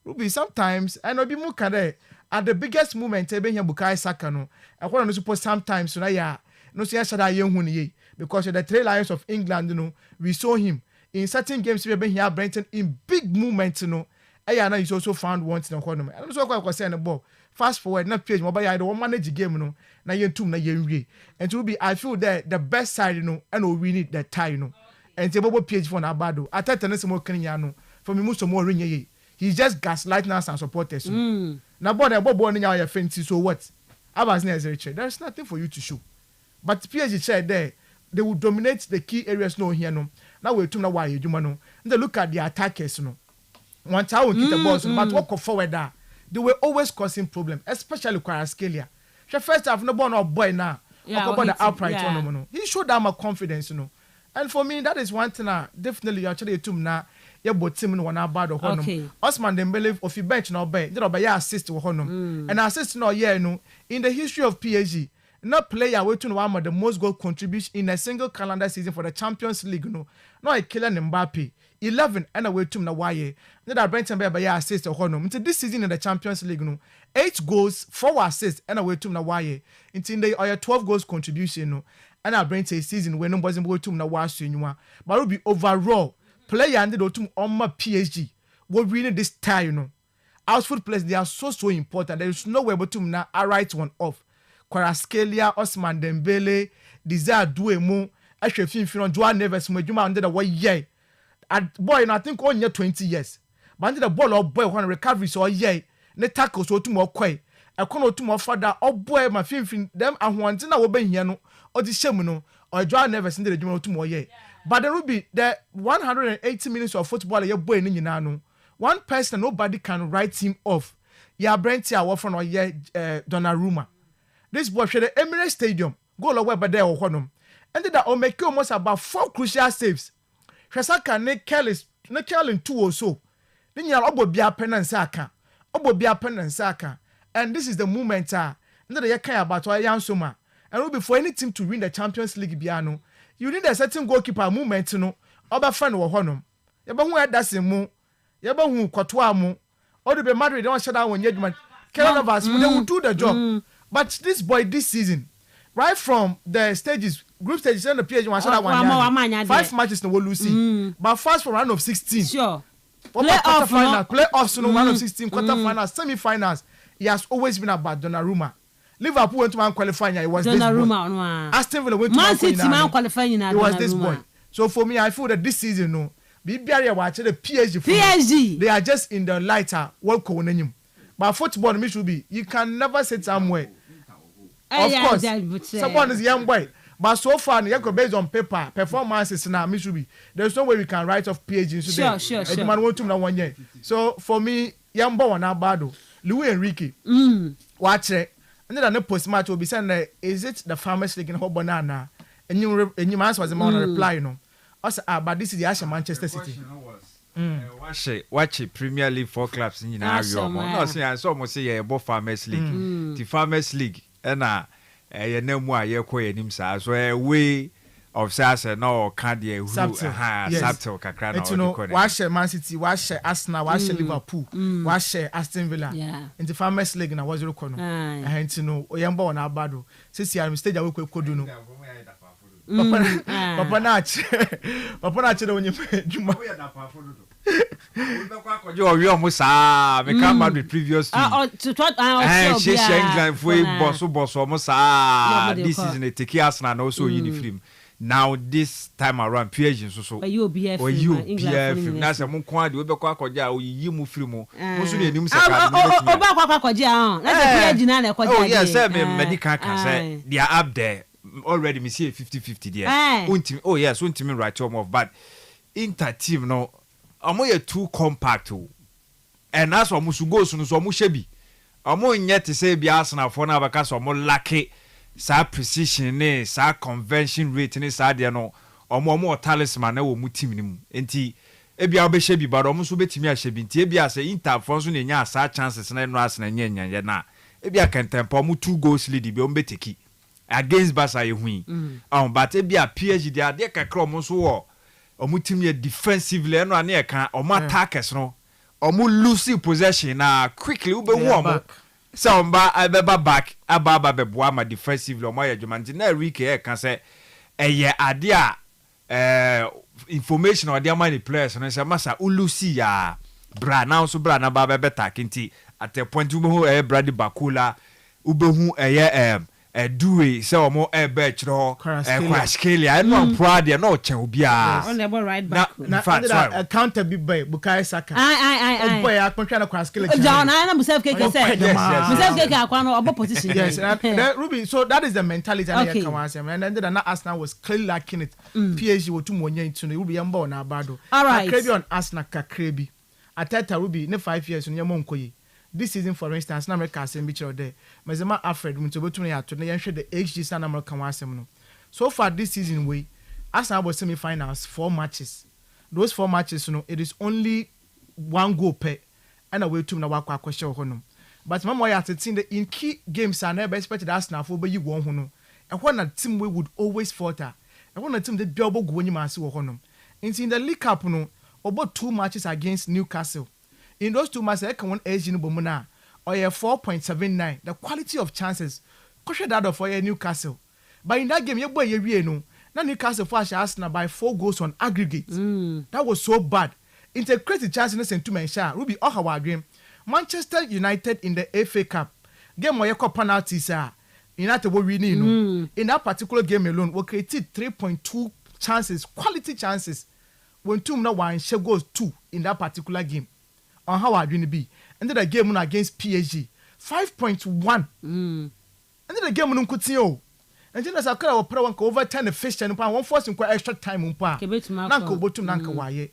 Ruby sometimes I know be more at the biggest moment. Ebe here Bukayo Saka no. I want to suppose sometimes so ya. No see shada ye because the Three Lions of England, we saw him in certain games we been here Brenton in big movements, Ayana is also found once in a corner. And so quite concerned about fast forward, not page mobile, I don't manage the game, na yen two na yen and to be I feel that the best side, and we need that tie, and the bubble page for Nabado. I thought tennis more Kenyano for me most more ring ye. He's just gaslighting us and supporters. Now, boy, I born in your fancy, so what? I was necessary. There's nothing for you to show. But PSG said there, they will dominate the key areas no here no. Now we're to know why you do no. And they look at the attackers no. Once I will keep the balls, but walk forward there. They were always causing problems, especially Kvaratskhelia. The first half no born of boy now. Yeah, about the outright no. He showed them a confidence And for me, that is one thing definitely actually to now. Yeah, but team no one about the honum. Osman Dembele of the bench no be. Did obey assist to honum. And assist no in the history of PSG. No player waiting one of the most goal contribution in a single calendar season for the Champions League. No a killer Mbappe 11 and away to na why. That Brenton by assist to honum. Into this season in the Champions League, 8 goals, 4 assists and away to na why. Into the 12 goals contribution. And I Brenton season when no wasn't going to na why. But will be overall player and the on my PSG. What really this time, Outfield players they are so important. There is no way but to now a right one off. Kvaratskhelia, Osman Dembele, Desire Doué, Ashefin Finon, Joan Neves, Mejuma under the way yay. Boy, I think only 20 years. But under the ball of boy, when recovery so yay, ne tackles so 2 more quay. I can't 2 more father, oh boy, my fin them and one thing I will be here or the Shemuno, or Joan Neves into the Juno 2 more yay. But there will be the 180 minutes of football your boy in Nano. One person nobody can write him off. Ya Brentia from or ye Donnarumma. This boy should the Emirates Stadium go away by there or honum. And then that make almost about 4 crucial saves. Shasaka ne Kelly 2 or so. Then you are about Bia Pen and Saka. About Bia Pen and Saka. And this is the moment and then you care about Yan Soma. And will be for any team to win the Champions League Biano. You need a certain goalkeeper movement Oba fan or honum. Yaba who had that same Yaba who Kotwamu. Or the Madrid don't shut down when Yedman. Kelly they will do the job. But this boy, this season, right from the stages, group stages, and the PSG, 5 matches no will lose. But first for round of 16. Sure. Playoffs, round of 16, quarterfinals, semi-finals. He has always been about Donnarumma. Liverpool went to one qualifying. It was Donnarumma. Aston Villa went to one qualifying. It was this boy. So for me, I feel that this season, no, be barrier watch the PSG. They are just in the lighter world covenant. But football, me should be. You can never sit somewhere. Of course, someone is young boy. But so far, based on paper, performances now, me should be. There's no way we can write off PSG today. Sure. Man want to know 1 year. So for me, young boy na bado. Luis Enrique. Watch it. And then the post match will be saying, is it the Farmers League in Hobonana? enyim answer was the man reply you know. Us but this is the Asha Manchester City. Watch Premier League 4 clubs in Nigeria. No, see, I saw almost say about Farmers League. The Farmers League, and you know more. You call your name, so way of Sasa no Candy who Sabto Kakrano. You know, watch Man City, watch Arsenal, watch Liverpool, watch Aston Villa. In the Farmers League, na was Rokono. And you know, Oyamba na Abado. Since you are stage away Koduno. Papa Nach when you you almost become Madrid previous she England for boss almost this is in a Tiki Arsenal and also uniform. Now this time around PSG so you BF that's a monquad we be kwa koja o yi mu free mo so ne nim saka oba kwa koja that's a PSG na koja oh yes medical can say they are up there already me see 50-50 there. Oh yes, me right home of but Inter team no amoye too compact and that's what musu go so mo shebi amo nyet say bi Arsenal for na baka so mo lack sa precision ne sa convention rate ne sa de no omo talisman na wo mu team ni mu enti ebia obe shebi but omo so betimi a shebi enti ebia say Inter for so ne nya sa chances na no Arsenal nya na ebia kan tempo mo 2 goals lead bi o mbeteki against Barca yehui but e bia PSG dia de kakra omo so wo omo team ye defensively no ane e kan omo attackers no omo lose possession na quickly ube hu omo so omba abeba back ababa beboa ma defensively omo ye dwumanti na week e kan say eye ade a information or the money players no say masa ulusi ya bra now so bra na baba beta kinti at a point ube hu Brady Bakula ube hu Dewey say omo chro Kwaskelia no proud no che obia on the right back na counter big boy Bukayo Saka oh boy akwancha na Kwaskelia John na myself keke say myself keke akwa no obo position yes Ruby so that is the mentality and here come and then that Arsenal was clearly lacking it PSG wo tumo nya into no Ruby yamba na abado Akrebi on Arsenal kakrebi ateta Ruby ne 5 years no yamo nkoyi. This season, for instance, na America asem bi chero there. Mezema Alfred mutobetumi ya to na yenhwe the HG sana America wasem no. So far this season we Arsenal was semi-finals 4 matches. Those 4 matches you know it is only 1 goal per and away to na wakwa kwehye ho no. But mama ya tetin in key games are never expected Arsenal for be yi won ho no. Ehwo na team we would always falter. Ehwo na team the bi obo go nyima ase ho no. In the League Cup no about 2 matches against Newcastle. In those 2 matches, I can one edge in Bomuna or 4.79. The quality of chances, question that of Newcastle. But in that game, your boy you know, now Newcastle flash Arsenal by 4 goals on aggregate. That was so bad. Into crazy chances and 2 men share. Ruby our game. Manchester United in the FA Cup game where you call penalties. United will win. In that particular game alone, we created 3.2 chances, quality chances. When 2 now one share goes 2 in that particular game. On how are going to be? And then the game against PSG 5.1. And then the game on Coutinho. And then as I call our over 10 the fish and one force extra time it is only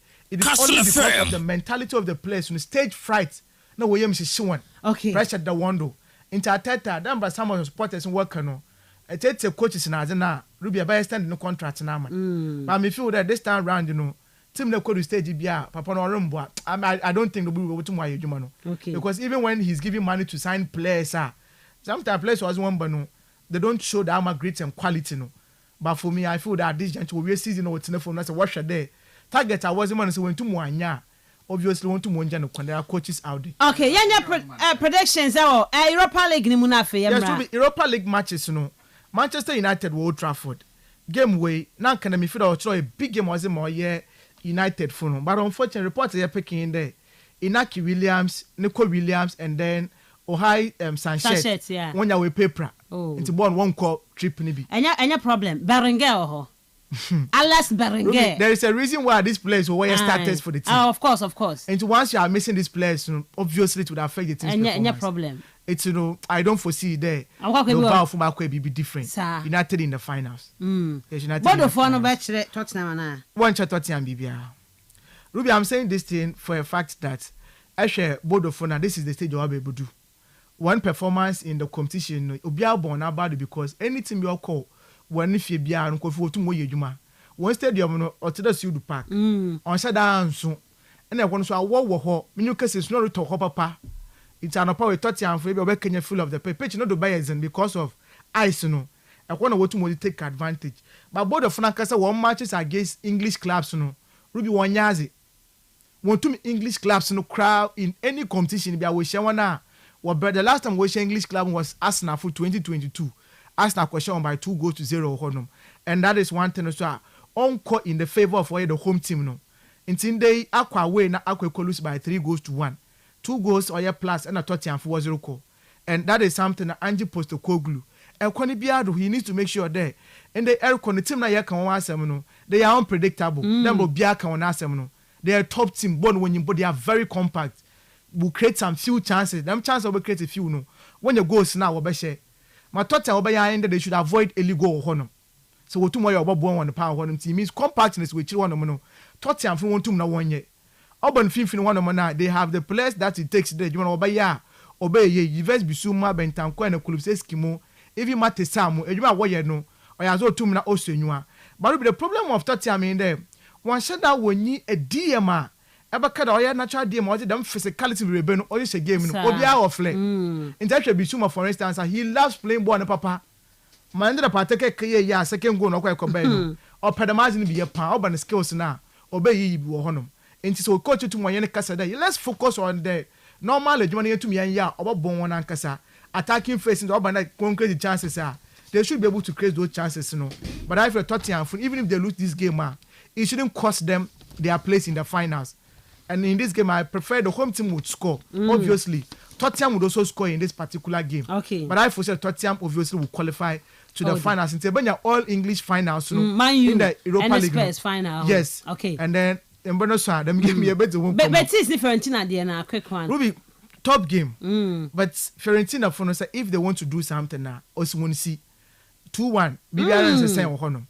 because of the mentality of the players on stage fright. No way showing. Okay. Pressure the window. Into Ateta, then by some of the supporters and work no. I take the coaches in Azana. Ruby by standing no contract now. But me feel that this time round, you know. Team na code stage bia papa no rembo I don't think the will to my no. Okay. Because even when he's giving money to sign players sometimes players was one but no they don't show that great and quality no. But for me I feel that this gentle we season or telephone as a washer there target I wasn't man so when to mwanya obviously want to monja no when there are coaches out there. Okay yanya predictions Europa League ni munafe yamra. Yes, Europa League matches no. Manchester United will Old Trafford game way now can me feel a big game was more United phone, but unfortunately, reports are picking in there. Inaki Williams, Nico Williams, and then Ohai Sanchez. Yeah. When you paper. Oh. It's born 1 call trip nibi. Any problem? Berenguer Alas Berenguer. There is a reason why this players were where starters for the team. Oh, of course. And once you are missing these players, obviously it would affect the team's performance. Any problem? It's I don't foresee there. The power for Marco be different. United in the finals. Yes, United. But the phone batch Tottenham na. One chat Tottenham BBA. Ruby, I'm saying this thing for a fact that I share Bodofona. This is the stage you are able to do. One performance in the competition, Obia born about because any team you call When if you be an kofu to moye juma. One stadium no or to the Sudu Park. On Sadan so. And I want to war ho. Minukas is not to papa. It's an power 30 and for be Kenya full of the pitch not to buy because of ice no. I want to go to take advantage. But both of Frankasa one matches against English clubs no. Ruby one yazi. Want to English clubs no crowd in any competition be we share one now. Well, but the last time we share English club was Arsenal for 2022. Arsenal question by 2-0 and that is one thing so encore in the favor of the home team no. Until they aqua way na aqua lose by 3-1. 2 goals or plus and a Tottenham for 0. And that is something that Angie Postecoglou. And Kwani he needs to make sure there. And the air con the team na ya kan wan asem no. They are unpredictable. Them will be a kan wan asem no. They are top team born when you but they are very compact. Will create some few chances. Them chances will create a few no. When you go now will be share. My Tottenham will be ended they should avoid a goal honor. So what tomorrow about born on the power honor team means compactness which one no. Tottenham for 1 2 na 1 year. Urban 15 one no they have the players that it takes there. You want obey ya. Obey ye. Yves Bissouma Bentancur and Kulubse Skimo. Even Mate Samu, you are warrior no, or as well 2 minutes also you are. But the problem of Tottenham in there, one said that when you a DMR, ever cut or natural DM or them physicality rebellion or you say game in Obia or Flay. In that Bissouma, for instance, he loves playing ball and papa. Man, the partake ya second goal no quite compare. Or Padamazin be a power and skills now, obey ye be honum. And so coach to my casa day. Let's focus on the normal money to me and ya about born and casa. Attacking facing the urban concrete chances are they should be able to create those chances, you know. But I feel Tottenham, even if they lose this game, it shouldn't cost them their place in the finals. And in this game, I prefer the home team would score. Obviously, Tottenham would also score in this particular game. Okay. But I foresee Tottenham obviously will qualify to the finals. And when you're all English finals, you know, in the Europa League final. Yes. Okay. And then them give me a better one. But it's different in a quick one. Ruby. Top game, but Fiorentina for us if they want to do something now, also want to see 2-1. BBR is the same honor.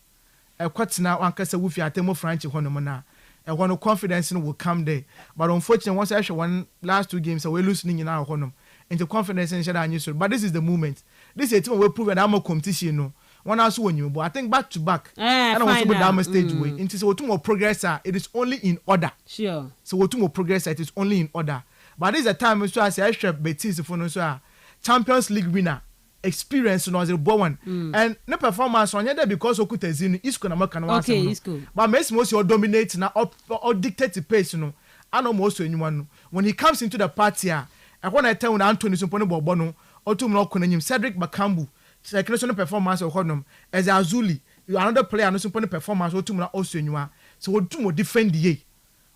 A quite now Ankasa with your Temo French honor now. And one confidence will come there. But unfortunately, once I actually won last 2 games, so we're losing in our honor. And the confidence in Shada and but this is the moment. This is a team will prove that I'm a competition. No one else when you, but I think back to back. I don't want to go down stage way. Into so two more progress. It is only in order. Sure. So what two more progress? It is only in order. But this is a time so I say extra Betis for so Champions League winner experience no as a one and no performance on there because Okutezini is going to make an okay, it's cool. But most you dominate now or dictate the pace, you know. I know most anyone when he comes into the party and when I tell Anthony Sumpone Bobono or to Mlokunim Cedric Bakambu, like national performance of Honum as Azuli, another player no Sumpone performance or to also anyone. So what to defend the ye,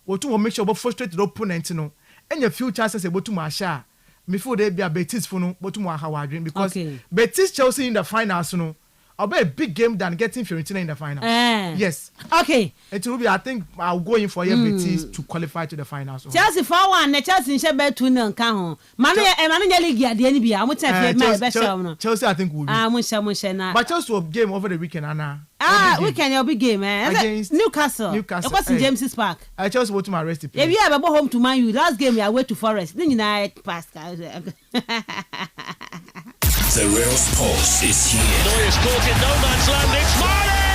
what to make sure about frustrated opponent, you know. And a few chances about to Masha before they be a Betis for no, but to Howard because Betis Chelsea in the finals, you know, I'll be a big game than getting Fiorentina in the finals. Yes. Okay. It will be, I think, I'll go in for Betis to qualify to the finals. Chelsea for one, the Chelsea in Shebe to Nankaho. Manu League at the NBA. I'm going to Chelsea, I think, will be. But Chelsea will game over the weekend, Anna. Weekend, your big game, against Newcastle. Of course, in James's Park. I just want to my rest. If you ever go home to Man U, last game we are way to Forest. Then you know, Pascal. The real sports is here. Neuer's caught in no man's land. It's Marley!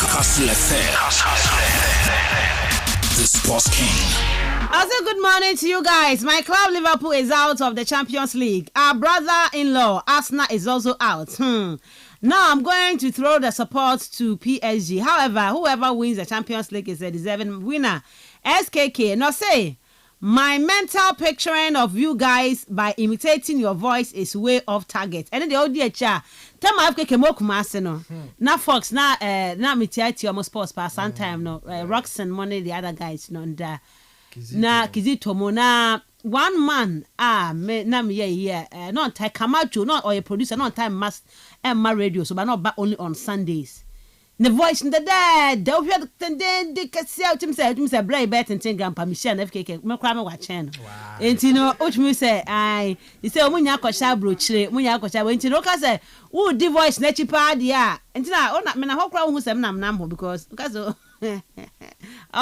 Kastle FM. The Sports King. I say good morning to you guys. My club Liverpool is out of the Champions League. Our brother-in-law Arsenal is also out. Now I'm going to throw the support to PSG. However, whoever wins the Champions League is a deserving winner. SKK. Now say, my mental picturing of you guys by imitating your voice is way off target. And then the ODHR. Tell my FKK mo kumase no. Na Fox na mitiati almost sports pass sometime no. Roxanne Money the other guys no na Kizito mo na 1 man me na me here not time Camacho not or a producer not time must my radio so but not back only on Sundays. The voice in the dead. Don't you then they can say to himself, Bray Bet and Tin Grandpa Michelle FKK. My crime watching. And you know, which me say, you say, when you are Shabro, when you are went to look as a would the voice net you party. And now, oh, not men, I hope crowd who's a number because